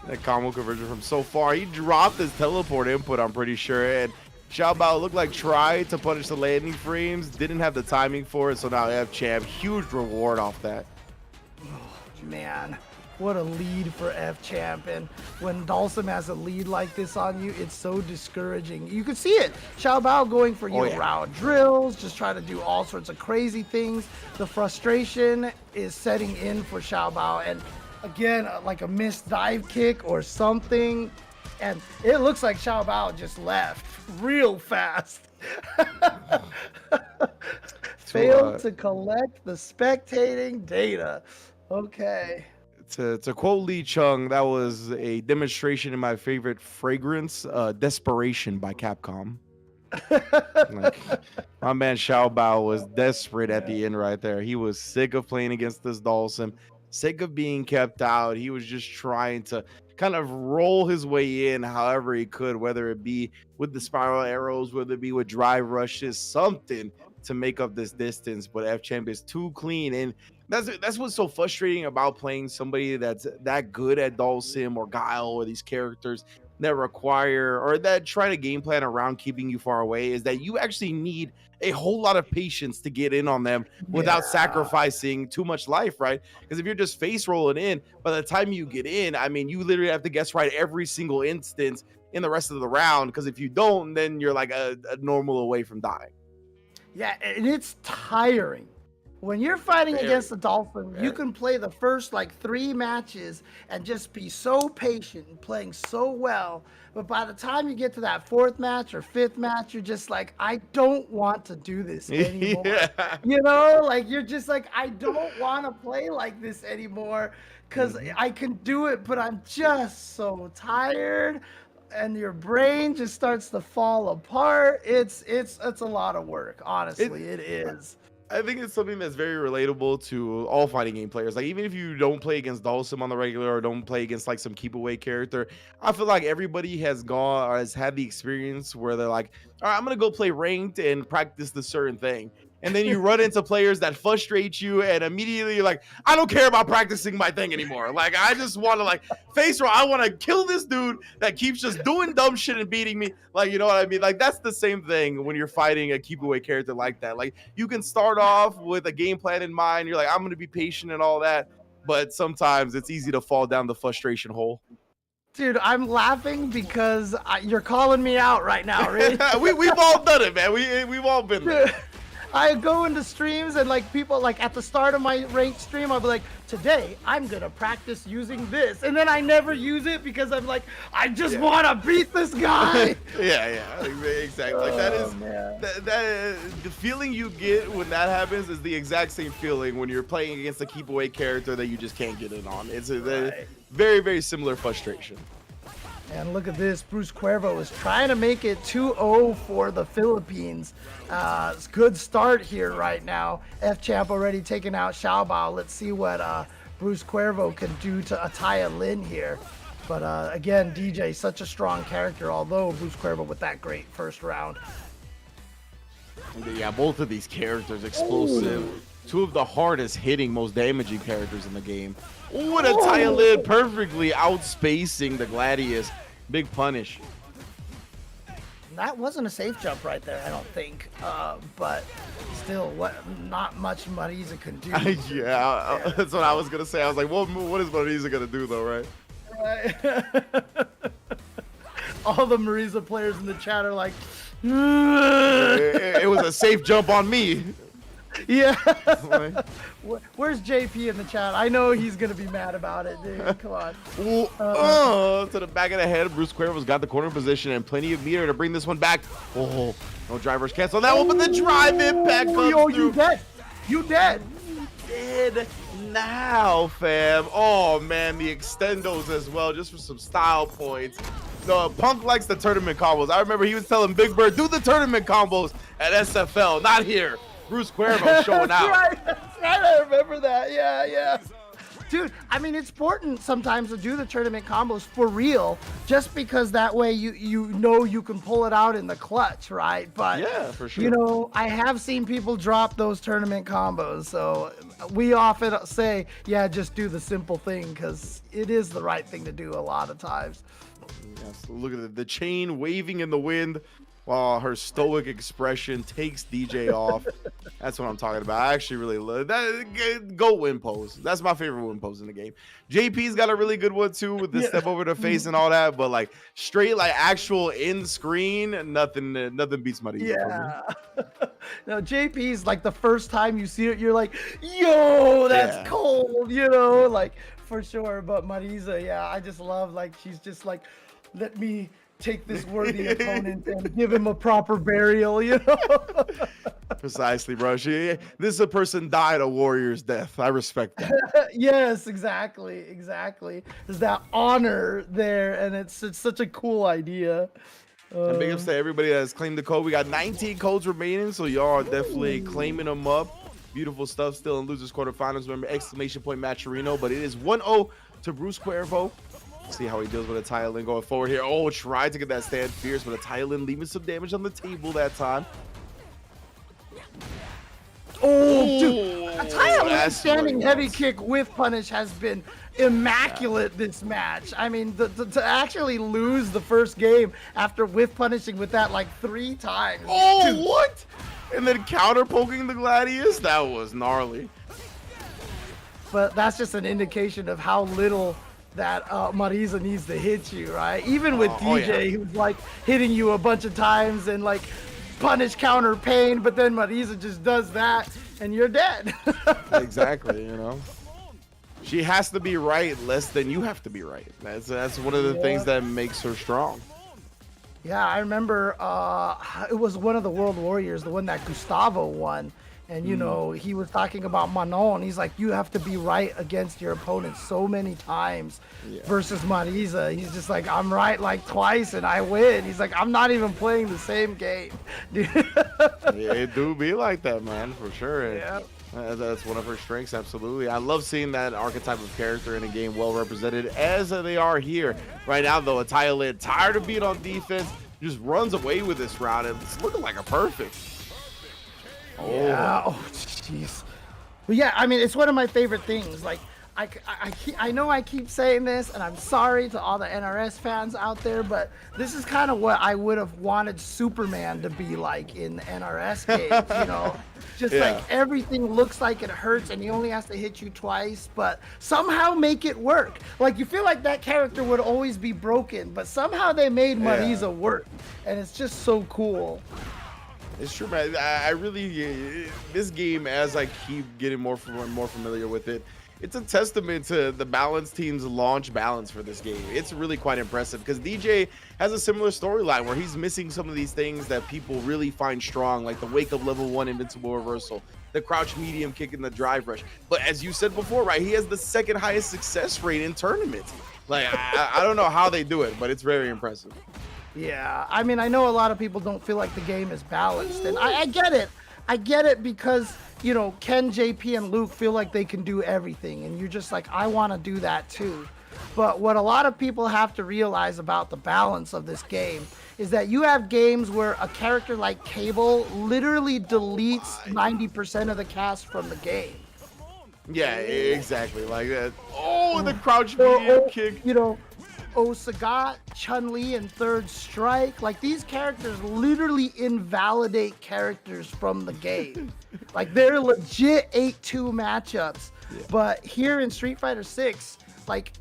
S1: That combo conversion from so far. He dropped his teleport input, I'm pretty sure. And Xiaobao looked like tried to punish the landing frames. Didn't have the timing for it. So now Fchamp, huge reward off that.
S2: Oh, man. What a lead for Fchamp, and when Dhalsim has a lead like this on you, it's so discouraging. You can see it. Xiaobao going for round drills, just trying to do all sorts of crazy things. The frustration is setting in for Xiaobao, and again, like a missed dive kick or something, and it looks like Xiaobao just left real fast. Failed to collect the spectating data. Okay.
S1: To quote Lee Chung, that was a demonstration in my favorite fragrance, Desperation by Capcom. Like, my man Xiaobao was desperate at the end right there. He was sick of playing against this Dhalsim, sick of being kept out. He was just trying to kind of roll his way in however he could, whether it be with the spiral arrows, whether it be with drive rushes, something to make up this distance. But Fchamp is too clean, and that's what's so frustrating about playing somebody that's that good at Dhalsim or Guile or these characters that require or that try to game plan around keeping you far away, is that you actually need a whole lot of patience to get in on them without sacrificing too much life, right? Because if you're just face rolling in, by the time you get in, I mean, you literally have to guess right every single instance in the rest of the round, because if you don't, then you're like a normal away from dying.
S2: Yeah, and it's tiring. When you're fighting against the Dhalsim, you can play the first like 3 matches and just be so patient and playing so well. But by the time you get to that 4th match or 5th match, you're just like, I don't want to do this anymore. You know, like you're just like, I don't want to play like this anymore because I can do it, but I'm just so tired. And your brain just starts to fall apart. It's a lot of work, honestly. It is.
S1: I think it's something that's very relatable to all fighting game players. Like, even if you don't play against Dhalsim on the regular or don't play against like some keep away character, I feel like everybody has gone or has had the experience where they're like, all right, I'm gonna go play ranked and practice this certain thing. And then you run into players that frustrate you, and immediately you're like, I don't care about practicing my thing anymore. Like, I just want to like face roll. I want to kill this dude that keeps just doing dumb shit and beating me. Like, you know what I mean? Like, that's the same thing when you're fighting a keep away character like that. Like, you can start off with a game plan in mind. You're like, I'm going to be patient and all that. But sometimes it's easy to fall down the frustration hole.
S2: Dude, I'm laughing because you're calling me out right now, right?
S1: We've all done it, man. We've all been there.
S2: I go into streams and like people like at the start of my ranked stream, I'll be like, today I'm gonna practice using this, and then I never use it because I'm like, I just want to beat this guy.
S1: Yeah, exactly. Like that is the feeling you get when that happens is the exact same feeling when you're playing against a keep away character that you just can't get it on. It's a very, very similar frustration.
S2: And look at this, BruceCuervo is trying to make it 2-0 for the Philippines. It's a good start here right now. Fchamp already taking out Xiaobao. Let's see what BruceCuervo can do to Ataya Lin here. But again, Dee Jay, such a strong character, although BruceCuervo with that great first round.
S1: Yeah, both of these characters explosive. Ooh. Two of the hardest hitting, most damaging characters in the game. Ooh, and Ataya Lin perfectly outspacing the Gladius. Big punish.
S2: That wasn't a safe jump right there, I don't think. But still, not much Marisa can do.
S1: Yeah, that's what I was going to say. I was like, what is Marisa going to do, though, right?
S2: All the Marisa players in the chat are like,
S1: it was a safe jump on me.
S2: Yeah. Where's JP in the chat? I know he's gonna be mad about it, dude. Come on.
S1: To the back of the head. BruceCuervo's got the corner position and plenty of meter to bring this one back. Oh, no drivers cancel that one, but the drive impact comes through.
S2: You dead. You dead.
S1: Dead now, fam. Oh man, the extendos as well, just for some style points. No, Punk likes the tournament combos. I remember he was telling Big Bird, do the tournament combos at SFL, not here. BruceCuervo showing out.
S2: That's right, I remember that. Yeah. Dude, I mean, it's important sometimes to do the tournament combos for real, just because that way you know you can pull it out in the clutch, right? But,
S1: yeah, for sure.
S2: You know, I have seen people drop those tournament combos, so we often say, yeah, just do the simple thing, because it is the right thing to do a lot of times.
S1: Yes, look at the chain waving in the wind. While her stoic expression takes Dee Jay off. That's what I'm talking about. I actually really love that. Go win pose. That's my favorite win pose in the game. JP's got a really good one too with the step over the face and all that. But like straight, like actual in screen, nothing beats Marisa.
S2: Yeah. No, JP's like the first time you see it, you're like, yo, that's cold, you know, like for sure. But Marisa, yeah, I just love like she's just like, let me take this worthy opponent and give him a proper burial, you know?
S1: Precisely, bro. This is a person died a warrior's death. I respect that.
S2: Yes, exactly. There's that honor there, and it's such a cool idea.
S1: And big ups to everybody that has claimed the code. We got 19 codes remaining, so y'all are definitely claiming them up. Beautiful stuff still in losers quarterfinals. Remember, exclamation point Matcherino, but it is 1-0 to BruceCuervo. See how he deals with Ataya Lin going forward here. Oh, tried to get that stand fierce, but Ataya Lin leaving some damage on the table that time.
S2: Oh, dude. Ataya Lin standing heavy kick with punish has been immaculate this match. I mean, to actually lose the first game after whiff punishing with that like 3 times.
S1: Oh, dude. What? And then counter poking the Gladius? That was gnarly.
S2: But that's just an indication of how little that Marisa needs to hit you, right? Even with Dee Jay, who's like hitting you a bunch of times and like punish counter pain, but then Marisa just does that and you're dead.
S1: Exactly, you know. She has to be right less than you have to be right. That's one of the things that makes her strong.
S2: Yeah, I remember it was one of the World Warriors, the one that Gustavo won. And, you know, he was talking about Manon. He's like, you have to be right against your opponent so many times versus Marisa. He's just like, I'm right like twice and I win. He's like, I'm not even playing the same game. Dude.
S1: Yeah, it do be like that, man, for sure.
S2: Yeah.
S1: That's one of her strengths, absolutely. I love seeing that archetype of character in a game well represented as they are here. Right now, though, Ataya Lin, tired of being on defense, just runs away with this round. And it's looking like a perfect.
S2: Yeah. Oh, jeez. But yeah, I mean, it's one of my favorite things. Like, I know I keep saying this, and I'm sorry to all the NRS fans out there, but this is kind of what I would have wanted Superman to be like in the NRS games, you know? Just like everything looks like it hurts, and he only has to hit you twice, but somehow make it work. Like, you feel like that character would always be broken, but somehow they made Marisa work, and it's just so cool.
S1: It's true, man. I really, this game, as I keep getting more familiar with it, it's a testament to the balance team's launch balance for this game. It's really quite impressive because Dee Jay has a similar storyline where he's missing some of these things that people really find strong, like the wake up level 1 invincible reversal, the crouch medium kick, and the drive rush. But as you said before, right, he has the second highest success rate in tournaments. Like, I don't know how they do it, but it's very impressive.
S2: Yeah, I mean, I know a lot of people don't feel like the game is balanced, and I get it. I get it because, you know, Ken, JP, and Luke feel like they can do everything, and you're just like, I want to do that too. But what a lot of people have to realize about the balance of this game is that you have games where a character like Cable literally deletes 90% of the cast from the game.
S1: Yeah, exactly. Like that. Oh, the crouch medium kick.
S2: You know, Sagat, Chun-Li, and Third Strike, like these characters literally invalidate characters from the game. Like they're legit 8-2 matchups. Yeah. But here in Street Fighter 6, like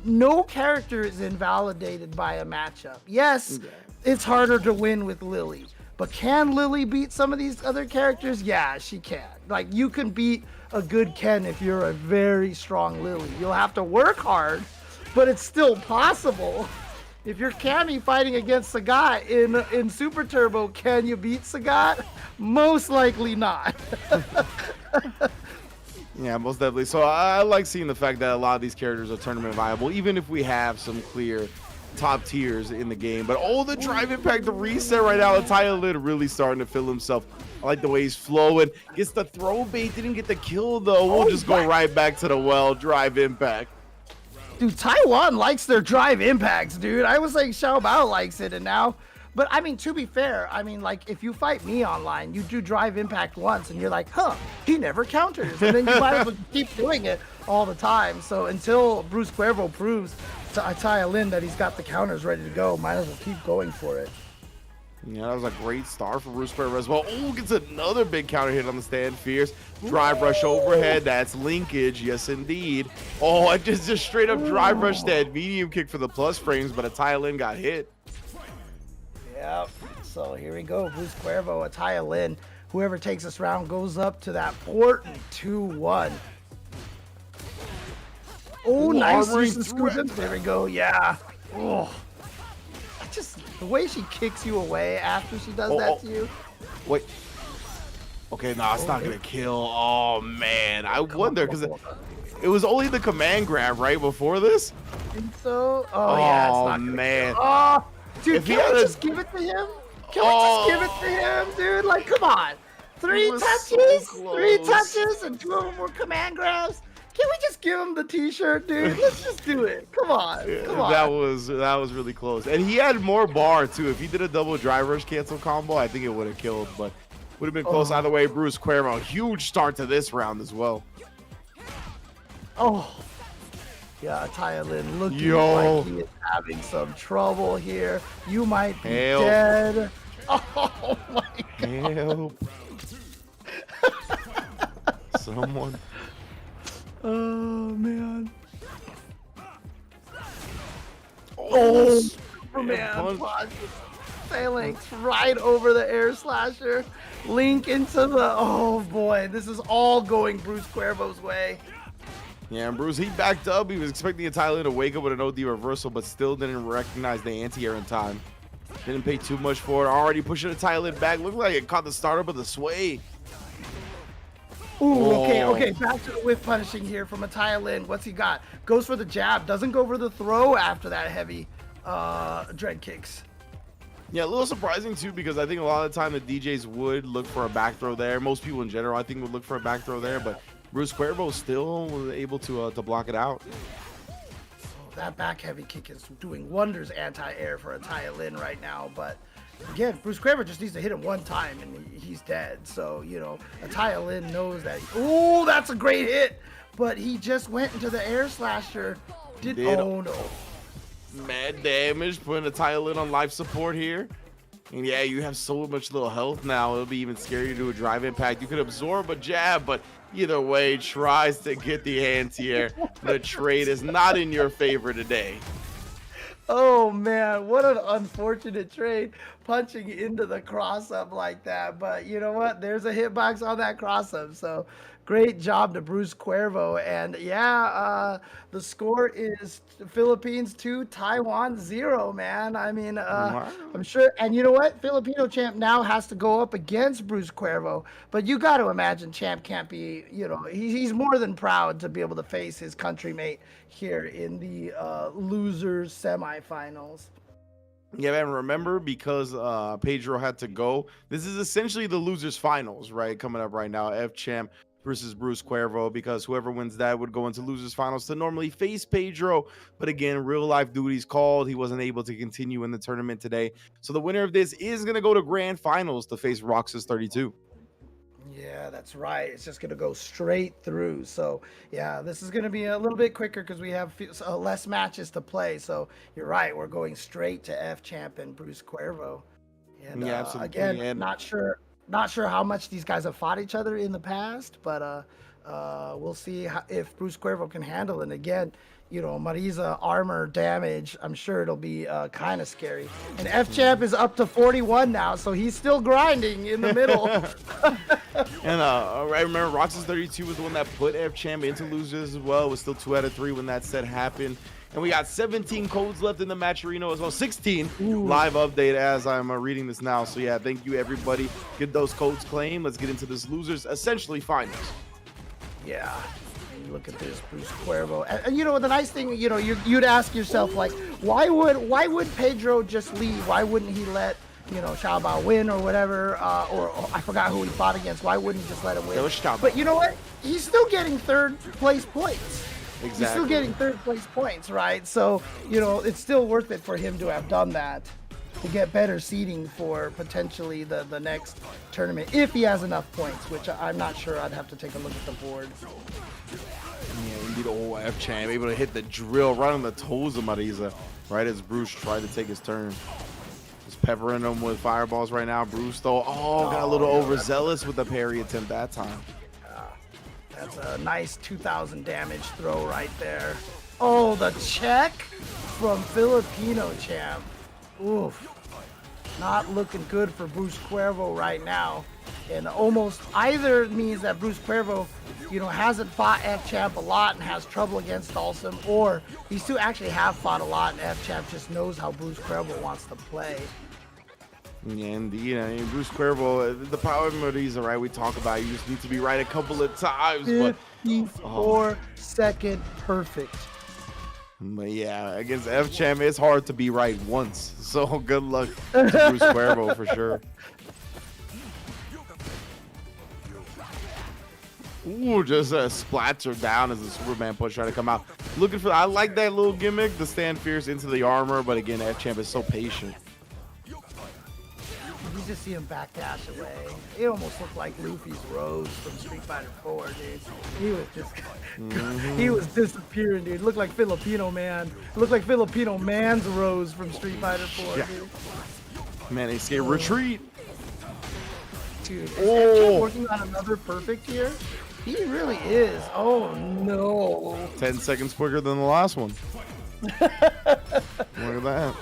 S2: no character is invalidated by a matchup. Yes, it's harder to win with Lily, but can Lily beat some of these other characters? Yeah, she can. Like you can beat a good Ken if you're a very strong Lily. You'll have to work hard, but it's still possible. If you're Cammy fighting against Sagat in Super Turbo, can you beat Sagat? Most likely not.
S1: Yeah, most definitely. So I like seeing the fact that a lot of these characters are tournament viable, even if we have some clear top tiers in the game. But the drive impact, the reset right now, Ataya Lin really starting to feel himself. I like the way he's flowing. Gets the throw bait, didn't get the kill though. We'll just go right back to the well, drive impact.
S2: Dude, Taiwan likes their drive impacts, dude. I was like, Xiaobao likes it, and now... But, I mean, to be fair, I mean, like, if you fight me online, you do drive impact once, and you're like, huh, he never counters. And then you might as well keep doing it all the time. So until BruceCuervo proves to Ataya Lin that he's got the counters ready to go, might as well keep going for it.
S1: Yeah, that was a great start for BruceCuervo as well. Oh, gets another big counter hit on the stand. Fierce drive rush overhead. That's linkage. Yes, indeed. Oh, I just straight up drive rush that medium kick for the plus frames, but Ataya Lin got hit.
S2: Yep. So here we go. BruceCuervo, Ataya Lin. Whoever takes this round goes up to that port. 2-1. Oh, nice use of scoop. There we go. Yeah. Oh. Just the way she kicks you away after she does that to you.
S1: Wait. Okay, no, it's not gonna kill. Oh man, I wonder because it was only the command grab right before this.
S2: I think so. Oh yeah, it's not
S1: man.
S2: Oh, dude, can we just give it to him? Can we just give it to him, dude? Like, come on. 3 touches, so 3 touches, and 2 of them were command grabs. Can we just give him the t-shirt, dude? Let's just do it. Come on. Come on.
S1: That was really close. And he had more bar too. If he did a double drive rush cancel combo, I think it would have killed, but would have been close either way. BruceCuervo, huge start to this round as well.
S2: Oh. Yeah, Ataya Lin looking like he is having some trouble here. You might be dead. Oh my god.
S1: Help. Someone.
S2: Oh man. Oh, man. Phalanx right over the air slasher. Link into the... Oh boy, this is all going BruceCuervo's way.
S1: Yeah, and Bruce, he backed up. He was expecting Ataya Lin to wake up with an OD reversal, but still didn't recognize the anti-air in time. Didn't pay too much for it. Already pushing Ataya Lin back. Looked like it caught the startup of the sway.
S2: Ooh, okay. Back to the whiff punishing here from Ataya Lin. What's he got? Goes for the jab. Doesn't go for the throw after that heavy dread kicks.
S1: Yeah, a little surprising too, because I think a lot of the time the DJs would look for a back throw there. Most people in general, I think, would look for a back throw there, but BruceCuervo still was able to block it out.
S2: That back heavy kick is doing wonders anti-air for Ataya Lin right now, but again, BruceCuervo just needs to hit him one time and he's dead. So, you know, Ataya Lin knows that. Oh, that's a great hit, but he just went into the air slasher. Oh no.
S1: Mad damage, putting Ataya Lin on life support here. And yeah, you have so much little health now. It'll be even scarier to do a drive impact. You could absorb a jab, but either way, tries to get the anti-air. The trade is not in your favor today.
S2: Oh man, what an unfortunate trade. punching into the cross-up like that. But you know what? There's a hitbox on that cross-up. So great job to BruceCuervo. And yeah, the score is Philippines 2, Taiwan 0, man. I mean,
S1: Wow.
S2: I'm sure. And you know what? Filipino champ now has to go up against BruceCuervo. But you got to imagine champ can't be, he's more than proud to be able to face his countrymate here in the losers semifinals.
S1: Yeah, man, remember, because Pedro had to go, this is essentially the losers finals, right? Coming up right now, Fchamp versus BruceCuervo, because whoever wins that would go into losers finals to normally face Pedro. But again, real life duties called. He wasn't able to continue in the tournament today. So the winner of this is going to go to grand finals to face Roxas 32.
S2: Yeah, that's right. It's just going to go straight through. So, yeah, this is going to be a little bit quicker because we have less matches to play. So, you're right. We're going straight to Fchamp and BruceCuervo. And
S1: Yeah, absolutely.
S2: again,
S1: And
S2: not sure how much these guys have fought each other in the past, but we'll see if BruceCuervo can handle it. And again, Marisa armor damage, I'm sure it'll be kind of scary. And Fchamp is up to 41 now, so he's still grinding in the middle.
S1: And I remember Roxas 32 was the one that put Fchamp into losers as well. It was still 2 out of 3 when that set happened. And we got 17 codes left in the match arena as well. 16 live update as I'm reading this now. So yeah, thank you everybody. Get those codes claimed. Let's get into this losers essentially finals.
S2: Yeah. Look at this, BruceCuervo. And the nice thing, you'd ask yourself, like, why would Pedro just leave? Why wouldn't he let Xiaobao win or whatever? Or I forgot who he fought against. Why wouldn't he just let him win?
S1: It was Xiaobao.
S2: But you know what? He's still getting third place points.
S1: Exactly.
S2: He's still getting third place points, right? So it's still worth it for him to have done that, to get better seeding for potentially the next tournament if he has enough points, which I'm not sure. I'd have to take a look at the board.
S1: Yeah, indeed, old Fchamp able to hit the drill right on the toes of Marisa, right as Bruce tried to take his turn. Just peppering him with fireballs right now. Bruce though, got a little overzealous with the parry attempt that time.
S2: That's a nice 2,000 damage throw right there. Oh, the check from Filipino champ. Oof. Not looking good for BruceCuervo right now. And almost either means that BruceCuervo, hasn't fought Fchamp a lot and has trouble against Dhalsim, or these two actually have fought a lot and Fchamp just knows how BruceCuervo wants to play.
S1: Yeah, indeed. BruceCuervo, the power of Marisa, right? We talk about you just need to be right a couple of times, but
S2: 54-second perfect.
S1: But yeah, against Fchamp, it's hard to be right once. So good luck to BruceCuervo for sure. Ooh, just splats down as the Superman push trying to come out. Looking for, I like that little gimmick, the stand fierce into the armor, but again, Fchamp is so patient.
S2: You just see him backdash away. It almost looked like Luffy's Rose from Street Fighter 4, dude. He was just, he was disappearing, dude. Looked like Filipino man. Looked like Filipino man's Rose from Street Fighter 4,
S1: Yeah.
S2: dude.
S1: Man, escape retreat.
S2: Dude, is Fchamp working on another perfect here? He really is. Oh no.
S1: 10 seconds quicker than the last one. Look at that.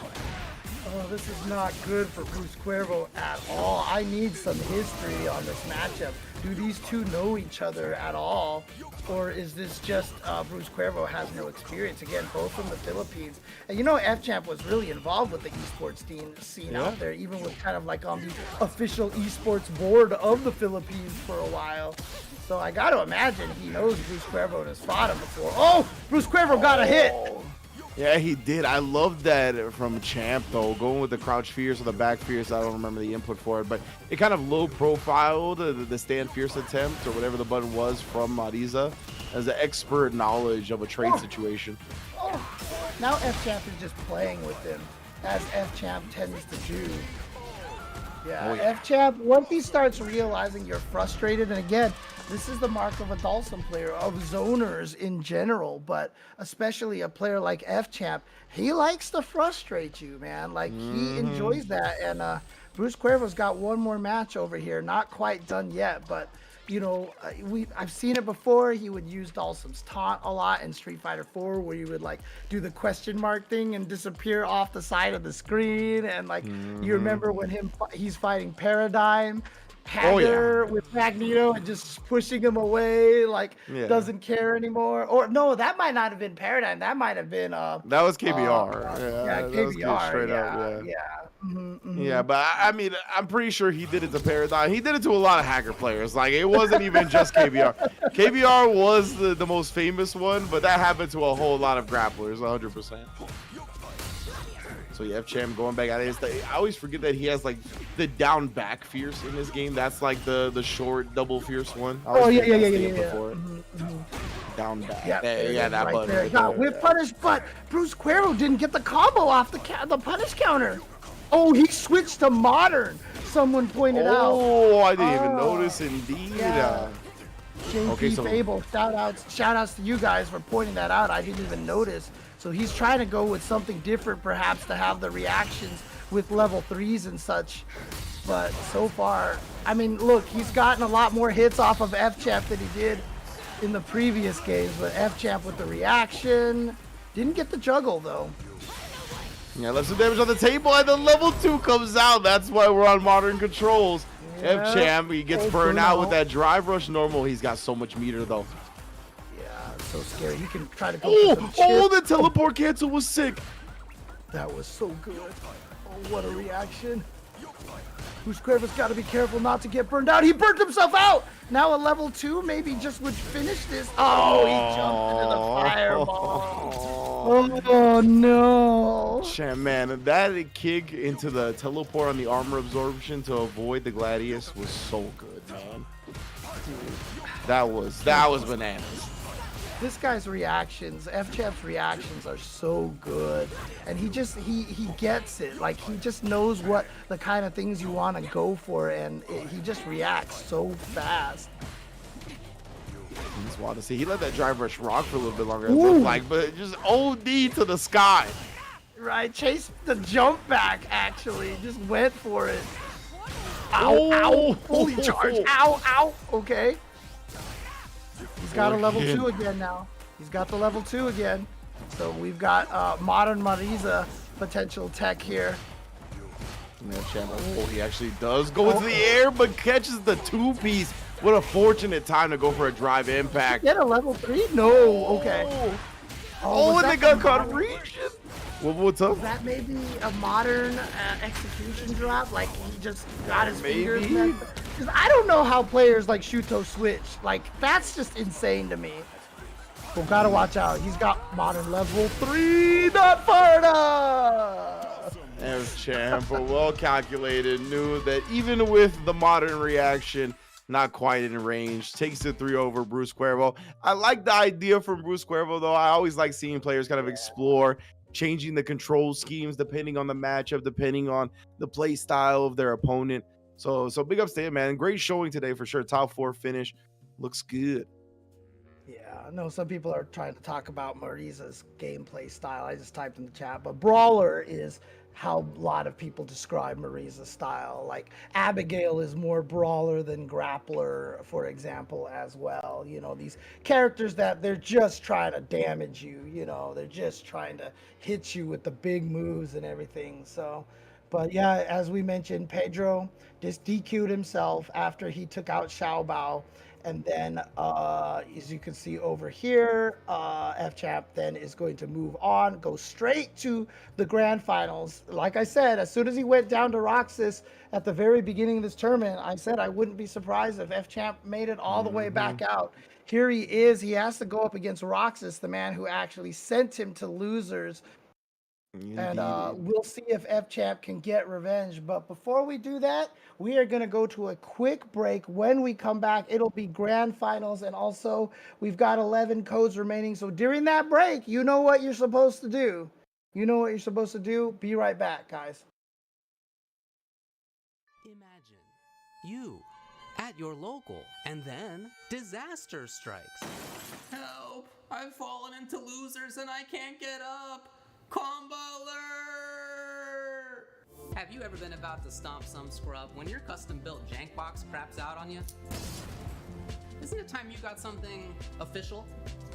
S2: Oh, this is not good for BruceCuervo at all. I need some history on this matchup. Do these two know each other at all? Or is this just BruceCuervo has no experience? Again, both from the Philippines. And Fchamp was really involved with the esports scene out there, even with kind of like on the official esports board of the Philippines for a while. So I got to imagine he knows BruceCuervo and has fought him before. Oh, BruceCuervo got a hit.
S1: Yeah, he did. I love that from Champ, though. Going with the crouch fierce or the back fierce. I don't remember the input for it, but it kind of low profiled the stand fierce attempt or whatever the button was from Marisa as an expert knowledge of a trade situation.
S2: Now Fchamp is just playing with him, as Fchamp tends to do. Yeah, Fchamp, once he starts realizing you're frustrated, and again, this is the mark of a Dhalsim player, of zoners in general, but especially a player like Fchamp, he likes to frustrate you, man. Like, he enjoys that, and BruceCuervo's got one more match over here, not quite done yet, but you know, I've seen it before. He would use Dhalsim's taunt a lot in Street Fighter 4, where he would like do the question mark thing and disappear off the side of the screen. And like you remember when he's fighting Paradigm, Hager with Magneto and just pushing him away, like doesn't care anymore. Or no, that might not have been Paradigm. That might have been
S1: that was KBR.
S2: Yeah,
S1: KBR. Straight up. Yeah, but I mean, I'm pretty sure he did it to Paradigm. He did it to a lot of hacker players. Like, it wasn't even just KBR. KBR was the most famous one, but that happened to a whole lot of grapplers, 100%. So yeah, Fchamp going back at it. I always forget that he has like the down back fierce in this game. That's like the short double fierce one.
S2: Oh yeah.
S1: Down back.
S2: Yeah,
S1: that
S2: right
S1: button.
S2: there. Got whip punish, but BruceCuervo didn't get the combo off the punish counter. Oh, he switched to modern. Someone pointed out.
S1: Oh, I didn't even notice. Indeed.
S2: Yeah. JP Fable, shout outs to you guys for pointing that out. I didn't even notice. So he's trying to go with something different, perhaps, to have the reactions with level 3s and such. But so far, I mean, look, he's gotten a lot more hits off of Fchamp than he did in the previous games. But Fchamp with the reaction, didn't get the juggle though.
S1: Yeah, left some damage on the table, and the level 2 comes out. That's why we're on modern controls. Fchamp, he gets burned out with that drive rush normal. He's got so much meter though.
S2: So scary. He can try to go for some
S1: the teleport cancel was sick.
S2: That was so good. Oh, what a reaction. BruceCuervo's got to be careful not to get burned out. He burnt himself out. Now a level 2 maybe just would finish this. Oh, he jumped into the fireball. Oh, no.
S1: Fchamp, man, that kick into the teleport on the armor absorption to avoid the Gladius was so good, man. That was bananas.
S2: This guy's reactions, Fchamp's reactions are so good, and he gets it. Like, he just knows what the kind of things you want to go for, and he just reacts so fast.
S1: Just want to see. He let that drive rush rock for a little bit longer, it looked like, but just OD to the sky.
S2: Right, chased the jump back, actually. Just went for it. Ow, ow, fully charged. Ow, ow. Okay. He's got a level 2 again now. He's got the level 2 again. So we've got modern Marisa potential tech here.
S1: He actually does go into the air, but catches the 2-piece. What a fortunate time to go for a drive impact.
S2: Get a level 3? No. Okay.
S1: And they got caught reaching. What's up?
S2: Was that maybe a modern execution drop? Like, he just got his fingers messed up? Because I don't know how players like Shuto switch. Like, that's just insane to me. But gotta watch out. He's got modern level 3. Not far enough.
S1: Fchamp, well calculated, knew that even with the modern reaction, not quite in range, takes it 3 over BruceCuervo. I like the idea from BruceCuervo, though. I always like seeing players kind of explore changing the control schemes depending on the matchup, depending on the play style of their opponent. So big ups to him, man. Great showing today for sure. Top 4 finish. Looks good.
S2: Yeah, I know some people are trying to talk about Marisa's gameplay style. I just typed in the chat, but Brawler is how a lot of people describe Marisa's style. Like, Abigail is more brawler than grappler, for example, as well. You know, these characters that they're just trying to damage you, you know, they're just trying to hit you with the big moves and everything. So, but yeah, as we mentioned, Pedro just DQ'd himself after he took out Xiaobao. And then, as you can see over here, Fchamp then is going to move on, go straight to the grand finals. Like I said, as soon as he went down to Roxas at the very beginning of this tournament, I said I wouldn't be surprised if Fchamp made it all the way back out. Here he is. He has to go up against Roxas, the man who actually sent him to losers. And we'll see if Fchamp can get revenge. But before we do that, we are going to go to a quick break. When we come back, it'll be grand finals. And also, we've got 11 codes remaining. So during that break, you know what you're supposed to do. You know what you're supposed to do. Be right back, guys.
S3: Imagine you at your local, and then disaster strikes. Help! I've fallen into losers and I can't get up. Combo alert! Have you ever been about to stomp some scrub when your custom-built jank box craps out on you? Isn't it time you got something official?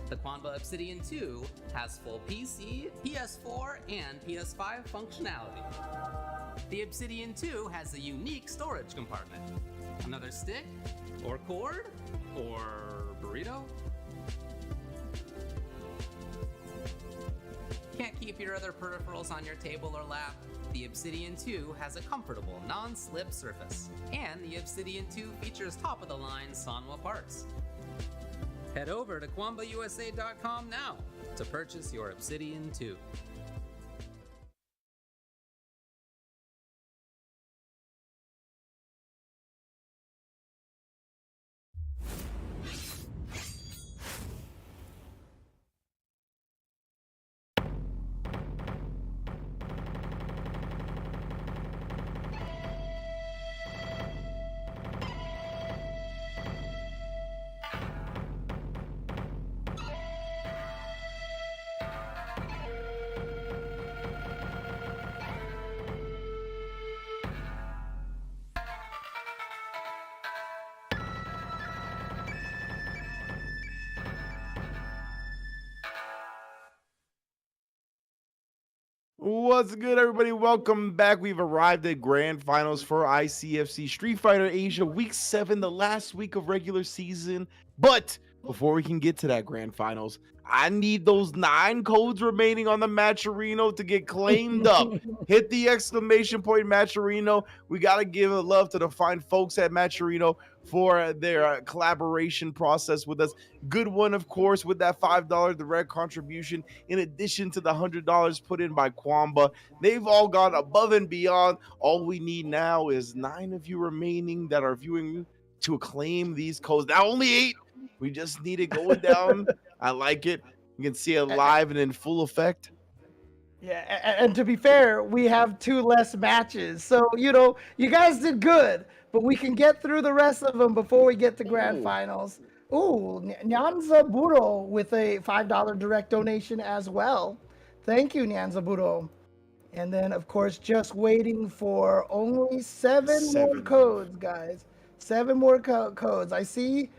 S3: The Quanba Obsidian 2 has full PC, PS4, and PS5 functionality. The Obsidian 2 has a unique storage compartment. Another stick, or cord, or burrito? Can't keep your other peripherals on your table or lap? The Obsidian 2 has a comfortable, non-slip surface. And the Obsidian 2 features top-of-the-line Sanwa parts. Head over to QuambaUSA.com now to purchase your Obsidian 2.
S1: What's good, everybody? Welcome back. We've arrived at grand finals for ICFC Street Fighter Asia Week 7, the last week of regular season. But before we can get to that grand finals, I need those 9 codes remaining on the Matcherino to get claimed up. Hit the exclamation point, Matcherino. We got to give a love to the fine folks at Matcherino for their collaboration process with us. Good one, of course, with that $5 direct contribution, in addition to the $100 put in by Quamba. They've all gone above and beyond. All we need now is 9 of you remaining that are viewing to claim these codes. Now only 8. We just need it going down. I like it. You can see it live and in full effect.
S2: Yeah, and to be fair, we have 2 less matches. So, you know, you guys did good, but we can get through the rest of them before we get to grand finals. Ooh, Nyanza Buro with a $5 direct donation as well. Thank you, Nyanza Buro. And then, of course, just waiting for only 7 more codes, guys. 7 more codes. I see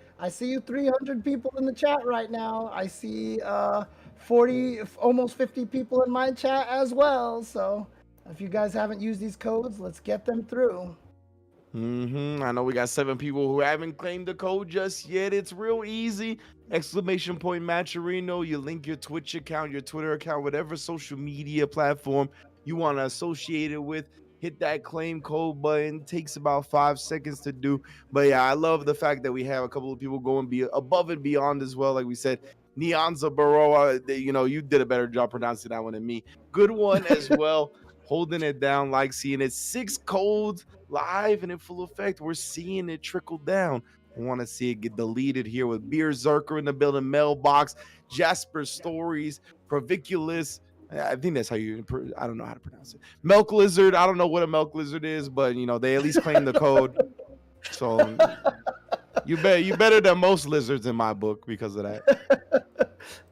S2: you 300 people in the chat right now. I see 40, almost 50 people in my chat as well. So if you guys haven't used these codes, let's get them through.
S1: I know we got 7 people who haven't claimed the code just yet. It's real easy. Exclamation point Matcherino. You link your Twitch account, your Twitter account, whatever social media platform you want to associate it with. Hit that claim code button. Takes about 5 seconds to do. But yeah, I love the fact that we have a couple of people going above and beyond as well. Like we said, Nyanza Baroa, you know, you did a better job pronouncing that one than me. Good one as well. Holding it down, like seeing it. 6 codes live and in full effect. We're seeing it trickle down. I want to see it get deleted here with Beer Zerker in the building, Mailbox, Jasper Stories, Proviculus. I think that's how you, I don't know how to pronounce it. Milk Lizard. I don't know what a Milk Lizard is, but, you know, they at least claim the code. So you better than most lizards in my book because of that.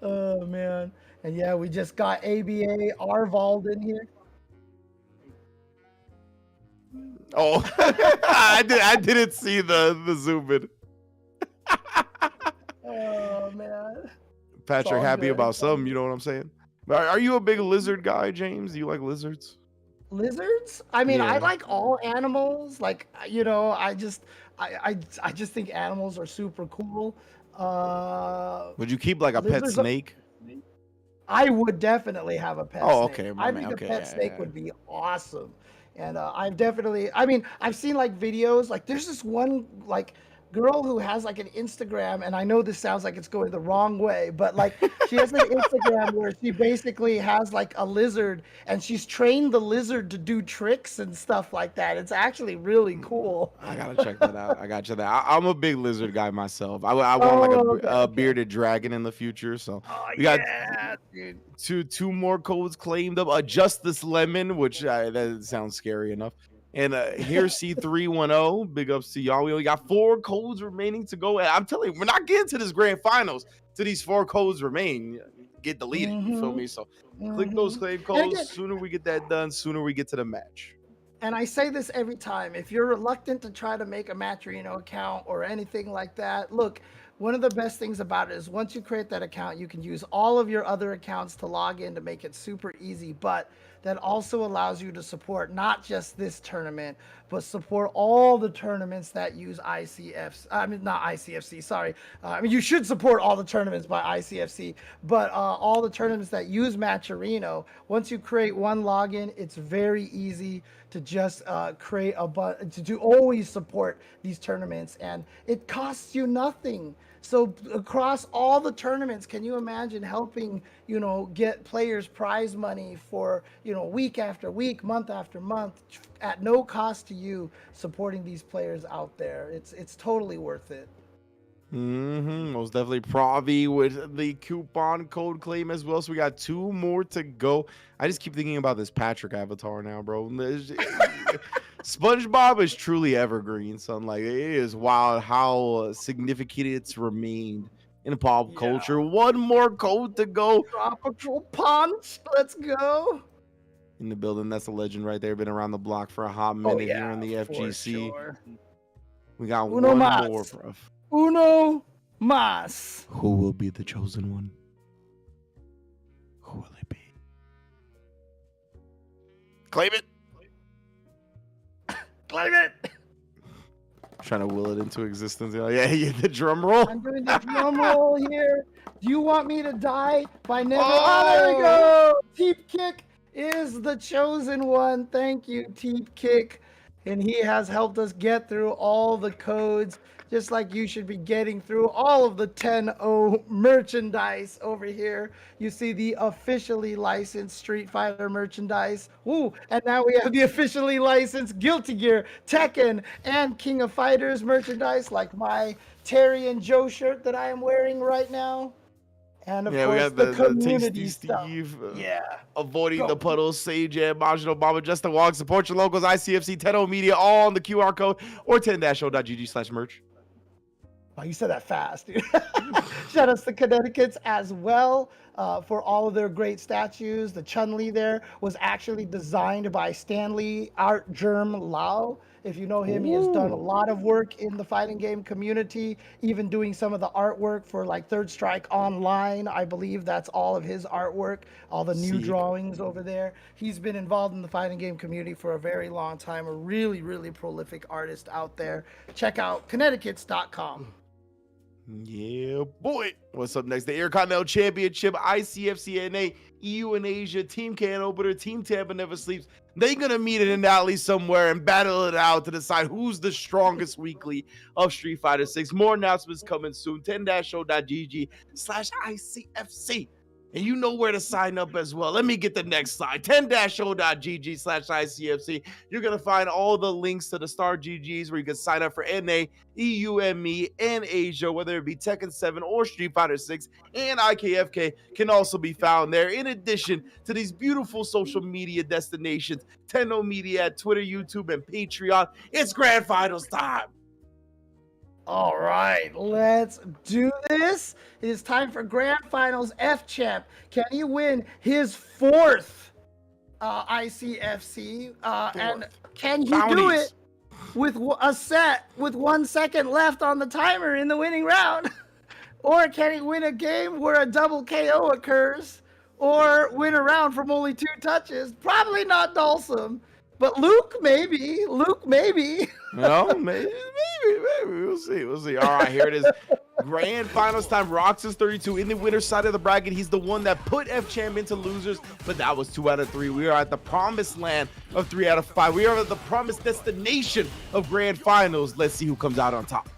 S2: Oh, man. And yeah, we just got ABA Arvald in here.
S1: Oh, I didn't see the zoom in.
S2: Oh, man.
S1: Patrick happy about something, you know what I'm saying? Are you a big lizard guy, James? Do you like lizards?
S2: Lizards? I mean,
S1: Yeah.
S2: I like all animals. Like, you know, I just think animals are super cool.
S1: Would you keep like a pet snake?
S2: I would definitely have a pet snake.
S1: Okay,
S2: I think a pet snake would be awesome. And I've seen like videos, like there's this one like girl who has like an Instagram, and I know this sounds like it's going the wrong way, but like she has an Instagram where she basically has like a lizard, and she's trained the lizard to do tricks and stuff like that. It's actually really cool.
S1: I gotta check that out. I got you that. I'm a big lizard guy myself. I want a bearded dragon in the future. So we got two more codes claimed up. Justice Lemon, which that sounds scary enough. And here C310, big ups to y'all. We only got 4 codes remaining to go. And I'm telling you, we're not getting to this grand finals till these 4 codes remain. Get deleted, you feel me? So click those claim codes. Sooner we get that done, sooner we get to the match.
S2: And I say this every time. If you're reluctant to try to make a Matcherino account or anything like that, look, one of the best things about it is once you create that account, you can use all of your other accounts to log in to make it super easy. But that also allows you to support not just this tournament, but support all the tournaments that use ICFC. I mean, not ICFC, sorry. I mean, you should support all the tournaments by ICFC, but all the tournaments that use Matcherino. Once you create one login, it's very easy to just create to always support these tournaments, and it costs you nothing. So across all the tournaments, can you imagine helping, get players prize money for, week after week, month after month, at no cost to you, supporting these players out there? It's totally worth it.
S1: Most definitely. Pravi with the coupon code claim as well. So we got 2 more to go. I just keep thinking about this Patrick avatar now, bro. SpongeBob is truly evergreen, son. Like, it is wild how significant it's remained in pop culture. 1 more code to go.
S2: Tropical Punch. Let's go.
S1: In the building. That's a legend right there. Been around the block for a hot minute here in the FGC.
S2: Sure.
S1: We got
S2: Uno
S1: one
S2: mas.
S1: more, bro.
S2: Uno mas.
S1: Who will be the chosen one? Who will it be? Claim it.
S2: Claim it.
S1: Trying to will it into existence. Yeah, the drum roll.
S2: I'm doing the drum roll here. Do you want me to die by never? Oh, there we go. Teep Kick is the chosen one. Thank you, Teep Kick. And he has helped us get through all the codes, just like you should be getting through all of the 10-0 merchandise over here. You see the officially licensed Street Fighter merchandise. Ooh, and now we have the officially licensed Guilty Gear, Tekken, and King of Fighters merchandise, like my Terry and Joe shirt that I am wearing right now. And of course,
S1: we got
S2: the
S1: Tasty
S2: community stuff.
S1: Steve.
S2: Avoiding
S1: the puddles, Sage and Majid Obama, Justin Wong. Support your locals, ICFC, 10-0 Media, all on the QR code or 10-0.gg/merch.
S2: Oh, you said that fast, dude. Shout outs to Connecticut's as well for all of their great statues. The Chun-Li there was actually designed by Stanley Art Germ Lau. If you know him, he has done a lot of work in the fighting game community, even doing some of the artwork for like Third Strike Online. I believe that's all of his artwork, all the new drawings over there. He's been involved in the fighting game community for a very long time, a really, really prolific artist out there. Check out Connecticut's.com.
S1: Yeah, boy. What's up next? The Intercontinental Championship, ICFC NA, EU and Asia, Team Can Opener, Team Tampa Never Sleeps. They're going to meet in an alley somewhere and battle it out to decide who's the strongest weekly of Street Fighter 6. More announcements coming soon. 10-show.gg/ICFC. And you know where to sign up as well. Let me get the next slide. 10-show.gg/ICFC. You're going to find all the links to the Star GGs where you can sign up for NA, EU, ME, and Asia, whether it be Tekken 7 or Street Fighter 6. And IKFK can also be found there. In addition to these beautiful social media destinations, 10-0 Media at Twitter, YouTube, and Patreon. It's Grand Finals time.
S2: All right, let's do this. It is time for Grand Finals. Fchamp, can he win his 4th ICFC? And can he do it with a set with 1 second left on the timer in the winning round? Or can he win a game where a double KO occurs? Or win a round from only 2 touches? Probably not Dhalsim. But Luke, maybe.
S1: No, maybe. We'll see. All right, here it is. Grand Finals time. Roxas 32 in the winner's side of the bracket. He's the one that put Fchamp into losers, but that was 2 out of 3. We are at the promised land of 3 out of 5. We are at the promised destination of Grand Finals. Let's see who comes out on top.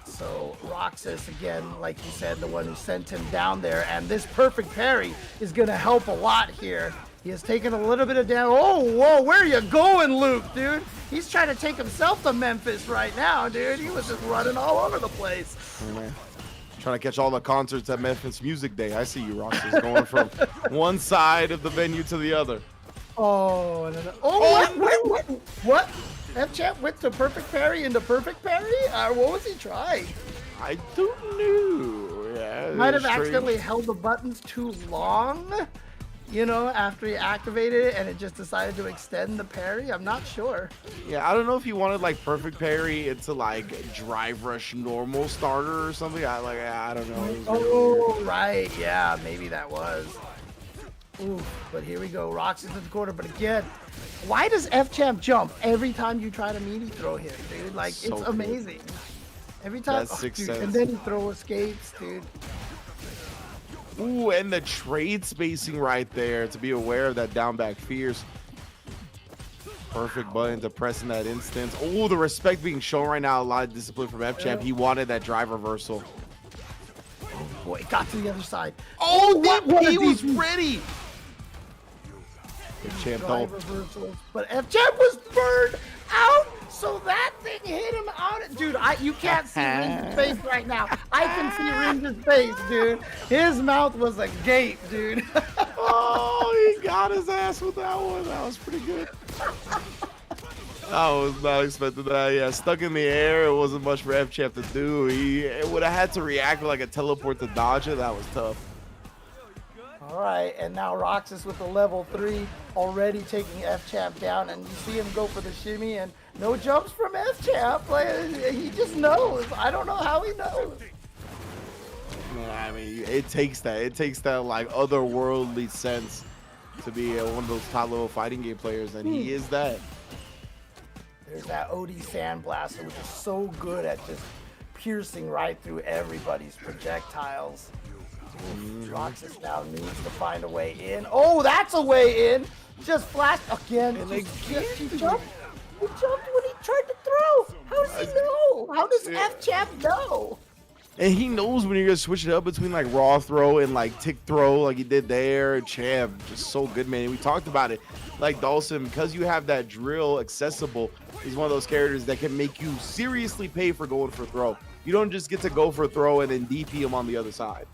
S2: So Roxas, again, like you said, the one who sent him down there, and this perfect parry is going to help a lot here. He has taken a little bit of damage. Oh, whoa, where are you going, Luke, dude? He's trying to take himself to Memphis right now, dude. He was just running all over the place.
S1: Oh, man. Trying to catch all the concerts at Memphis Music Day. I see you, Roxas, going from one side of the venue to the other.
S2: Oh, what? Fchamp went to perfect parry into perfect parry? What was he trying?
S1: I don't know. Yeah,
S2: Might have accidentally held the buttons too long. you know, after he activated it and it just decided to extend the parry. I'm not sure.
S1: Yeah, I don't know if he wanted like perfect parry into like drive rush normal starter or something. I don't know. It was really
S2: Oh,
S1: weird.
S2: right. Yeah, maybe that was. Ooh, but here we go. Rocks into the corner. But again, why does Fchamp jump every time you try to meaty throw him, dude? Like,
S1: So
S2: it's
S1: good.
S2: amazing. Every time.
S1: That's sixth
S2: dude.
S1: sense.
S2: And then he throw escapes, dude.
S1: Ooh, and the trade spacing right there to be aware of that down back fierce. Perfect button to press in that instance. Oh, the respect being shown right now. A lot of discipline from Fchamp. He wanted that drive reversal.
S2: Boy, it got to the other side.
S1: Oh,
S2: what
S1: he
S2: a
S1: was
S2: DP.
S1: ready. Champ though.
S2: Drive reversals. But Fchamp was burned out, so that thing hit him out. Dude, you can't see Ringe's face right now. I can see Ringe's face, dude. His mouth was agape, dude.
S1: Oh, he got his ass with that one. That was pretty good. I was not expecting that. Yeah, stuck in the air. It wasn't much for Fchamp to do. He would have had to react with like a teleport to dodge it. That was tough.
S2: All right, and now Roxas with the level 3 already taking Fchamp down, and you see him go for the shimmy, and no jumps from Fchamp. Like, he just knows. I don't know how he knows.
S1: I mean, it takes that. It takes that like otherworldly sense to be one of those top level fighting game players, and he is that.
S2: There's that OD Sandblaster, which is so good at just piercing right through everybody's projectiles. Roxas now needs to find a way in. Oh, that's a way in! Just flashed again.
S1: And
S2: He
S1: again.
S2: jumped. He jumped when he tried to throw. How does he know? How does Fchamp know?
S1: And he knows when you're gonna switch it up between like raw throw and like tick throw, like he did there. Champ, just so good, man. And we talked about it. Like Dhalsim, because you have that drill accessible, he's one of those characters that can make you seriously pay for going for throw. You don't just get to go for throw and then DP him on the other side.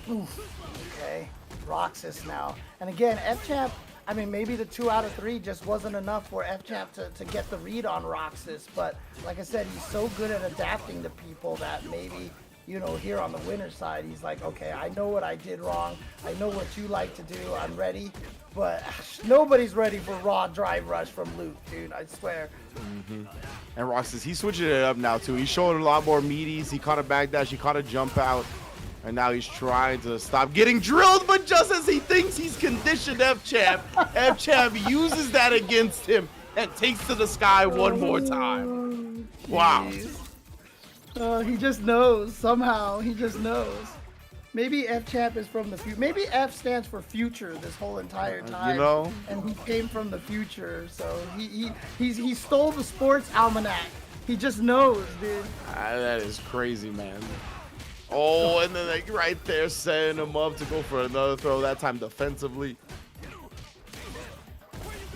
S2: Okay, Roxas now. And again, Fchamp, I mean, maybe the 2 out of 3 just wasn't enough for Fchamp to get the read on Roxas. But like I said, he's so good at adapting to people that maybe, you know, here on the winner's side, he's like, okay, I know what I did wrong. I know what you like to do. I'm ready. But nobody's ready for raw drive rush from Luke, dude. I swear.
S1: And Roxas, he's switching it up now too. He's showing a lot more meaties. He caught a backdash. He caught a jump out. And now he's trying to stop getting drilled, but just as he thinks he's conditioned Fchamp, Fchamp uses that against him and takes to the sky one more time. Wow.
S2: He just knows. Somehow, he just knows. Maybe Fchamp is from the future. Maybe F stands for future this whole entire time.
S1: You know?
S2: And he came from the future, so he stole the sports almanac. He just knows, dude.
S1: That is crazy, man. Oh, and then like right there, setting him up to go for another throw. That time defensively.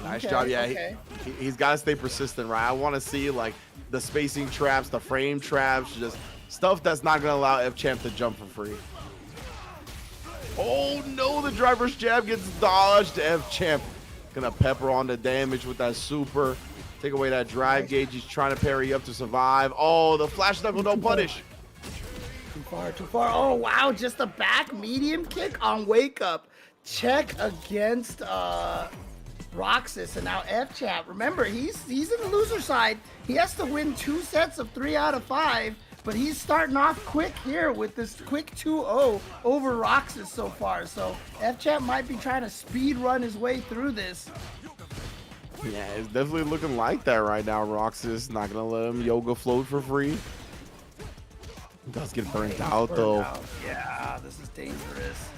S1: Nice job. Yeah,
S2: okay.
S1: he's got to stay persistent, right? I want to see like the spacing traps, the frame traps, just stuff that's not gonna allow Fchamp to jump for free. Oh no, the driver's jab gets dodged. Fchamp gonna pepper on the damage with that super. Take away that drive gauge. He's trying to parry up to survive. Oh, the flash knuckle, no punish.
S2: Too far. Oh, wow. Just a back medium kick on wake up. Check against Roxas. And now Fchamp. Remember, he's in the loser side. He has to win 2 sets of 3 out of 5. But he's starting off quick here with this quick 2-0 over Roxas so far. So Fchamp might be trying to speed run his way through this.
S1: Yeah, it's definitely looking like that right now. Roxas not gonna let him yoga float for free. He does get burnt out though.
S2: Yeah, this is dangerous.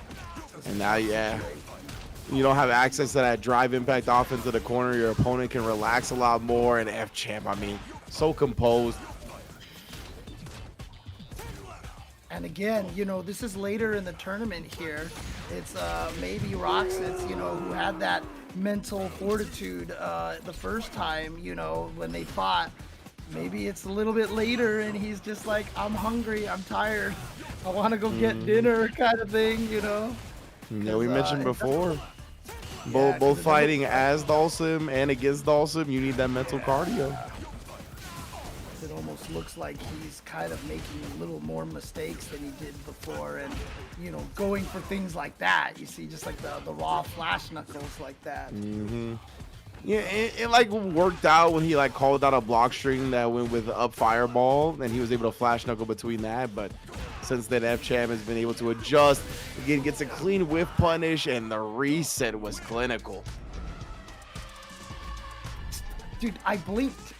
S1: And now, yeah, you don't have access to that drive impact off into the corner. Your opponent can relax a lot more. And Fchamp, I mean, so composed.
S2: And again, you know, this is later in the tournament here. It's maybe Roxas, you know, who had that mental fortitude the first time, you know, when they fought. Maybe it's a little bit later and he's just like, I'm hungry, I'm tired, I want to go get dinner kind of thing, you know?
S1: Yeah, we mentioned before.
S2: Yeah,
S1: Both fighting as Dhalsim and against Dhalsim, you need that mental cardio.
S2: It almost looks like he's kind of making a little more mistakes than he did before, and you know, going for things like that. You see, just like the raw flash knuckles like that.
S1: Yeah, it like worked out when he like called out a block string that went with up fireball, and he was able to flash knuckle between that. But since then, Fchamp has been able to adjust. Again, gets a clean whiff punish, and the reset was clinical.
S2: Dude, I blinked.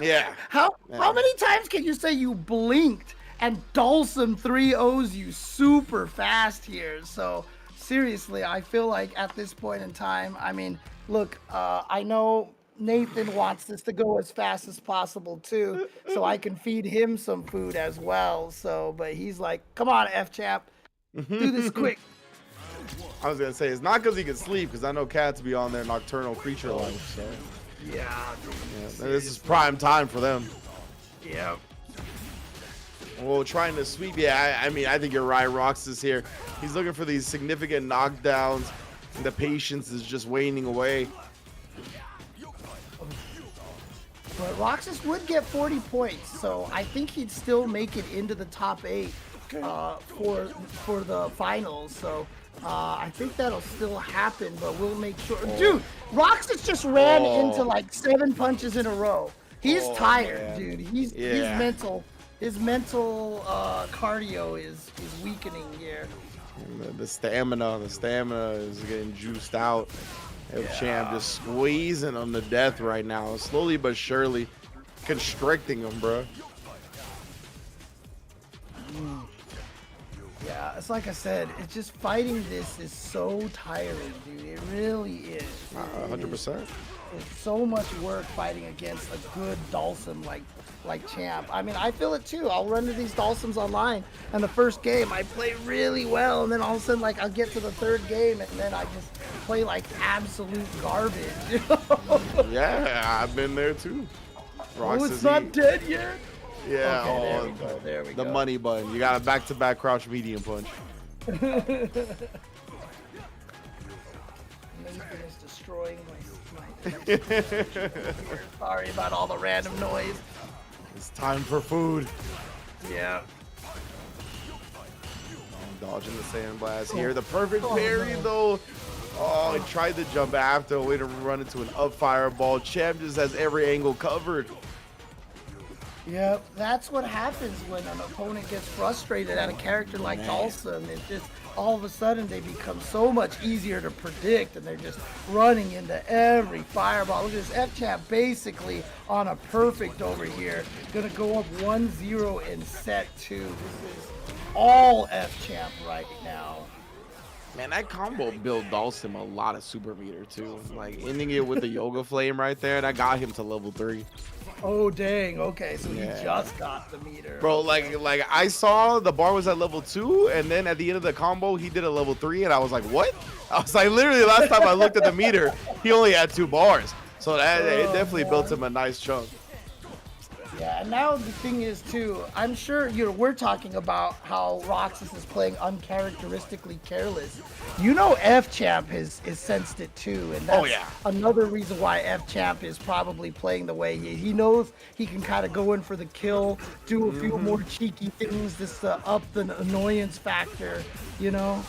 S1: Yeah.
S2: How many times can you say you blinked and Dhalsim 3-0s you super fast here? So seriously, I feel like at this point in time, I mean, look, I know Nathan wants this to go as fast as possible too, so I can feed him some food as well. So, but he's like, come on, Fchamp, do this quick.
S1: I was gonna say it's not because he can sleep, because I know cats be on their nocturnal creature life. So
S2: Yeah,
S1: this is prime time for them.
S2: yeah.
S1: Well, trying to sweep, yeah, I mean, I think you're right. Rox is here. He's looking for these significant knockdowns, and the patience is just waning away.
S2: But Roxas would get 40 points, so I think he'd still make it into the top 8 for the finals. So I think that'll still happen, but we'll make sure. Dude, Roxas just ran into like 7 punches in a row. He's tired,
S1: man.
S2: dude. He's mental. His mental cardio is weakening here.
S1: The stamina is getting juiced out. Fchamp just squeezing him to death right now, slowly but surely constricting him, bro.
S2: Yeah, it's like I said, it's just fighting this is so tiring, dude. It really is.
S1: 100%.
S2: It's so much work fighting against a good Dhalsim like Champ. I mean, I feel it too. I'll run to these Dhalsims online, and the first game I play really well, and then all of a sudden, like, I'll get to the third game, and then I just play like absolute garbage. You know?
S1: Yeah, I've been there too.
S2: Oh, it's not dead yet?
S1: Yeah,
S2: okay, there we go.
S1: The money button. You got a back-to-back crouch medium punch.
S2: Nathan is destroying my Sorry about all the random noise.
S1: It's time for food.
S2: Yeah.
S1: Dodging the sandblast here. The perfect parry, though. Oh, he tried to jump after, a way to run into an up fireball. Champ just has every angle covered.
S2: Yep, that's what happens when an opponent gets frustrated at a character like Dhalsim. It's just all of a sudden they become so much easier to predict, and they're just running into every fireball. Look at this Fchamp basically on a perfect over here. Gonna go up 1-0 in set 2. This is all Fchamp right now.
S1: Man, that combo built Dhalsim a lot of super meter too. Like ending it with the yoga flame right there, that got him to level 3.
S2: Oh dang, okay, so he just got the meter.
S1: Bro, like I saw the bar was at level 2, and then at the end of the combo he did a level 3, and I was like, what? I was like, literally last time I looked at the meter, he only had 2 bars. So that it definitely built him a nice chunk.
S2: Yeah, and now the thing is too, I'm sure we're talking about how Roxas is playing uncharacteristically careless. You know Fchamp is sensed it too, and that's another reason why Fchamp is probably playing the way he knows he can kind of go in for the kill, do a few more cheeky things just to up the annoyance factor, you know?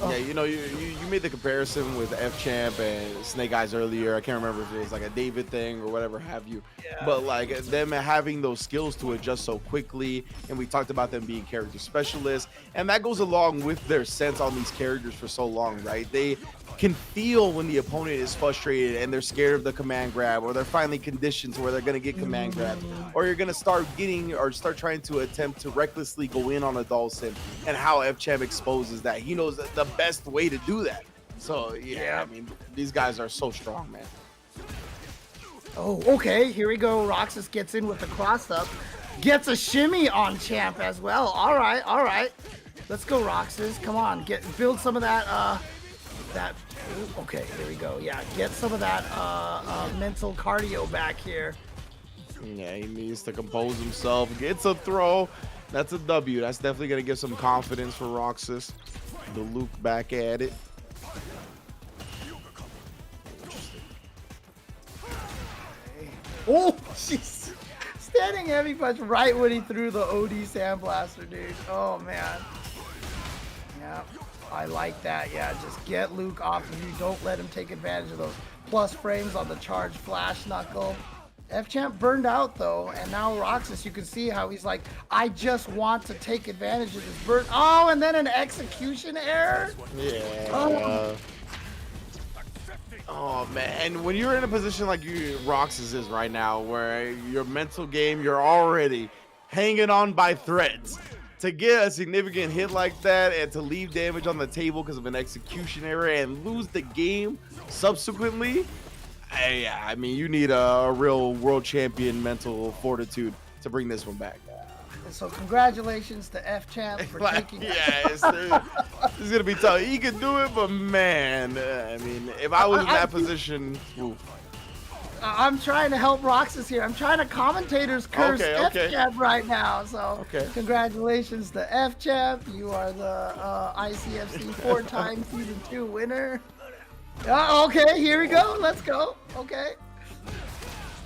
S1: Yeah, you know, you made the comparison with Fchamp and Snake Eyes earlier. I can't remember if it was like a David thing or whatever have you. Yeah. But like them having those skills to adjust so quickly, and we talked about them being character specialists, and that goes along with their sense on these characters for so long, right? They can feel when the opponent is frustrated and they're scared of the command grab, or they're finally conditioned to where they're going to get command grabbed, or you're going to start trying to attempt to recklessly go in on a Dhalsim, and how Fchamp exposes that. He knows the best way to do that. So yeah, I mean, these guys are so strong, man.
S2: Oh, okay, here we go. Roxas gets in with the cross up, gets a shimmy on Champ as well. All right. Let's go, Roxas. Come on, build some of that okay, here we go. Yeah, get some of that mental cardio back here.
S1: Yeah, he needs to compose himself. Gets a throw. That's a W. That's definitely gonna give some confidence for Roxas. The Luke back at it.
S2: Oh, jeez. getting heavy punch right when he threw the OD Sandblaster, dude. Oh, man. Yeah, I like that. Yeah, just get Luke off of you. Don't let him take advantage of those plus frames on the charge flash knuckle. Fchamp burned out, though, and now Roxas, you can see how he's like, I just want to take advantage of this burn. Oh, and then an execution error?
S1: Yeah. Oh, man. When you're in a position like Roxas is right now, where your mental game, you're already hanging on by threads. To get a significant hit like that and to leave damage on the table because of an execution error and lose the game subsequently, I mean, you need a real world champion mental fortitude to bring this one back.
S2: So congratulations to Fchamp for taking it.
S1: Yes, this is gonna be tough. He can do it, but man, I mean, if I was in that position, oof.
S2: I'm trying to help Roxas here. I'm trying to commentators curse Fchamp right now. So congratulations to Fchamp. You are the ICFC 4-time Season 2 winner. Okay, here we go. Let's go. Okay.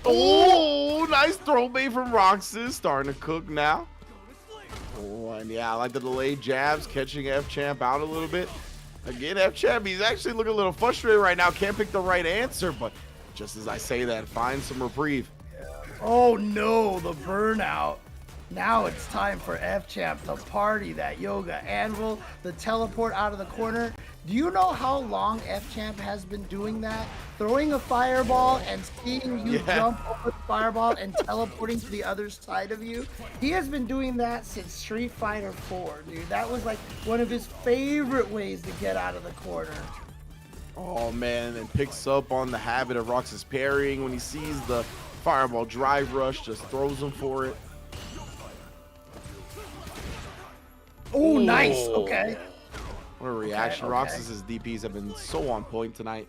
S1: Oh, nice throw bait from Roxas. Starting to cook now. Oh, and yeah, I like the delayed jabs, catching Fchamp out a little bit. Again, Fchamp, he's actually looking a little frustrated right now. Can't pick the right answer, but just as I say that, find some reprieve.
S2: Oh no, the burnout. Now it's time for Fchamp to party that yoga anvil, the teleport out of the corner. Do you know how long Fchamp has been doing that? Throwing a fireball and seeing you jump over the fireball and teleporting to the other side of you. He has been doing that since Street Fighter 4, dude. That was like one of his favorite ways to get out of the corner.
S1: Oh man, and picks up on the habit of Roxas parrying when he sees the fireball drive rush, just throws him for it.
S2: Oh, nice. Okay.
S1: What a reaction. Roxas's DPs have been so on point tonight.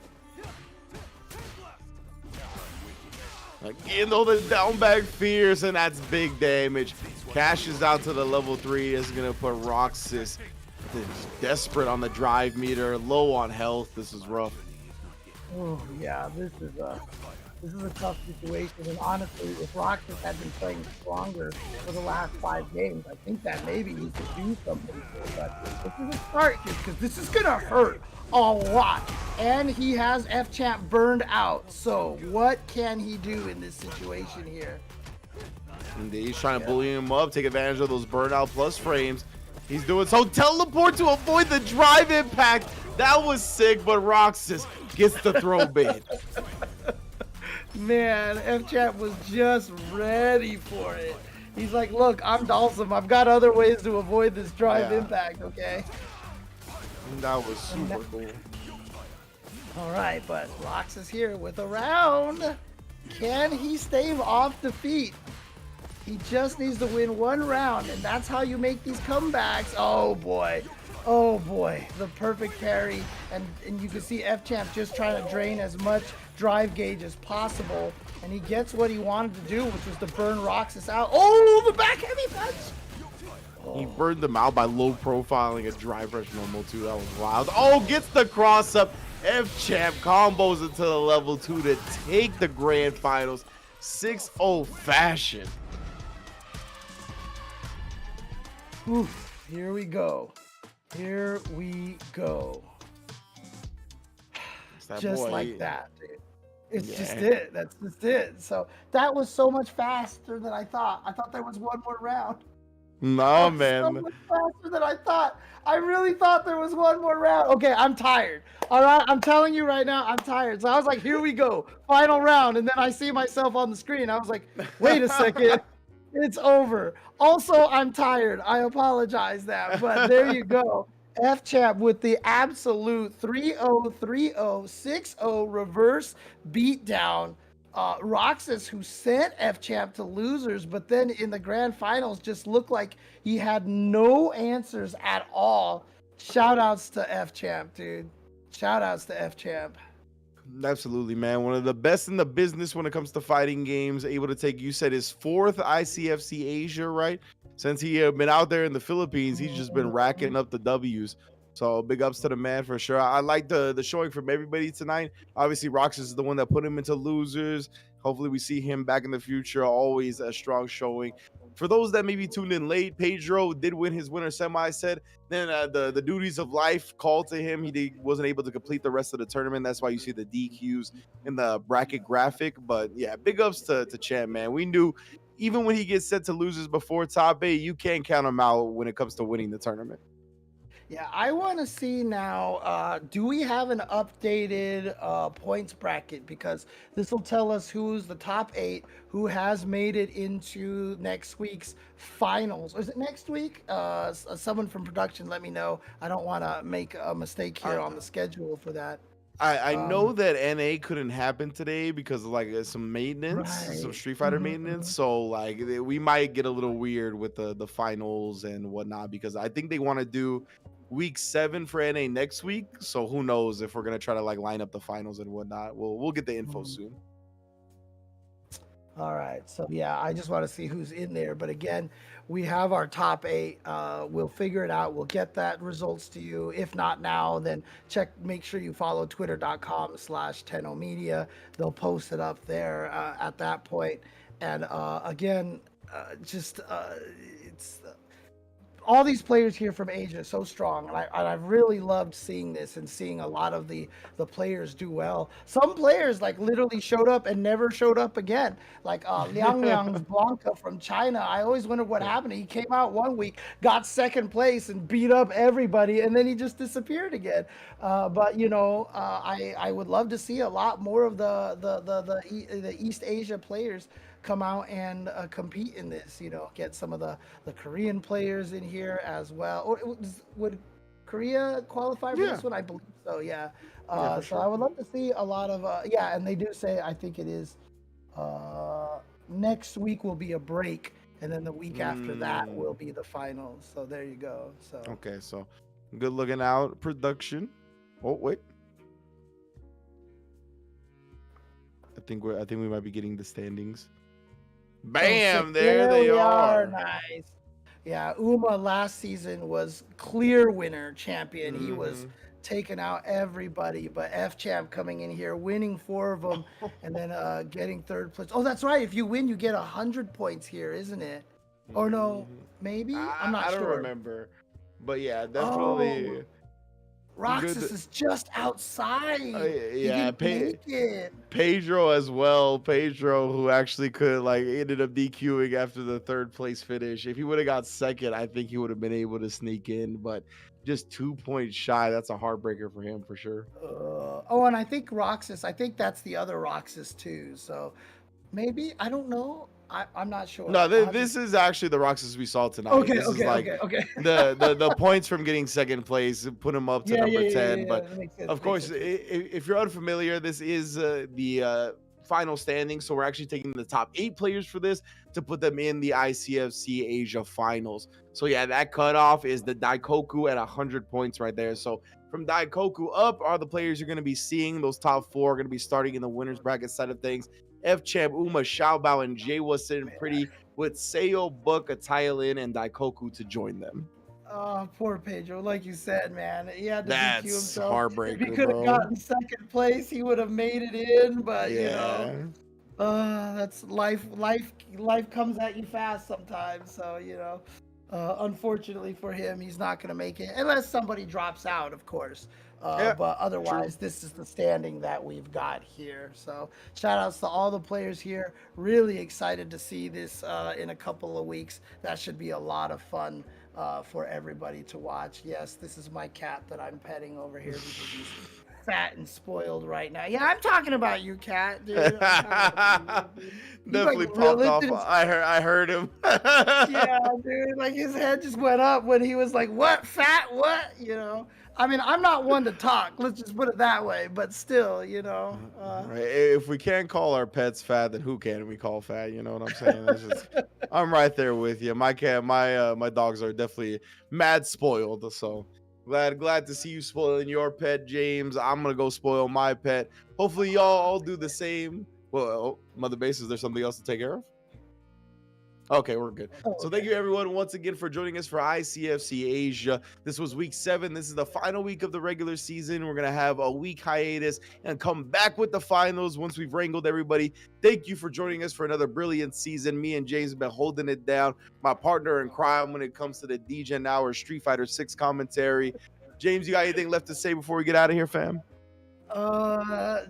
S1: Again, though, the down bag fierce, and that's big damage. Cashes out to the level 3. Is going to put Roxas desperate on the drive meter, low on health. This is rough.
S2: Oh, yeah, this is a tough situation. And honestly, if Roxas had been playing stronger for the last 5 games, I think that maybe he could do something. But this is a start here because this is going to hurt a lot. And he has Fchamp burned out. So what can he do in this situation here?
S1: Indeed, he's trying to bully him up, take advantage of those burnout plus frames. He's doing so. Teleport to avoid the drive impact. That was sick, but Roxas gets the throw bait.
S2: Man, Fchamp was just ready for it. He's like, look, I'm Dhalsim. I've got other ways to avoid this drive impact, okay?
S1: And that was super cool.
S2: All right, but Roxas here with a round. Can he stave off defeat? He just needs to win 1 round, and that's how you make these comebacks. Oh, boy. Oh, boy. The perfect parry. And you can see Fchamp just trying to drain as much drive gauge as possible. And he gets what he wanted to do, which was to burn Roxas out. Oh, the back heavy punch.
S1: He burned them out by low profiling a drive rush normal, too. That was wild. Oh, gets the cross up. Fchamp combos into the level 2 to take the grand finals. 6-0 fashion.
S2: Oof, here we go. Here we go. Just boy. Like that, dude. It's just it. That's just it. So that was so much faster than I thought. I thought there was 1 more round.
S1: No, man.
S2: So much faster than I thought. I really thought there was 1 more round. Okay, I'm tired. All right, I'm telling you right now, I'm tired. So I was like, here we go. Final round. And then I see myself on the screen. I was like, wait a second. It's over. Also, I'm tired. I apologize that, but there you go. Fchamp with the absolute 3-0, 3-0, 6-0 reverse beatdown. Roxas, who sent Fchamp to losers, but then in the grand finals just looked like he had no answers at all. Shout outs to Fchamp, dude. Shout outs to Fchamp.
S1: Absolutely, man. One of the best in the business when it comes to fighting games. Able to take, you said, his 4th ICFC Asia, right? Since he had been out there in the Philippines, he's just been racking up the W's. So big ups to the man for sure. I like the showing from everybody tonight. Obviously, Roxas is the one that put him into losers. Hopefully, we see him back in the future. Always a strong showing. For those that maybe tuned in late, Pedro did win his winner semi set. Then the duties of life called to him. Wasn't able to complete the rest of the tournament. That's why you see the DQs in the bracket graphic. But yeah, big ups to Champ, man. We knew even when he gets set to losers before top 8, you can't count him out when it comes to winning the tournament.
S2: Yeah, I want to see now, do we have an updated points bracket? Because this will tell us who's the top 8, who has made it into next week's finals. Or is it next week? Someone from production, let me know. I don't want to make a mistake here on the schedule for that.
S1: I know that NA couldn't happen today because of like some maintenance, some
S2: Right.
S1: Street Fighter maintenance. So like we might get a little weird with the finals and whatnot because I think they want to do week 7 for NA next week. So who knows if we're gonna try to like line up the finals and whatnot. We'll get the info soon.
S2: All right. So yeah, I just want to see who's in there. But again, we have our top 8. We'll figure it out. We'll get that results to you. If not now, then make sure you follow twitter.com/tennomedia. They'll post it up there at that point. And again, it's all these players here from Asia so strong, and I've really loved seeing this and seeing a lot of the players do well. Some players like literally showed up and never showed up again. Like Liang Liang's Blanka from China. I always wondered what happened. He came out one week, got second place, and beat up everybody, and then he just disappeared again. But you know, I would love to see a lot more of the East Asia players come out and compete in this, you know, get some of the Korean players in here as well. Or would Korea qualify for this one? I believe so, yeah. So sure. I would love to see a lot of, and they do say, I think it is, next week will be a break, and then the week after that will be the finals. So there you go. So
S1: okay, so good looking out production. Oh, wait. I think we might be getting the standings. Bam! There they are.
S2: Nice. Yeah, Uma last season was clear winner champion. He was taking out everybody, but Fchamp coming in here, winning 4 of them, and then getting 3rd place. Oh, that's right. If you win, you get 100 points here, isn't it? Or no, maybe? I'm not sure.
S1: I don't remember. But yeah, definitely.
S2: Roxas is just outside.
S1: Yeah, Pedro as well. Pedro, who actually could ended up DQing after the 3rd place finish. If he would have got 2nd, I think he would have been able to sneak in. But just 2 points shy. That's a heartbreaker for him for sure.
S2: And I think Roxas. I think that's the other Roxas too. So maybe I don't know. I'm not sure.
S1: No, this is actually the Roxas we saw tonight. Okay. The points from getting 2nd place put him up to number 10. But of course, if you're unfamiliar, this is the final standing. So we're actually taking the top 8 players for this to put them in the ICFC Asia finals. So yeah, that cutoff is the Daikoku at 100 points right there. So from Daikoku up are the players you're going to be seeing. Those top 4 are going to be starting in the winners bracket side of things. Fchamp, Uma, Xiaobao, and Jay was sitting pretty with Seo, Book, Ataya Lin, and Daikoku to join them.
S2: Oh, poor Pedro. Like you said, man, he had to
S1: DQ
S2: himself.
S1: Heartbreaker,
S2: if he could have gotten 2nd place, he would have made it in. But you know, that's life. Life comes at you fast sometimes. So you know, unfortunately for him, he's not going to make it unless somebody drops out, of course. But otherwise, this is the standing that we've got here. So shout outs to all the players here. Really excited to see this in a couple of weeks. That should be a lot of fun for everybody to watch. Yes, this is my cat that I'm petting over here because he's fat and spoiled right now. Yeah, I'm talking about you, cat, dude.
S1: Definitely popped off. I heard him.
S2: Yeah, dude. Like his head just went up when he was like, "What, fat? What?" You know. I mean, I'm not one to talk. Let's just put it that way. But still, you know.
S1: Right. If we can't call our pets fat, then who can we call fat? You know what I'm saying? I'm right there with you. My dogs are definitely mad spoiled. So glad to see you spoiling your pet, James. I'm gonna go spoil my pet. Hopefully, y'all all do the same. Well, Mother Base, is there something else to take care of? Okay, we're good.
S2: Oh,
S1: So
S2: okay.
S1: thank you everyone once again for joining us for ICFC Asia. This was week 7. This is the final week of the regular season. We're gonna have a week hiatus and come back with the finals once we've wrangled everybody. Thank you for joining us for another brilliant season. Me and James have been holding it down. My partner in crime when it comes to the DJ now or Street Fighter 6 commentary. James, you got anything left to say before we get out of here, fam?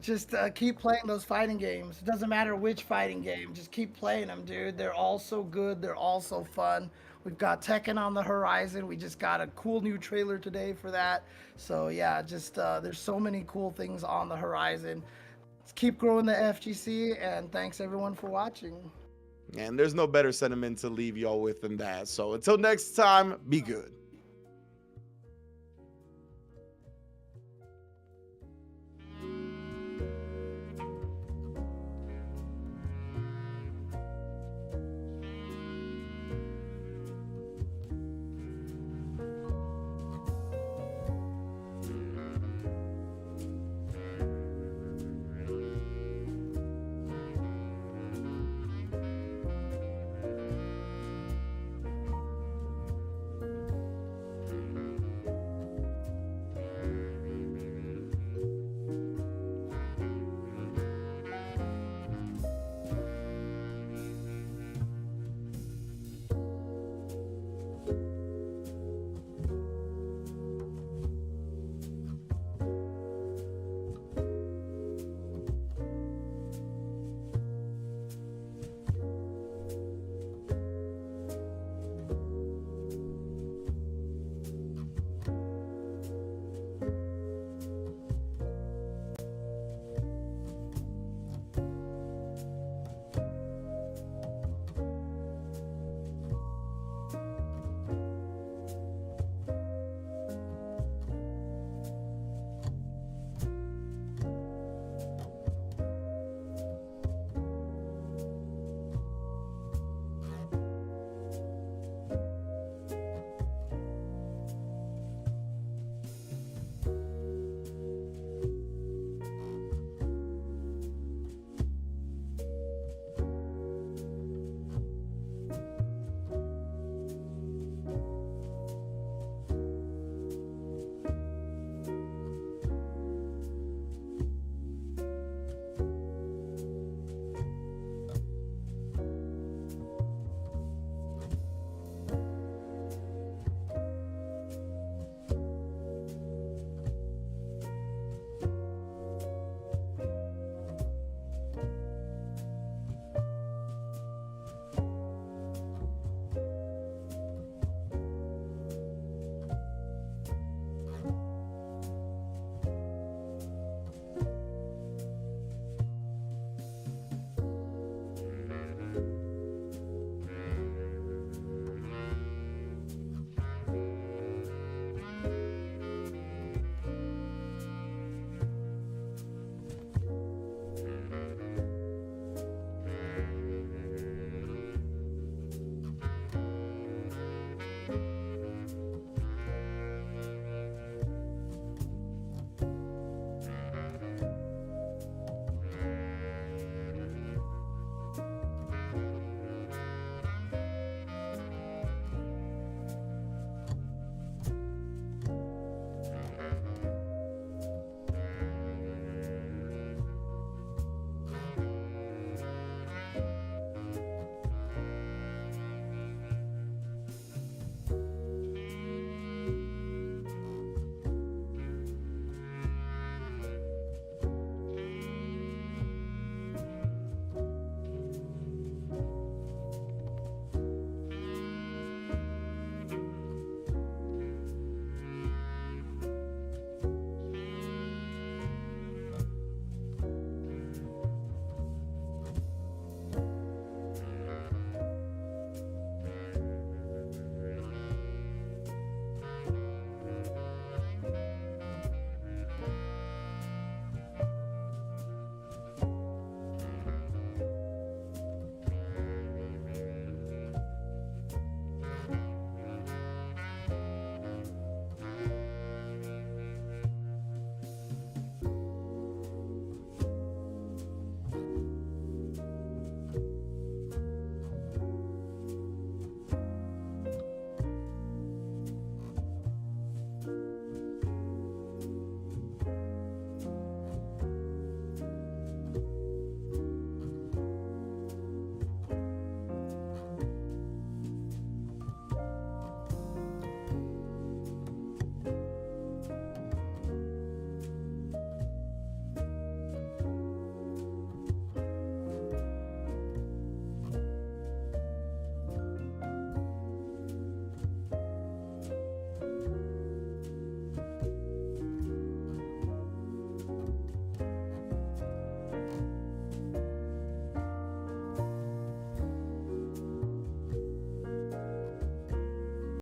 S2: Just keep playing those fighting games. It doesn't matter which fighting game. Just keep playing them, dude. They're all so good. They're all so fun. We've got Tekken on the horizon. We just got a cool new trailer today for that. So yeah, just there's so many cool things on the horizon. Let's keep growing the FGC, and thanks everyone for watching.
S1: And there's no better sentiment to leave y'all with than that. So until next time, be good.